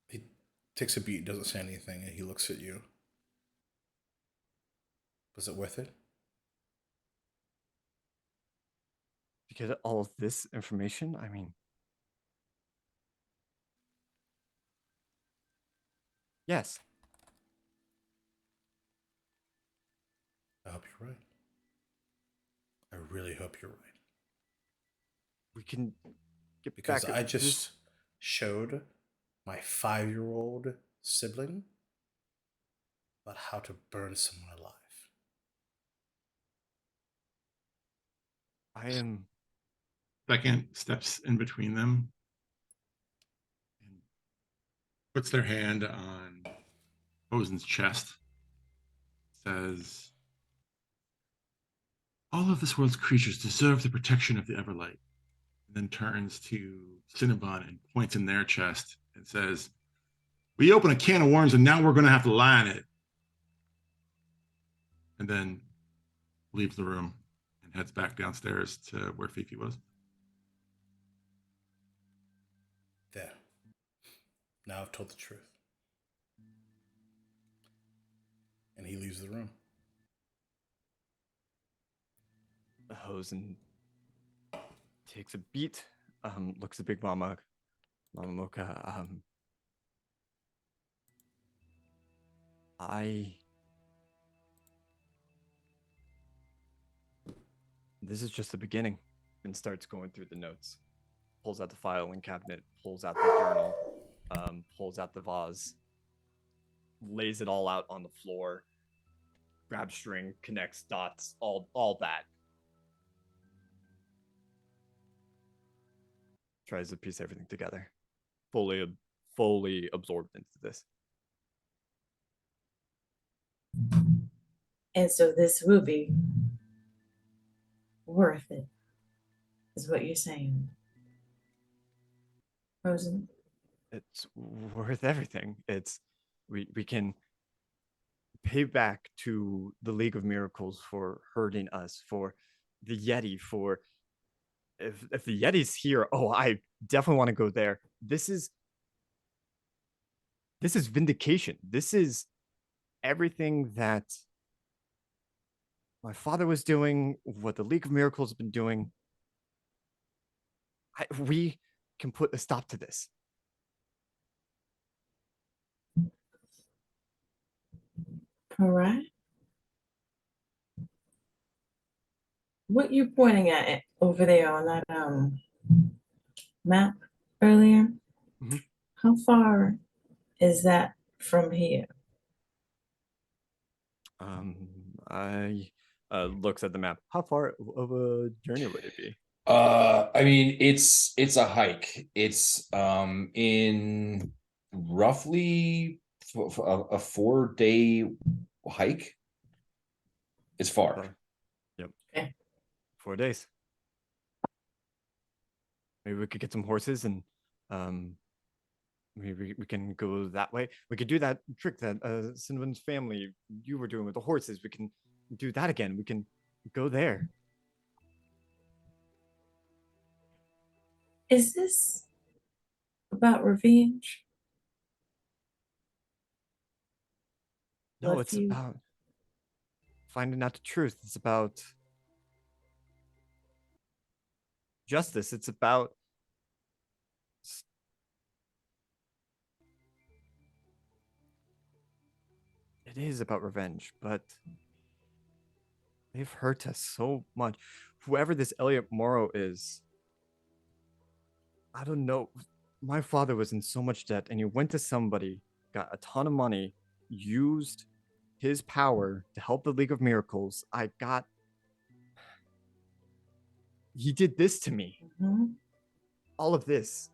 He takes a beat, doesn't say anything, and he looks at you. Was it worth it? To get all of this information, I mean, yes. I hope you're right. I really hope you're right. We can get Because back. I just showed my 5-year-old sibling about how to burn someone alive. I am. Second steps in between them and puts their hand on Ozen's chest. Says, all of this world's creatures deserve the protection of the Everlight. And then turns to Cinnabon and points in their chest and says, we open a can of worms and now we're going to have to line it. And then leaves the room and heads back downstairs to where Fifi was. There. Now I've told the truth. And he leaves the room. Hosen takes a beat, looks at Big Mama Mocha. This is just the beginning, and starts going through the notes. Pulls out the filing cabinet, pulls out the journal, pulls out the vase, lays it all out on the floor, grabs string, connects dots, all that. Tries to piece everything together. Fully absorbed into this. And so this will be worth it, is what you're saying. Rosen? It's worth everything. We can pay back to the League of Miracles for hurting us, for the Yeti, for if the Yeti's here, oh, I definitely want to go there. This is vindication. This is everything that my father was doing, what the League of Miracles has been doing. We can put a stop to this. All right. What you pointing at over there on that map earlier? Mhm. How far is that from here? I looks at the map. How far of a journey would it be? I mean, it's a hike. It's in roughly a 4-day hike. It's far. Yep. Okay. 4 days. Maybe we could get some horses and maybe we can go that way. We could do that trick that Cinnamon's family you were doing with the horses. We can do that again. We can go there. Is this about revenge? No, Blood it's feud? about finding out the truth. It's about justice. It's about it is about revenge, but they've hurt us so much. Whoever this Elliot Morrow is, I don't know. My father was in so much debt, and he went to somebody, got a ton of money, used his power to help the League of Miracles. He did this to me. Mhm. All of this.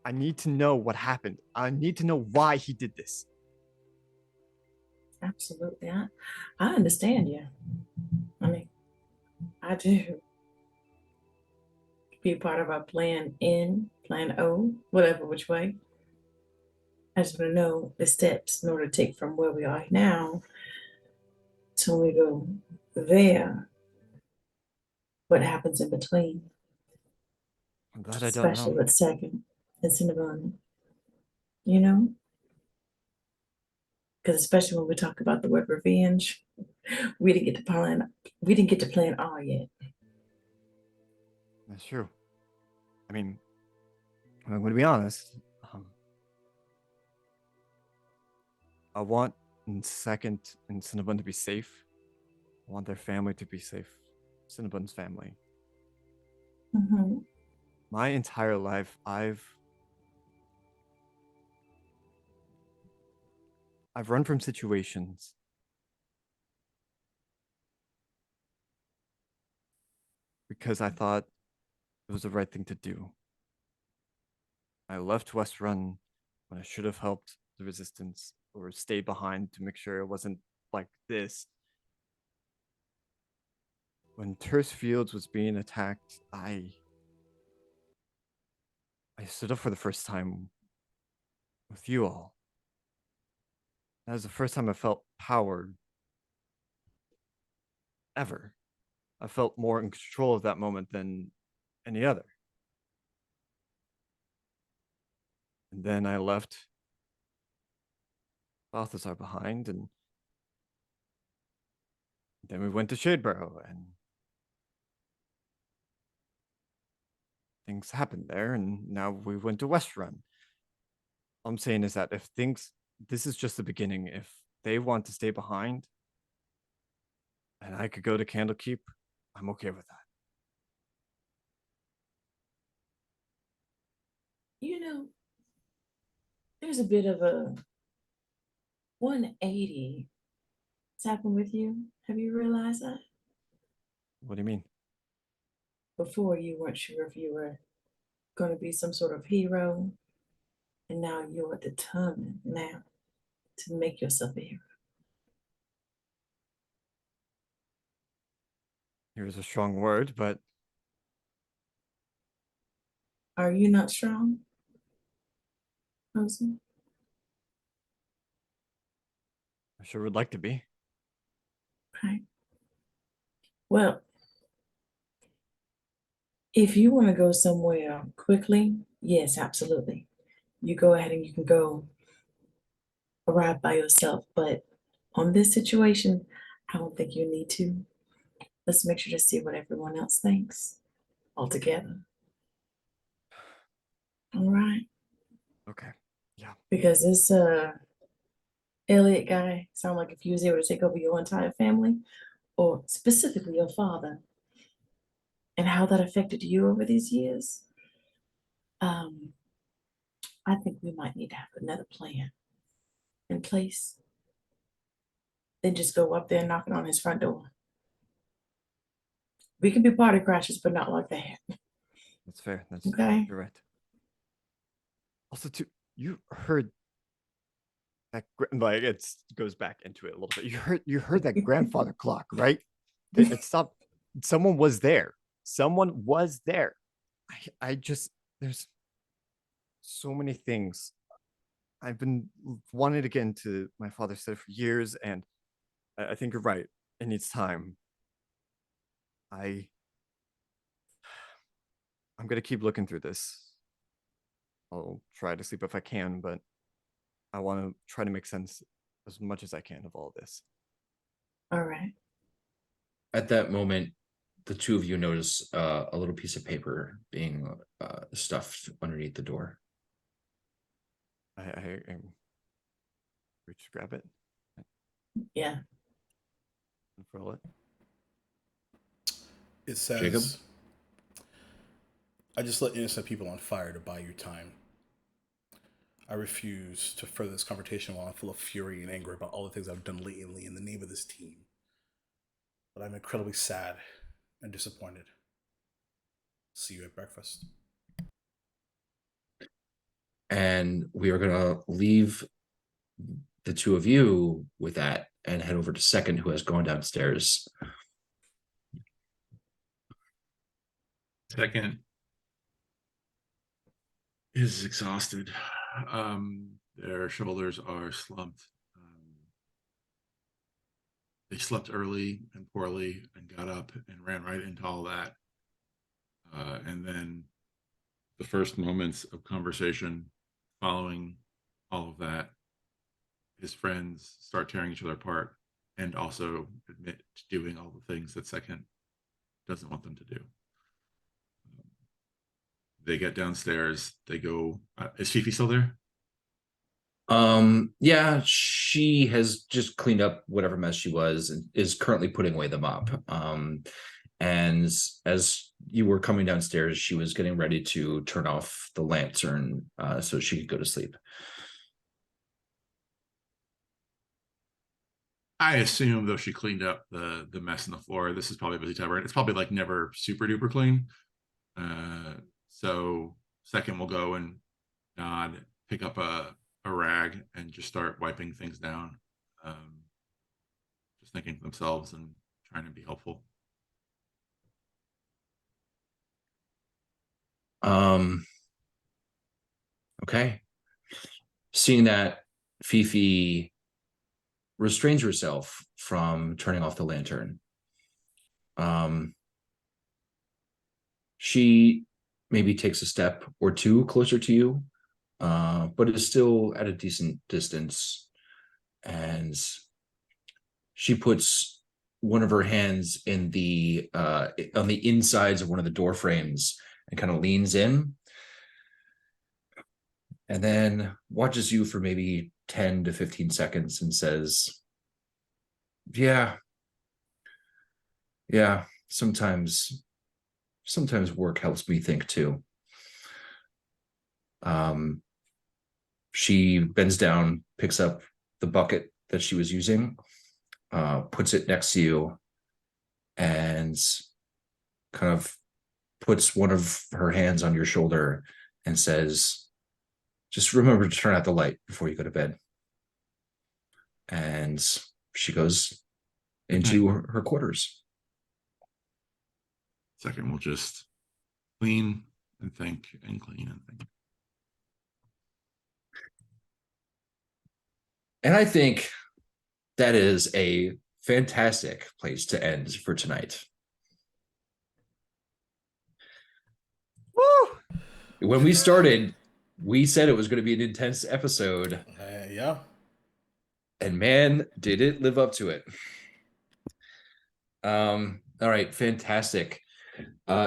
I need to know what happened. I need to know why he did this. Absolutely. I understand you. I mean, I do. Be part of our plan N, plan O, whatever which way. I just want to know the steps in order to take from where we are now till we go there. What happens in between, I'm glad I don't especially know. with second and Cinnabon, you know? Because especially when we talk about the word revenge, we didn't get to plan R yet. That's true. I mean, I'm going to be honest. I want second and Cinnabon to be safe. I want their family to be safe. Cinnabon's family. Mm-hmm. My entire life, I've run from situations because I thought it was the right thing to do. I left West Run when I should have helped the resistance or stayed behind to make sure it wasn't like this. When Terse Fields was being attacked, I stood up for the first time with you all. That was the first time I felt power ever. I felt more in control of that moment than any other. And then I left Balthazar behind, and then we went to Shadeborough, and things happened there, and now we went to West Run. All I'm saying is that this is just the beginning. If they want to stay behind, and I could go to Candlekeep, I'm okay with that. You know, there's a bit of a 180 that's happened with you. Have you realized that? What do you mean? Before you weren't sure if you were going to be some sort of hero, and now you're determined now to make yourself a hero. Here's a strong word, but Are you not strong, Rosie? I sure would like to be. Right. Well, If you want to go somewhere quickly, yes, absolutely. You go ahead and you can go arrive by yourself. But on this situation, I don't think you need to. Let's make sure to see what everyone else thinks altogether. All right. Okay. Yeah. Because this Elliot guy sound like if he was able to take over your entire family, or specifically your father, and how that affected you over these years, um, I think we might need to have another plan in place than just go up there knocking on his front door. We can be party crashers, but not like that. That's fair. That's Okay. You're right. Also, too, you heard that like it goes back into it a little bit. You heard that grandfather clock, right? It stopped. Someone was there. Someone was there. I just there's so many things. I've been wanting to get into my father's study for years, and I think you're right. It needs time. I I'm gonna keep looking through this. I'll try to sleep if I can, but I want to try to make sense as much as I can of all this. All right. At that moment, the two of you notice a little piece of paper being stuffed underneath the door. I reach to grab it, Yeah. unfurl it. It says, Jacob? I just lit innocent people on fire to buy you time. I refuse to further this confrontation while I'm full of fury and anger about all the things I've done lately in the name of this team. But I'm incredibly sad and disappointed. See you at breakfast. And we are going to leave the two of you with that and head over to Second, who has gone downstairs. Second is exhausted. Their shoulders are slumped. They slept early and poorly and got up and ran right into all that. And then the first moments of conversation following all of that, his friends start tearing each other apart and also admit to doing all the things that Second doesn't want them to do. They get downstairs. They go. Is Fifi still there? Yeah, she has just cleaned up whatever mess she was and is currently putting away the mop. And as you were coming downstairs, she was getting ready to turn off the lantern so she could go to sleep. I assume, though, she cleaned up the mess on the floor. This is probably a busy time, right? It's probably like never super duper clean. So Second will go and nod, pick up a rag, and just start wiping things down. Just thinking to themselves and trying to be helpful. Okay. Seeing that, Fifi restrains herself from turning off the lantern. She maybe takes a step or two closer to you, but is still at a decent distance. And she puts one of her hands in the on the insides of one of the door frames and kind of leans in, and then watches you for maybe 10 to 15 seconds and says, yeah, sometimes work helps me think too. She bends down, picks up the bucket that she was using, puts it next to you, and kind of puts one of her hands on your shoulder and says, just remember to turn out the light before you go to bed. And she goes into her quarters. Second will just clean and think and clean and think. And I think that is a fantastic place to end for tonight. When we started, we said it was going to be an intense episode, Yeah. and man, did it live up to it. All right, fantastic.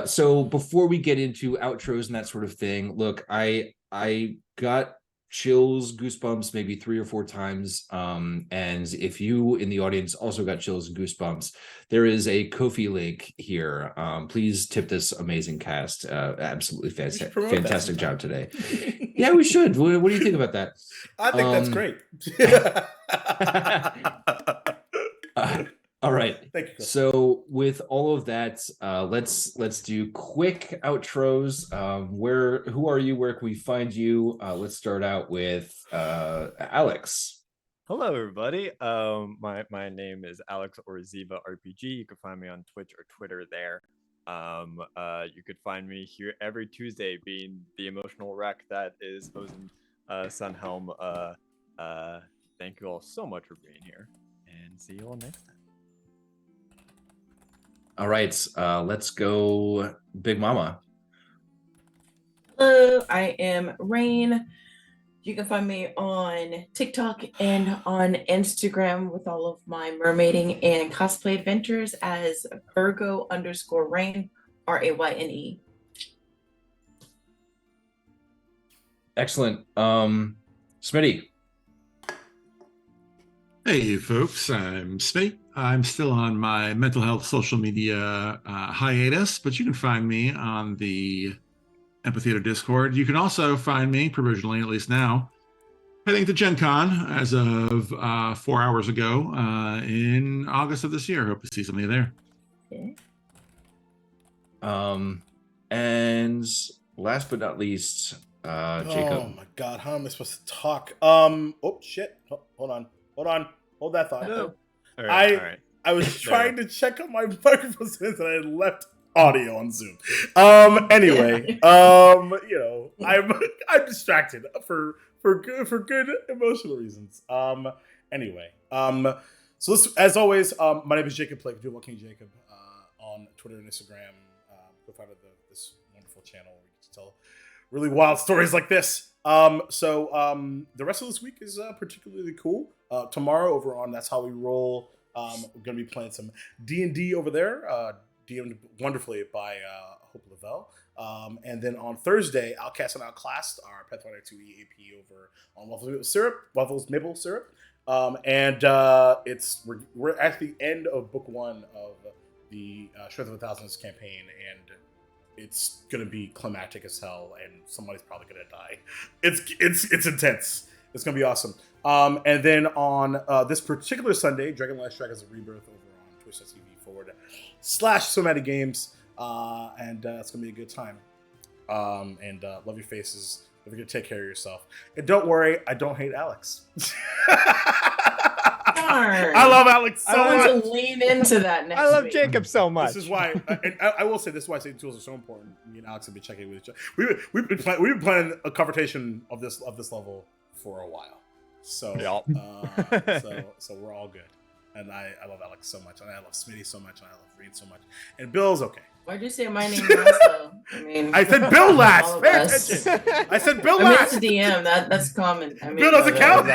So before we get into outros and that sort of thing, look, I got chills, goosebumps maybe 3 or 4 times. And if you in the audience also got chills and goosebumps, there is a Ko-fi link here. Please tip this amazing cast. Absolutely should promote that fantastic sometime. job today. Yeah, we should. What do you think about that? I think that's great. All right. Thank you, Chris. So with all of that, let's do quick outros. Who are you? Where can we find you? Let's start out with Alex. Hello, everybody. My name is Alex or Ziva RPG. You can find me on Twitch or Twitter there. You could find me here every Tuesday, being the emotional wreck that is Hosen Sunhelm. Thank you all so much for being here, and see you all next time. All right, let's go, Big Mama. Hello, I am Rain. You can find me on TikTok and on Instagram with all of my mermaiding and cosplay adventures as Virgo_Rain, RAYNE. Excellent. Smitty. Hey, folks, I'm Smitty. I'm still on my mental health social media hiatus, but you can find me on the Amphitheater Discord. You can also find me, provisionally, at least now, heading to Gen Con as of 4 hours ago in August of this year. Hope to see some of you there. Okay. And last but not least, Jacob. Oh my God, how am I supposed to talk? Oh shit! Hold on. Hold that thought. Uh-oh. All right. I was trying to check out my microphone settings and I had left audio on Zoom. Anyway, I'm distracted for good emotional reasons. Anyway, so as always, my name is Jacob Blake, Dual King Jacob, on Twitter and Instagram. Co-founder of this wonderful channel where we get to tell really wild stories like this. So the rest of this week is particularly cool. Tomorrow over on That's How We Roll, we're gonna be playing some D&D over there, DM'd wonderfully by Hope Lavelle. And then on Thursday, Outcast and Outclassed, our Pathfinder 2e AP over on Waffles Maple Syrup. And we're at the end of book 1 of the Strength of the Thousands campaign, and it's gonna be climactic as hell, and somebody's probably gonna die. It's intense. It's gonna be awesome. And then on this particular Sunday, Dragonlance Dragons of Rebirth over on twitch.tv/Somatic Games, and it's gonna be a good time. And love your faces. Don't forget to take care of yourself. And don't worry, I don't hate Alex. Darn. I love Alex so I want much. to lean into that next I love week. Jacob so much. This is why, and I will say this is why safety tools are so important. Me and Alex have been checking with each other. We've been planning a confrontation of this level for a while. So so we're all good. And I love Alex so much, and I love Smitty so much, and I love Reed so much, and Bill's okay. Why'd you say my name last though? I mean, I said Bill last. all of Pay us. attention. I said Bill I mean, last. it's a DM. That's common. I mean, Bill doesn't count.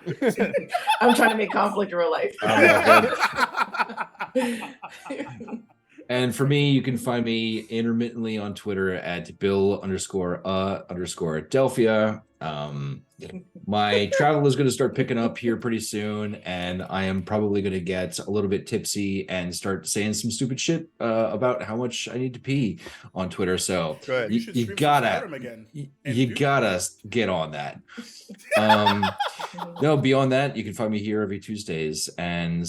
Exactly. I'm trying to make conflict in real life. And for me, you can find me intermittently on Twitter at Bill_Delphia. My travel is going to start picking up here pretty soon, and I am probably going to get a little bit tipsy and start saying some stupid shit about how much I need to pee on Twitter. So Good. You should you stream some gotta Skyrim again. you gotta get on that. No, beyond that, you can find me here every Tuesdays, and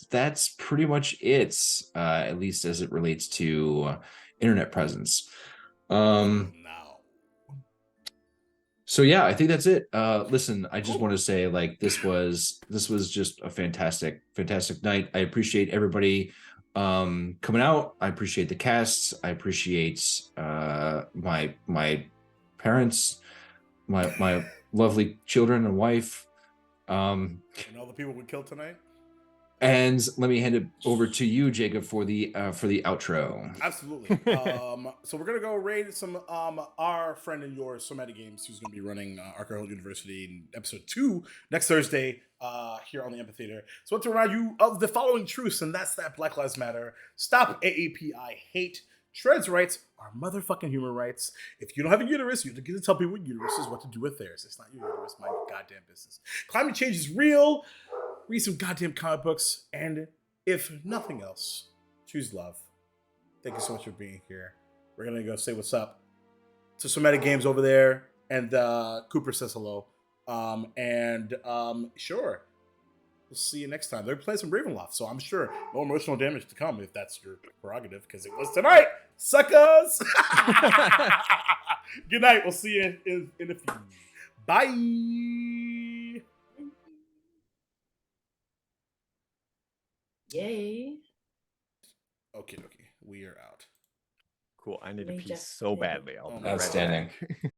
that's pretty much it, at least as it relates to internet presence. No. So yeah, I think that's it. Listen, I just want to say, like, this was just a fantastic night. I appreciate everybody coming out. I appreciate the cast. I appreciate my parents, my lovely children and wife. And all the people we killed tonight. And let me hand it over to you, Jacob, for the outro. Absolutely. So we're gonna go raid some our friend and yours, Somatic Games, who's gonna be running Arcade University in episode 2 next Thursday here on the Amphitheater. So I want to remind you of the following truths, and that's that Black Lives Matter, stop AAPI hate, trans rights are motherfucking human rights. If you don't have a uterus, you don't get to tell people with uteruses what to do with theirs. It's not your uterus, mind your goddamn business. Climate change is real. Read some goddamn comic books, and if nothing else, choose love. Thank you so much for being here. We're gonna go say what's up to Somatic Games over there, and Cooper says hello. Sure, we'll see you next time. They're playing some Ravenloft, so I'm sure no emotional damage to come if that's your prerogative, because it was tonight, suckers. Good night. We'll see you in a few. Bye. Yay. Okay, we are out. Cool. I need to We pee just so did. badly. I'll Oh be my right Outstanding. back.